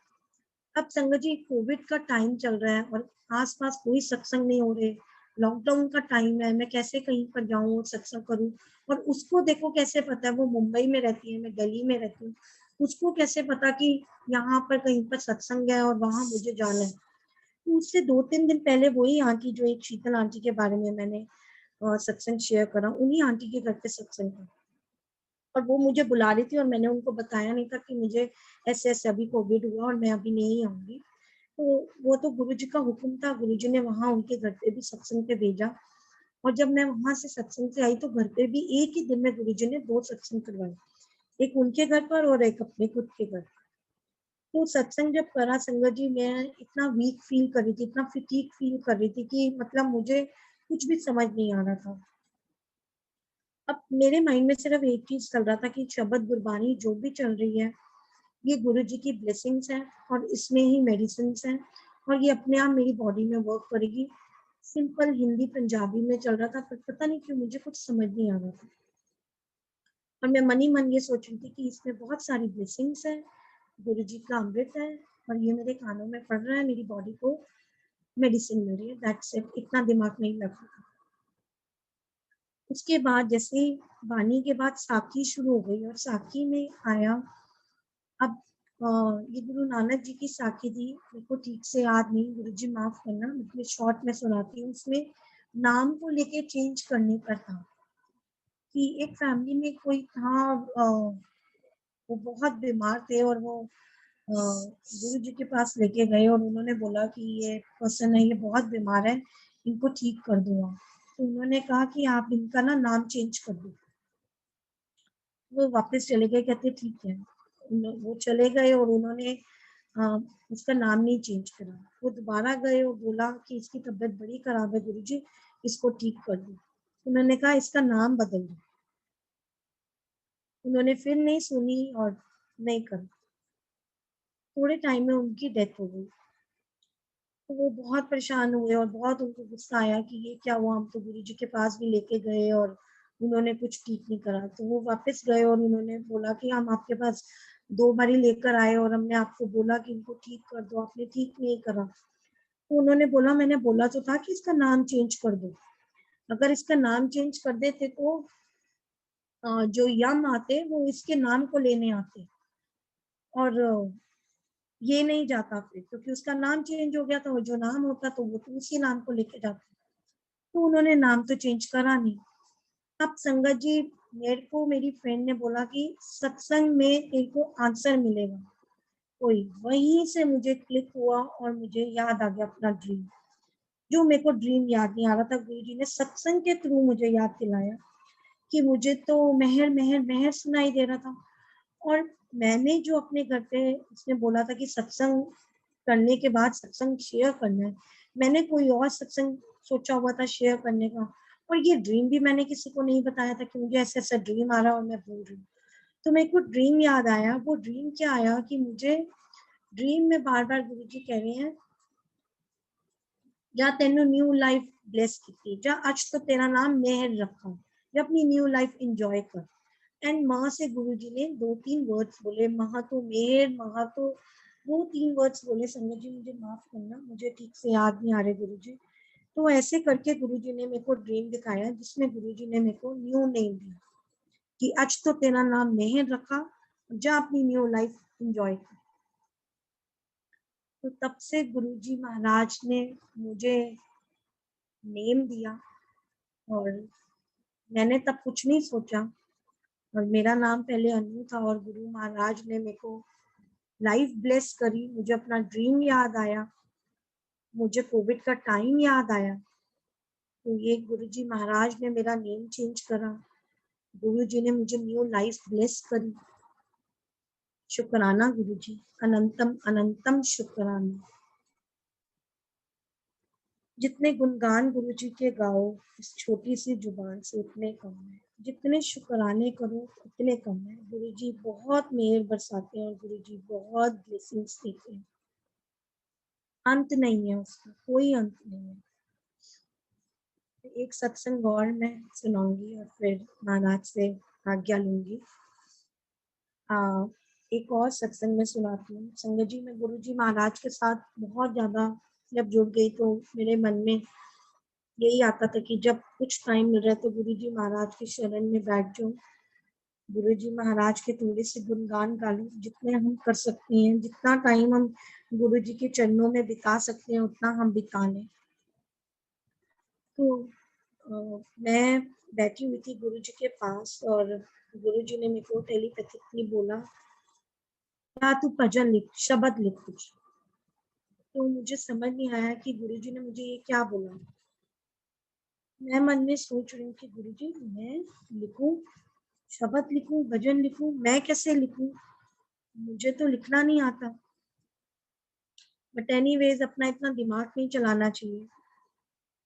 अब संगत जी कोविड का टाइम चल रहा है और आसपास कोई सत्संग नहीं हो रहे, लॉकडाउन का टाइम है, मैं कैसे कहीं पर जाऊं और सत्संग करूं। और उसको देखो कैसे पता है, वो मुंबई में रहती है, मैं दिल्ली में रहती हूँ, उसको कैसे पता कि यहाँ पर कहीं पर सत्संग है और वहां मुझे जाना है। तो उससे 2-3 दिन पहले वही आंटी, जो एक शीतल आंटी के बारे में मैंने सत्संग शेयर करा, उन्हीं आंटी के घर पे सत्संग था और वो मुझे बुला रही थी और मैंने उनको बताया नहीं था कि मुझे ऐसे ऐसे अभी कोविड हुआ और मैं अभी नहीं आऊंगी। तो वो तो गुरुजी का हुक्म था, गुरुजी ने वहां उनके घर पे भी सत्संग पे भेजा, और जब मैं वहां से सत्संग से आई तो घर पे भी एक ही दिन में गुरुजी ने 2 सत्संग करवाए, एक उनके घर पर और एक अपने खुद के घर। तो सत्संग जब करा संगत जी, मैं इतना वीक फील कर रही थी, इतना फटीग फील कर रही थी कि मतलब मुझे कुछ भी समझ नहीं आ रहा था। अब मेरे माइंड में सिर्फ एक चीज चल रहा था कि शबद गुरबानी जो भी चल रही है ये गुरु जी की ब्लेसिंग्स है और इसमें ही मेडिसिन है और ये अपने आप मेरी बॉडी में वर्क करेगी। सिंपल हिंदी पंजाबी में चल रहा था, पर पता नहीं क्यों मुझे कुछ समझ नहीं आ रहा था। और मैं मन ही मन ये सोच रही थी कि इसमें बहुत सारी ब्लेसिंग्स है, गुरु जी का अमृत है और ये मेरे कानों में पड़ रहा है, मेरी बॉडी को मेडिसिन मिल रही है। दैट्स इट, इतना दिमाग नहीं लग रहा। उसके बाद जैसे वाणी के बाद साखी शुरू हो गई और साखी में आया। अब ये गुरु नानक जी की साखी थी, मेरे को ठीक से याद नहीं, गुरु जी माफ करना, मैं शॉर्ट में सुनाती हूँ। उसमें नाम को लेके चेंज करने पर था कि एक फैमिली में कोई था, वो बहुत बीमार थे और वो गुरु जी के पास लेके गए और उन्होंने बोला कि ये पर्सन है, ये बहुत बीमार है, इनको ठीक कर दो आप। तो उन्होंने कहा कि आप इनका ना नाम चेंज कर दो। वो वापस चले गए, कहते ठीक है। वो चले गए और उन्होंने अ, उसका नाम नहीं चेंज करा। वो दोबारा गए और बोला कि इसकी तबीयत बड़ी खराब है गुरुजी, इसको ठीक कर दो। उन्होंने कहा इसका नाम बदल दो। उन्होंने फिर नहीं सुनी और नहीं करा। थोड़े टाइम में उनकी डेथ हो गई। तो वो बहुत परेशान हुए और बहुत उनको गुस्सा आया कि ये क्या हुआ, हम तो गुरुजी के पास भी लेके गए और उन्होंने कुछ ठीक नहीं करा। तो वो वापस गए और उन्होंने बोला कि हम आपके पास 2 बारी लेकर आए और हमने आपको बोला कि इनको ठीक कर दो, आपने ठीक नहीं करा। तो उन्होंने बोला मैंने बोला तो था कि इसका नाम चेंज कर दो। अगर इसका नाम चेंज कर देते तो जो यम आते वो इसके नाम को लेने आते और ये नहीं जाता फिर, क्योंकि उसका नाम चेंज हो गया था। वो जो नाम होता तो वो तो उसी नाम को लेके जाता। तो उन्होंने नाम तो चेंज करा नहीं। अब संगत जी, मेरे को मेरी फ्रेंड ने बोला कि सत्संग में तेरे को आंसर मिलेगा कोई। वहीं से मुझे क्लिक हुआ और मुझे याद आ गया अपना ड्रीम। जो मेरे को ड्रीम याद नहीं आ रहा था, गुरुजी ने सत्संग के थ्रू मुझे याद दिलाया कि मुझे तो मेहर मेहर मेहर सुनाई दे रहा था। और मैंने जो अपने घर पे उसने बोला था कि सत्संग करने के बाद सत्संग शेयर करना है, मैंने कोई और सत्संग सोचा हुआ था शेयर करने का। और ये ड्रीम भी मैंने किसी को नहीं बताया था कि मुझे ऐसा ऐसा ड्रीम आ रहा है और मैं बोल रही हूँ। तो मेरे को ड्रीम याद आया। वो ड्रीम क्या आया कि मुझे ड्रीम में बार बार गुरु जी कह रहे हैं, ਜਾਂ ਤੈਨੂੰ न्यू लाइफ ब्लेस की, जा आज तो तेरा नाम मेहर रखा, या अपनी न्यू लाइफ इंजॉय कर। एंड माँ से गुरुजी ने 2-3 वर्ड्स बोले, महा तो मेहर, महा तो, 2-3 वर्ड्स बोले। संगत जी मुझे माफ करना, मुझे ठीक से याद नहीं आ रहे गुरुजी। तो ऐसे करके गुरुजी ने मेरे को ड्रीम दिखाया जिसमें गुरुजी ने मेरे को न्यू नेम दिया कि आज तो तेरा नाम मेहर रखा, जा अपनी न्यू लाइफ इंजॉय कर। तो तब से गुरुजी महाराज ने मुझे नेम दिया और मैंने तब कुछ नहीं सोचा। और मेरा नाम पहले अनु था और गुरु महाराज ने मेरे को लाइफ ब्लेस करी। मुझे अपना ड्रीम याद आया, मुझे कोविड का टाइम याद आया। तो ये गुरुजी महाराज ने मेरा नेम चेंज करा, गुरुजी ने मुझे न्यू लाइफ ब्लेस करी। शुक्राना गुरुजी, अनंतम अनंतम शुक्राना। जितने गुणगान गुरु जी के गाओ इस छोटी सी जुबान से उतने कम है, जितने शुक्राने करो उतने कम है। गुरु जी बहुत मेहर बरसाते हैं और गुरु जी बहुत ब्लेसिंग्स देते हैं। अंत नहीं है उसका, कोई अंत नहीं है। एक सत्संग और मैं सुनाऊंगी और फिर महाराज से आज्ञा लूंगी। एक और सत्संग में सुनाती हूँ। संगत जी, मैं गुरु जी महाराज के साथ बहुत ज्यादा जब जुड़ गई तो मेरे मन में यही आता था कि जब कुछ टाइम मिल रहा है तो गुरु जी महाराज के शरण में बैठ जाऊं, गुरु जी महाराज के थोड़े से गुणगान गा लूं। जितने हम कर सकते हैं, जितना टाइम हम गुरु जी के चरणों में बिता सकते हैं उतना हम बिता लें। तो मैं बैठी हुई थी गुरु जी के पास और गुरु जी ने मेरे को टेलीपैथिकली बोला, क्या तू भजन लिख, शब्द लिख कुछ। तो मुझे समझ नहीं आया कि गुरु जी ने मुझे ये क्या बोला। मैं मन में सोच रही हूँ कि गुरु जी मैं लिखूं, शब्द लिखूं, भजन लिखूं, मैं कैसे लिखूं, मुझे तो लिखना नहीं आता। बट एनीवेज अपना इतना दिमाग नहीं चलाना चाहिए।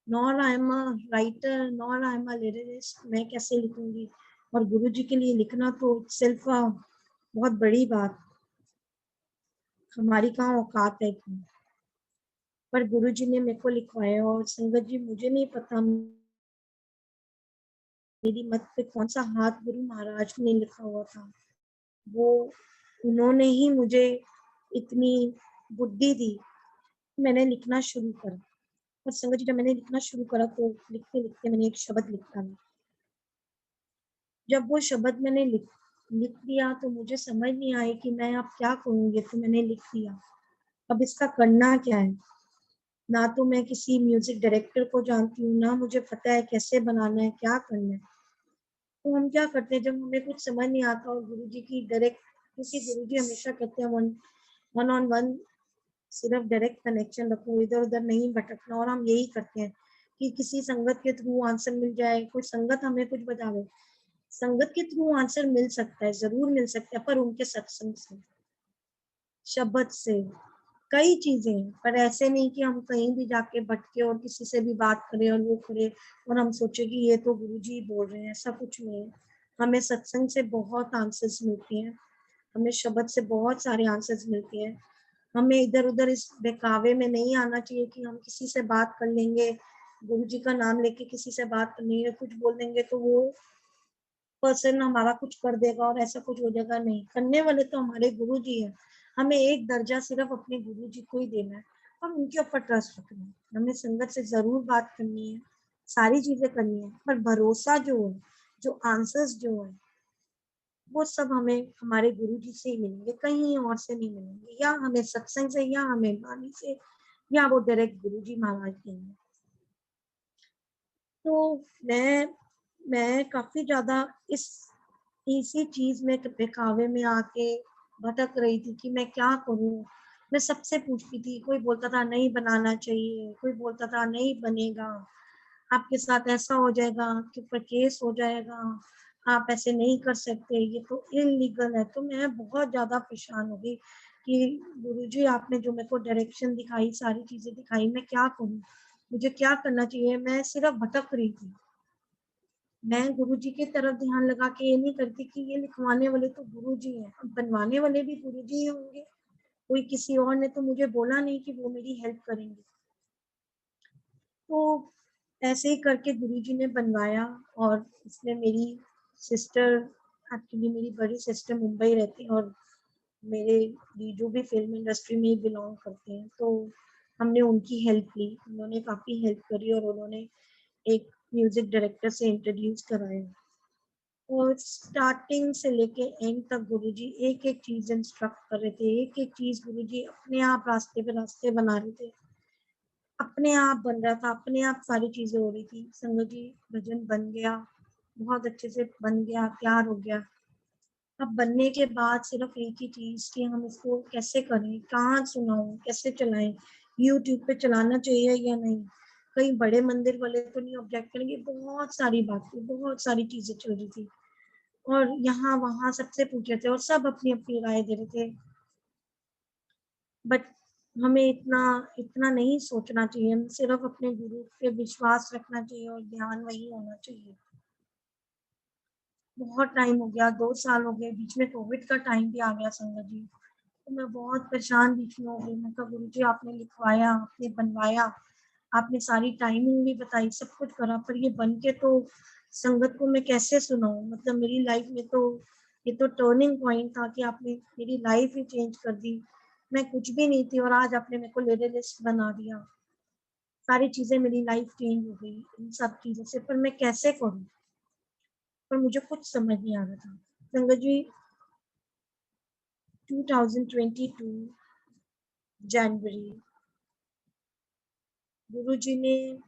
Nor I am a writer, nor I am a lyricist, मैं कैसे लिखूंगी। और गुरुजी के लिए लिखना तो सिर्फ बहुत बड़ी बात, हमारी कहाँ औकात है इतनी। पर गुरुजी ने मेरे को लिखवाया। और संगत जी, मुझे नहीं पता मेरी मत पे कौन सा हाथ गुरु महाराज ने लिखा हुआ था। वो उन्होंने ही मुझे इतनी बुद्धि दी, मैंने लिखना शुरू करा। और संगत जी, जब मैंने लिखना शुरू करा तो लिखते लिखते मैंने एक शब्द लिखा। जब वो शब्द मैंने लिख दिया तो मुझे समझ नहीं आई कि मैं अब क्या करूँगी। तो मैंने लिख दिया, अब इसका करना क्या है। ना तो मैं किसी म्यूजिक डायरेक्टर को जानती हूँ, ना मुझे पता है कैसे बनाना है, क्या करना है। तो हम क्या करते हैं, जब हमें कुछ समझ नहीं आता और गुरुजी की डायरेक्ट, क्योंकि गुरुजी हमेशा कहते हैं वन ऑन वन, सिर्फ डायरेक्ट कनेक्शन रखो, इधर उधर नहीं भटकना। और हम यही करते हैं कि किसी संगत के थ्रू आंसर मिल जाए, कोई संगत हमें कुछ बतावे। संगत के थ्रू आंसर मिल सकता है, जरूर मिल सकता है, पर उनके सत्संग से, शब्द से, कई चीजें हैं। पर ऐसे नहीं कि हम कहीं भी जाके भटके और किसी से भी बात करें और वो करे और हम सोचे कि ये तो गुरुजी बोल रहे हैं, ऐसा कुछ नहीं है। हमें सत्संग से बहुत आंसर्स मिलते हैं, हमें शब्द से बहुत सारे आंसर्स मिलते हैं। हमें इधर उधर इस बहकावे में नहीं आना चाहिए कि हम किसी से बात कर लेंगे, गुरुजी का नाम लेके किसी से बात कर लेंगे, कुछ बोल देंगे तो वो पर्सन हमारा कुछ कर देगा और ऐसा कुछ हो जाएगा। नहीं, करने वाले तो हमारे गुरु जी हैं। हमें एक दर्जा सिर्फ अपने गुरु जी को ही देना है और उनके ऊपर ट्रस्ट रखना है। हमें संगत से जरूर बात करनी है, सारी चीजें करनी है, पर भरोसा जो है, जो आंसर्स जो है, वो सब हमें हमारे गुरु जी से ही मिलेंगे, कहीं और से नहीं मिलेंगे। या हमें सत्संग से, या हमें वाणी से, या वो डायरेक्ट गुरु जी महाराज देंगे। तो मैं काफी ज्यादा इस इसी चीज में बहकावे में आके भटक रही थी कि मैं क्या करूं। मैं सबसे पूछती थी, कोई बोलता था नहीं बनाना चाहिए, कोई बोलता था नहीं बनेगा, आपके साथ ऐसा हो जाएगा, आपके ऊपर केस हो जाएगा, आप ऐसे नहीं कर सकते, ये तो इलीगल है। तो मैं बहुत ज्यादा परेशान हो गई कि गुरुजी आपने जो मेरे को डायरेक्शन दिखाई, सारी चीजें दिखाई, मैं क्या करूं, मुझे क्या करना चाहिए। मैं सिर्फ भटक रही थी। मैं गुरुजी की तरफ ध्यान लगा के ये नहीं करती कि ये लिखवाने वाले तो गुरुजी हैं, अब बनवाने वाले भी गुरुजी ही होंगे, कोई किसी और ने तो मुझे बोला नहीं कि वो मेरी हेल्प करेंगे। तो ऐसे ही करके गुरुजी ने बनवाया। और इसमें मेरी सिस्टर, एक्चुअली मेरी बड़ी सिस्टर मुंबई रहती है और मेरे जीजू भी फिल्म इंडस्ट्री में ही बिलोंग करते हैं। तो हमने उनकी हेल्प ली, उन्होंने काफ़ी हेल्प करी और उन्होंने एक म्यूजिक डायरेक्टर से इंट्रोड्यूस कराया। और स्टार्टिंग से लेके एंड तक गुरुजी एक एक चीज इंस्ट्रक्ट कर रहे थे, एक एक चीज गुरुजी अपने आप रास्ते पे रास्ते बना रहे थे, अपने आप बन रहा था, अपने आप सारी चीजें हो रही थी। संगत जी, भजन बन गया, बहुत अच्छे से बन गया, तैयार हो गया। अब बनने के बाद सिर्फ एक ही चीज कि हम इसको कैसे करें, कहाँ सुनाऊं, कैसे चलाएं, यूट्यूब पे चलाना चाहिए या नहीं, कहीं बड़े मंदिर वाले तो नहीं ऑब्जेक्ट करेंगे। बहुत सारी बातें, बहुत सारी चीजें चल रही थी और यहाँ वहाँ सबसे पूछ रहे थे और सब अपनी अपनी राय दे रहे थे। बट हमें इतना इतना नहीं सोचना चाहिए, हमें सिर्फ अपने गुरु पे विश्वास रखना चाहिए और ध्यान वही होना चाहिए। बहुत टाइम हो गया, 2 साल हो गए, बीच में कोविड का टाइम भी आ गया संगत जी। तो मैं बहुत परेशान बीच में हो गई। मैं कहा गुरु जी आपने लिखवाया, आपने बनवाया, आपने सारी टाइमिंग भी बताई, सब कुछ करा, पर ये बन के तो संगत को मैं कैसे सुनाऊं। मतलब मेरी लाइफ में तो ये तो टर्निंग पॉइंट था कि आपने मेरी लाइफ ही चेंज कर दी। मैं कुछ भी नहीं थी और आज आपने मेरे को लिरिसिस्ट बना दिया। सारी चीजें, मेरी लाइफ चेंज हो गई इन सब चीजों से, पर मैं कैसे करूं। पर मुझे कुछ समझ नहीं आ रहा था। संगत जी, 2022 जनवरी, गुरुजी ने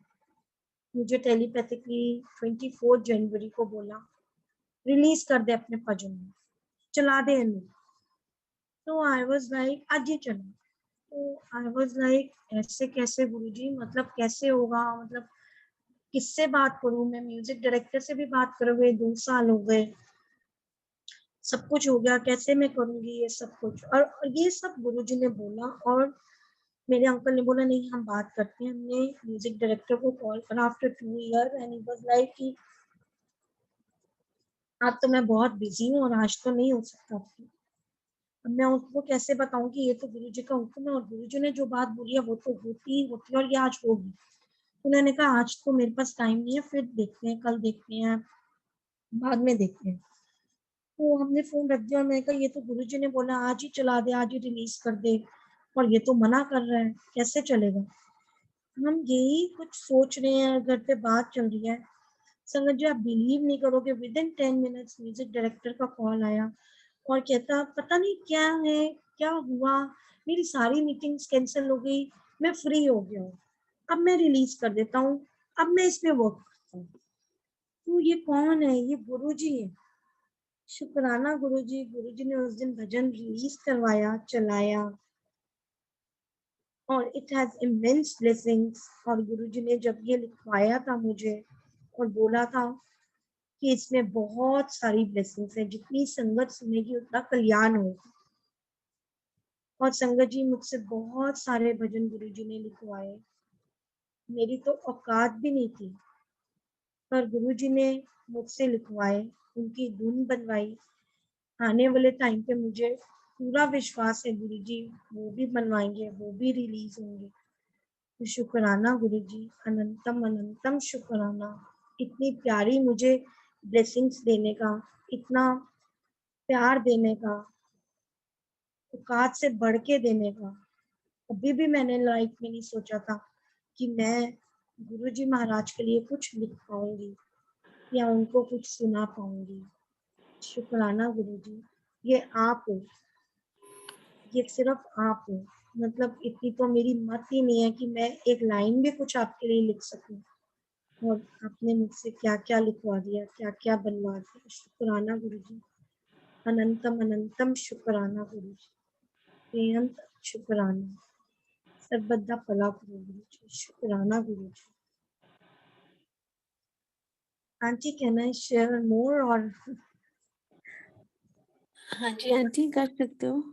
मुझे टेलीपैथिकली 24 जनवरी को बोला रिलीज कर दे अपने भजन, चला दे इन्हें। तो आई वाज लाइक आज ही चलो। तो आई वाज लाइक ऐसे कैसे गुरुजी, मतलब कैसे होगा, मतलब किससे बात करूं मैं, म्यूजिक डायरेक्टर से भी बात कर हुए 2 साल हो गए, सब कुछ हो गया, कैसे मैं करूंगी ये सब कुछ। और ये सब गुरुजी ने बोला। और मेरे अंकल ने बोला नहीं हम बात करते हैं। हमने म्यूजिक डायरेक्टर को कॉल करा after 2 year and he was like कि आज तो मैं बहुत बिजी हूँ और आज तो नहीं हो सकता। अब मैं उनको कैसे बताऊं कि ये तो गुरुजी का हुक्म है और गुरुजी ने जो बात बोली है वो तो होती ही होती है और ये आज होगी। उन्होंने कहा आज तो मेरे पास टाइम नहीं है, फिर देखते हैं, कल देखते हैं, बाद में देखते हैं। तो हमने फोन रख दिया और मैंने कहा ये तो गुरुजी ने बोला आज ही चला दे, आज ही रिलीज कर दे, और ये तो मना कर रहा है, कैसे चलेगा। हम यही कुछ सोच रहे हैं, घर पे बात चल रही है। संगत जी आप बिलीव नहीं करोगे, with in 10 minutes music director का कॉल आया और कहता पता नहीं क्या है, क्या हुआ, मेरी सारी मीटिंग्स कैंसिल हो गई, मैं फ्री हो गया हूँ, अब मैं रिलीज कर देता हूँ, अब मैं इसमें वर्क करता हूँ। तो ये कौन है? ये गुरुजी है। शुक्राना गुरुजी, गुरुजी ने उस दिन भजन रिलीज करवाया, चलाया और इट हैज इमेंस ब्लेसिंग्स। और गुरुजी ने जब ये लिखवाया था मुझे और बोला था कि इसमें बहुत सारी ब्लेसिंग्स है, जितनी संगत सुनेगी उतना कल्याण होगा। और संगत जी मुझसे बहुत सारे भजन गुरुजी ने लिखवाए, मेरी तो औकात भी नहीं थी, पर गुरुजी ने मुझसे लिखवाए, उनकी धुन बनवाई। आने वाले टाइम पे मुझे पूरा विश्वास है गुरुजी वो भी बनवाएंगे, वो भी रिलीज होंगे। तो शुक्राना गुरुजी, अनंतम अनंतम शुक्राना, इतनी प्यारी मुझे ब्लेसिंग्स देने का, इतना प्यार देने का, औकात से बढ़ के देने का। कभी भी मैंने लाइफ में नहीं सोचा था कि मैं गुरुजी महाराज के लिए कुछ लिख पाऊंगी या उनको कुछ सुना पाऊंगी। शुक्राना गुरुजी, ये आप हो, ये सिर्फ आप हो। मतलब इतनी तो मेरी मत ही नहीं है कि मैं एक लाइन भी कुछ आपके लिए लिख सकूं, और आपने मुझसे क्या क्या लिखवा दिया, क्या क्या बनवा दिया। शुक्राना गुरुजी, अनंतम अनंतम शुक्राना गुरुजी, बेअंत शुक्राना, सर्वदा भला करो गुरुजी। शुक्राना Guruji. Aunty can I share more? और हाँ जी आंटी, कर सकते हो।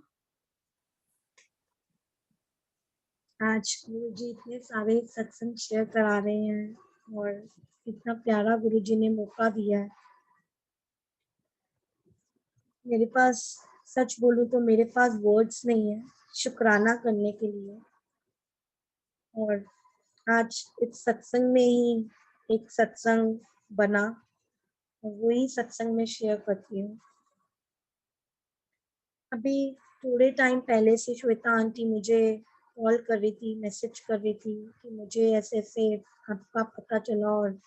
आज गुरुजी इतने सारे सत्संग शेयर करा रहे हैं और इतना प्यारा गुरुजी ने मौका दिया है। मेरे पास, सच बोलूं तो मेरे पास वर्ड्स नहीं है शुक्राना करने के लिए। और आज इस सत्संग में ही एक सत्संग बना और वही सत्संग में शेयर करती हूँ। अभी थोड़े टाइम पहले से श्वेता आंटी मुझे कॉल कर रही थी, मैसेज कर रही थी कि मुझे ऐसे ऐसे आपका पता चला और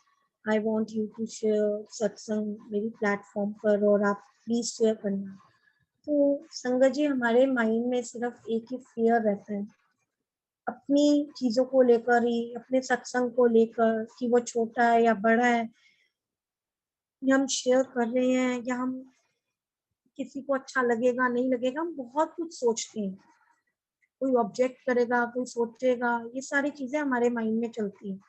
I want you to share सत्संग मेरी प्लेटफॉर्म पर और आप प्लीज शेयर करना। तो संगत जी हमारे माइंड में सिर्फ एक ही फियर रहता है, अपनी चीजों को लेकर ही, अपने सत्संग को लेकर कि वो छोटा है या बड़ा है, या हम शेयर कर रहे हैं या हम किसी को अच्छा लगेगा नहीं लगेगा, हम बहुत कुछ सोचते हैं। कोई ऑब्जेक्ट करेगा, कोई सोचेगा, ये सारी चीजें हमारे माइंड में चलती हैं।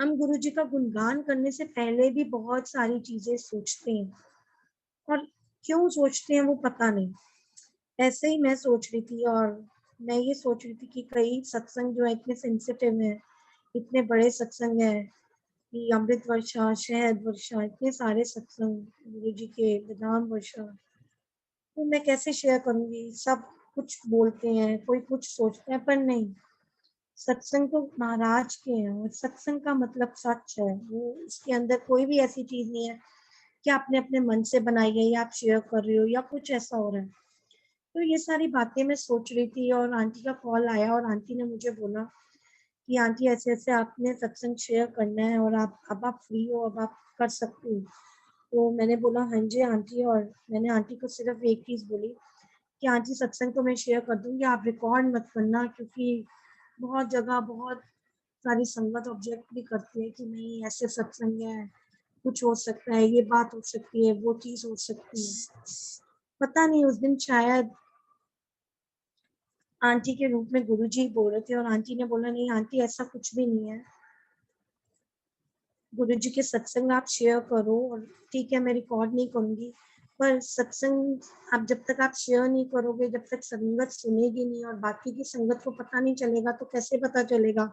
हम गुरु जी का गुणगान करने से पहले भी बहुत सारी चीजें सोचते हैं, और क्यों सोचते हैं वो पता नहीं। ऐसे ही मैं सोच रही थी और मैं ये सोच रही थी कि कई सत्संग जो है इतने सेंसिटिव है, इतने बड़े सत्संग है कि अमृत वर्षा, शहद वर्षा, इतने सारे सत्संग गुरु जी के विधान वर्षा, तो मैं कैसे शेयर करूंगी। सब कुछ बोलते हैं, कोई कुछ सोचता है, पर नहीं, सत्संग तो महाराज के हैं और सत्संग का मतलब सच है। वो इसके अंदर कोई भी ऐसी चीज नहीं है कि आपने अपने मन से बनाई है या आप शेयर कर रहे हो या कुछ ऐसा हो रहा है। तो ये सारी बातें मैं सोच रही थी और आंटी का कॉल आया और आंटी ने मुझे बोला कि आंटी ऐसे ऐसे आपने सत्संग शेयर करना है और आप अब आप फ्री हो, अब आप कर सकते हो। तो मैंने बोला हाँ जी आंटी, और मैंने आंटी को सिर्फ एक चीज बोली कि आंटी सत्संग तो मैं शेयर कर दूंगी, आप रिकॉर्ड मत करना, क्योंकि बहुत जगह बहुत सारी संगत ऑब्जेक्ट भी करती है कि नहीं ऐसे सत्संग है, कुछ हो सकता है, ये बात हो सकती है, वो चीज हो सकती है। पता नहीं उस दिन शायद आंटी के रूप में गुरुजी बोल रहे थे और आंटी ने बोला नहीं आंटी ऐसा कुछ भी नहीं है, गुरुजी के सत्संग आप शेयर करो और ठीक है मैं रिकॉर्ड नहीं करूंगी, पर सत्संग आप जब तक आप शेयर नहीं करोगे, जब तक संगत सुनेगी नहीं और बाकी की संगत को पता नहीं चलेगा, तो कैसे पता चलेगा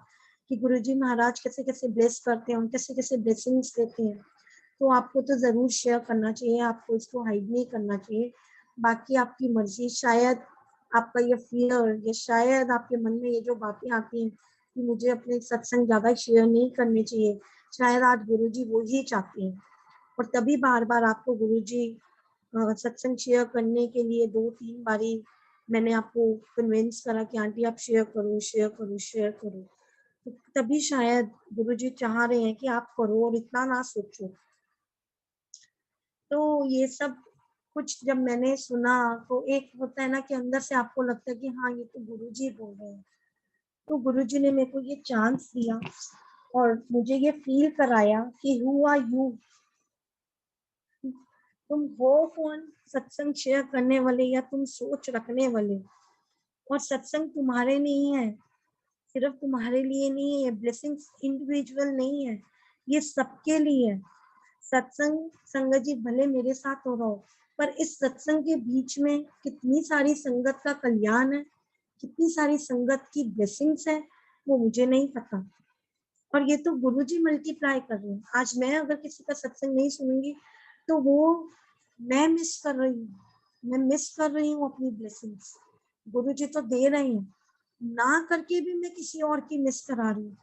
कि गुरुजी महाराज कैसे कैसे ब्लेस करते हैं, कैसे कैसे ब्लेसिंग्स देते हैं। तो आपको तो जरूर शेयर करना चाहिए, आपको इसको हाइड नहीं करना चाहिए। बाकी आपकी मर्जी, शायद आपका ये फियर, ये शायद आपके मन में ये जो बातें आती हैं कि मुझे अपने सत्संग ज्यादा शेयर नहीं करने चाहिए, शायद आज गुरुजी वो ही चाहते हैं। और तभी बार बार आपको गुरुजी सत्संग शेयर करने के लिए 2-3 बारी मैंने आपको कन्विंस करा कि आंटी आप शेयर करो, शेयर करो, शेयर करो। तो तभी शायद गुरुजी चाह रहे हैं कि आप करो और इतना ना सोचो। तो ये सब कुछ जब मैंने सुना, तो एक होता है ना कि अंदर से आपको लगता है कि हाँ ये तो गुरुजी बोल रहे हैं। तो गुरुजी ने मेरे को ये चांस दिया और मुझे ये फील कराया कि हु आर यू, तुम हो कौन सत्संग शेयर करने वाले या तुम सोच रखने वाले। और सत्संग तुम्हारे नहीं है, सिर्फ तुम्हारे लिए नहीं है, ब्लेसिंग्स इंडिविजुअल नहीं है, ये सबके लिए है। सत्संग संगत जी भले मेरे साथ हो रहा हो, पर इस सत्संग के बीच में कितनी सारी संगत का कल्याण है, कितनी सारी संगत की ब्लेसिंग्स है, वो मुझे नहीं पता। और ये तो गुरुजी मल्टीप्लाई कर रहे हैं। आज मैं अगर किसी का सत्संग नहीं सुनूंगी तो वो मैं मिस कर रही हूँ, मैं मिस कर रही हूँ अपनी ब्लेसिंग्स। गुरुजी तो दे रहे हैं, ना करके भी मैं किसी और की मिस करा रही हूँ।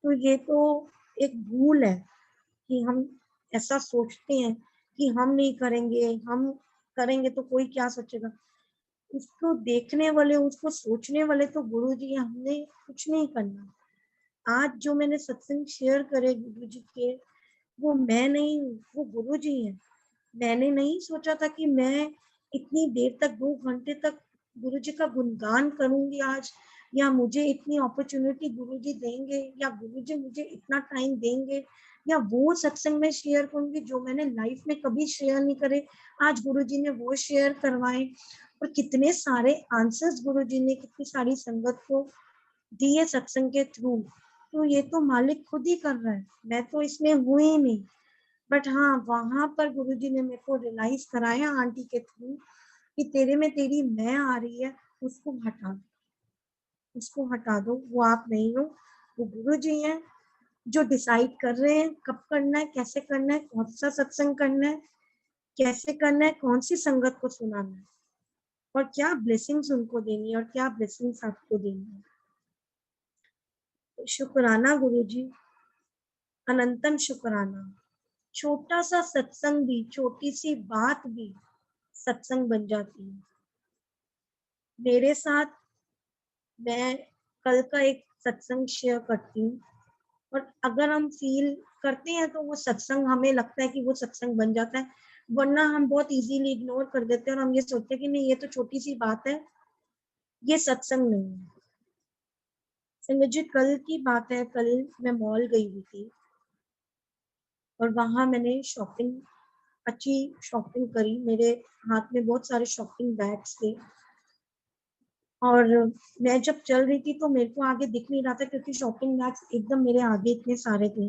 तो ये तो एक भूल है कि हम ऐसा सोचते हैं कि हम नहीं करेंगे, हम करेंगे तो कोई क्या सोचेगा। उसको देखने वाले, उसको सोचने वाले तो गुरुजी, हमने कुछ नहीं करना। आज जो मैंने सत्संग शेयर करे गुरुजी के, वो मैं नहीं हूँ, वो गुरुजी हैं। मैंने नहीं सोचा था कि मैं इतनी देर तक 2 घंटे तक गुरुजी का गुणगान करूंगी आज, या मुझे इतनी अपॉर्चुनिटी गुरुजी देंगे, या गुरुजी मुझे इतना टाइम देंगे, या वो सत्संग में शेयर करूंगी जो मैंने लाइफ में कभी शेयर नहीं करे, आज गुरुजी ने वो शेयर करवाए। और कितने सारे आंसर्स गुरुजी ने कितनी सारी संगत को दिए सत्संग के थ्रू। तो ये तो मालिक खुद ही कर रहा है, मैं तो इसमें हुई ही नहीं। बट हाँ, वहां पर गुरुजी ने मेरे को रियलाइज कराया आंटी के थ्रू कि तेरे में तेरी मैं आ रही है, उसको हटा दो, उसको हटा दो, वो आप नहीं हो, वो गुरुजी हैं जो डिसाइड कर रहे हैं कब करना है, कैसे करना है, कौन सा सत्संग करना है, कैसे करना है, कौन सी संगत को सुनाना है, और क्या ब्लेसिंग्स उनको देनी है और क्या ब्लेसिंग्स आपको देनी है। तो शुक्राना गुरुजी, अनंतम शुक्राना। छोटा सा सत्संग भी, छोटी सी बात भी सत्संग बन जाती है। मेरे साथ, मैं कल का एक सत्संग शेयर करती हूँ, और अगर हम फील करते हैं तो वो सत्संग, हमें लगता है कि वो सत्संग बन जाता है, वरना हम बहुत इजीली इग्नोर कर देते हैं और हम ये सोचते हैं कि नहीं ये तो छोटी सी बात है, ये सत्संग नहीं है। मुझे कल की बात है, कल मैं मॉल गई हुई थी और वहां मैंने शॉपिंग, अच्छी शॉपिंग करी। मेरे हाथ में बहुत सारे शॉपिंग बैग्स थे और मैं जब चल रही थी तो मेरे को आगे दिख नहीं रहा था क्योंकि शॉपिंग बैग्स एकदम मेरे आगे इतने सारे थे।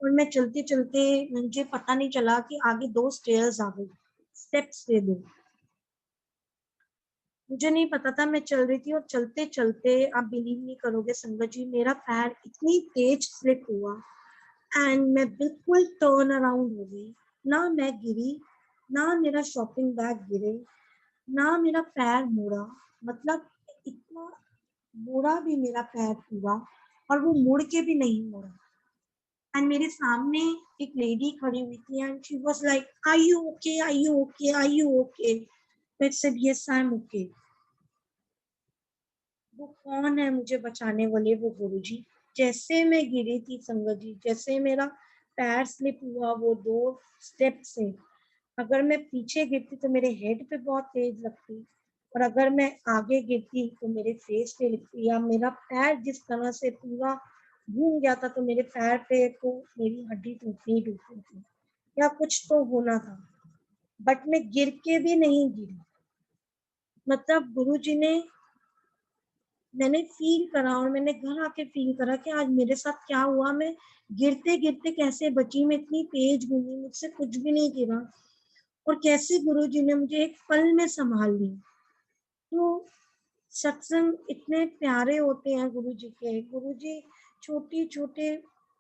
और मैं चलते चलते, मुझे पता नहीं चला कि आगे 2 स्टेयर्स आ गई, स्टेप्स थे 2। मुझे नहीं पता था, मैं चल रही थी और चलते चलते, आप बिलीव नहीं करोगे संगत जी, मेरा पैर इतनी तेज स्लिप हुआ एंड मैं बिल्कुल टर्न अराउंड हो गई। ना मैं गिरी, ना मेरा शॉपिंग बैग गिरे, ना मेरा पैर मुड़ा, मतलब इतना मुड़ा भी मेरा पैर पूरा, और वो मुड़ के भी नहीं मुड़ा। एंड मेरे सामने एक लेडी खड़ी हुई थी and she was like, are you okay, are you okay, are you okay. I said yes I am okay. वो कौन है मुझे बचाने वाले? वो गुरुजी। जैसे मैं गिरी थी संगत जी, जैसे मेरा पैर स्लिप हुआ वो 2 स्टेप से, अगर मैं पीछे गिरती तो मेरे हेड पे बहुत तेज लगती, और अगर मैं आगे गिरती तो मेरे फेस पे लगती, या मेरा पैर जिस तरह से पूरा घूम गया था तो मेरे पैर पे तो मेरी हड्डी टूटनी ही टूटनी थी, या कुछ तो होना था। बट मैं गिर के भी नहीं गिरी। मतलब गुरुजी ने, मैंने फील करा और मैंने घर आके फील करा कि आज मेरे साथ क्या हुआ, मैं गिरते गिरते कैसे बची, मैं इतनी तेज घूमी, मुझसे कुछ भी नहीं गिरा। और कैसे गुरुजी ने मुझे एक पल में संभाल ली। तो सत्संग इतने प्यारे होते हैं गुरुजी के। गुरुजी छोटी-छोटी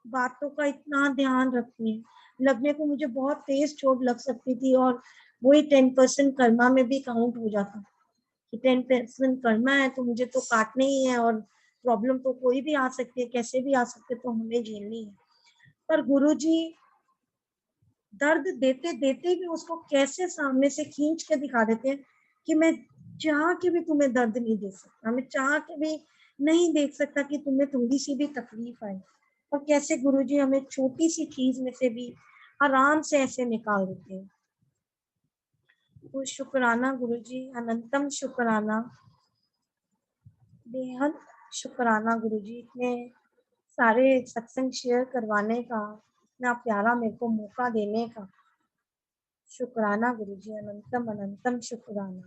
बातों का इतना ध्यान रखते हैं। लगने को मुझे बहुत तेज चोट लग सकती थी और वही 10% कर्मा में भी काउंट हो जाता कि 10% कर्मा है तो मुझे तो काटना ही है और प्रॉब्लम तो कोई भी आ सकती है, कैसे भी आ सकते, तो हमें झेलनी है। पर गुरुजी दर्द देते-देते भी उसको कैसे सामने से खींच के दिखा देते हैं कि मैं चाह के भी तुम्हें दर्द नहीं दे सकता, मैं चाह के भी नहीं देख सकता कि तुम्हें थोड़ी-सी भी तकलीफ आए। और कैसे गुरुजी हमें छोटी-सी चीज़ में से भी आराम से ऐसे निकाल देते हैं। तो शुक्राना गुरुजी, अनंतम शुक्राना, बेहद शुक्राना गुरुजी, इतने सारे सत्संग शेयर करवाने का, इतना प्यारा मेरे को मौका देने का। शुक्राना गुरुजी, अनंतम अनंतम शुक्राना।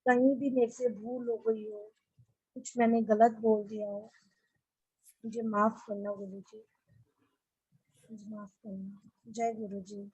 कहीं भी मेरे से भूल हो गई हो, कुछ मैंने गलत बोल दिया हो, मुझे माफ करना गुरुजी, मुझे माफ करना। जय गुरुजी।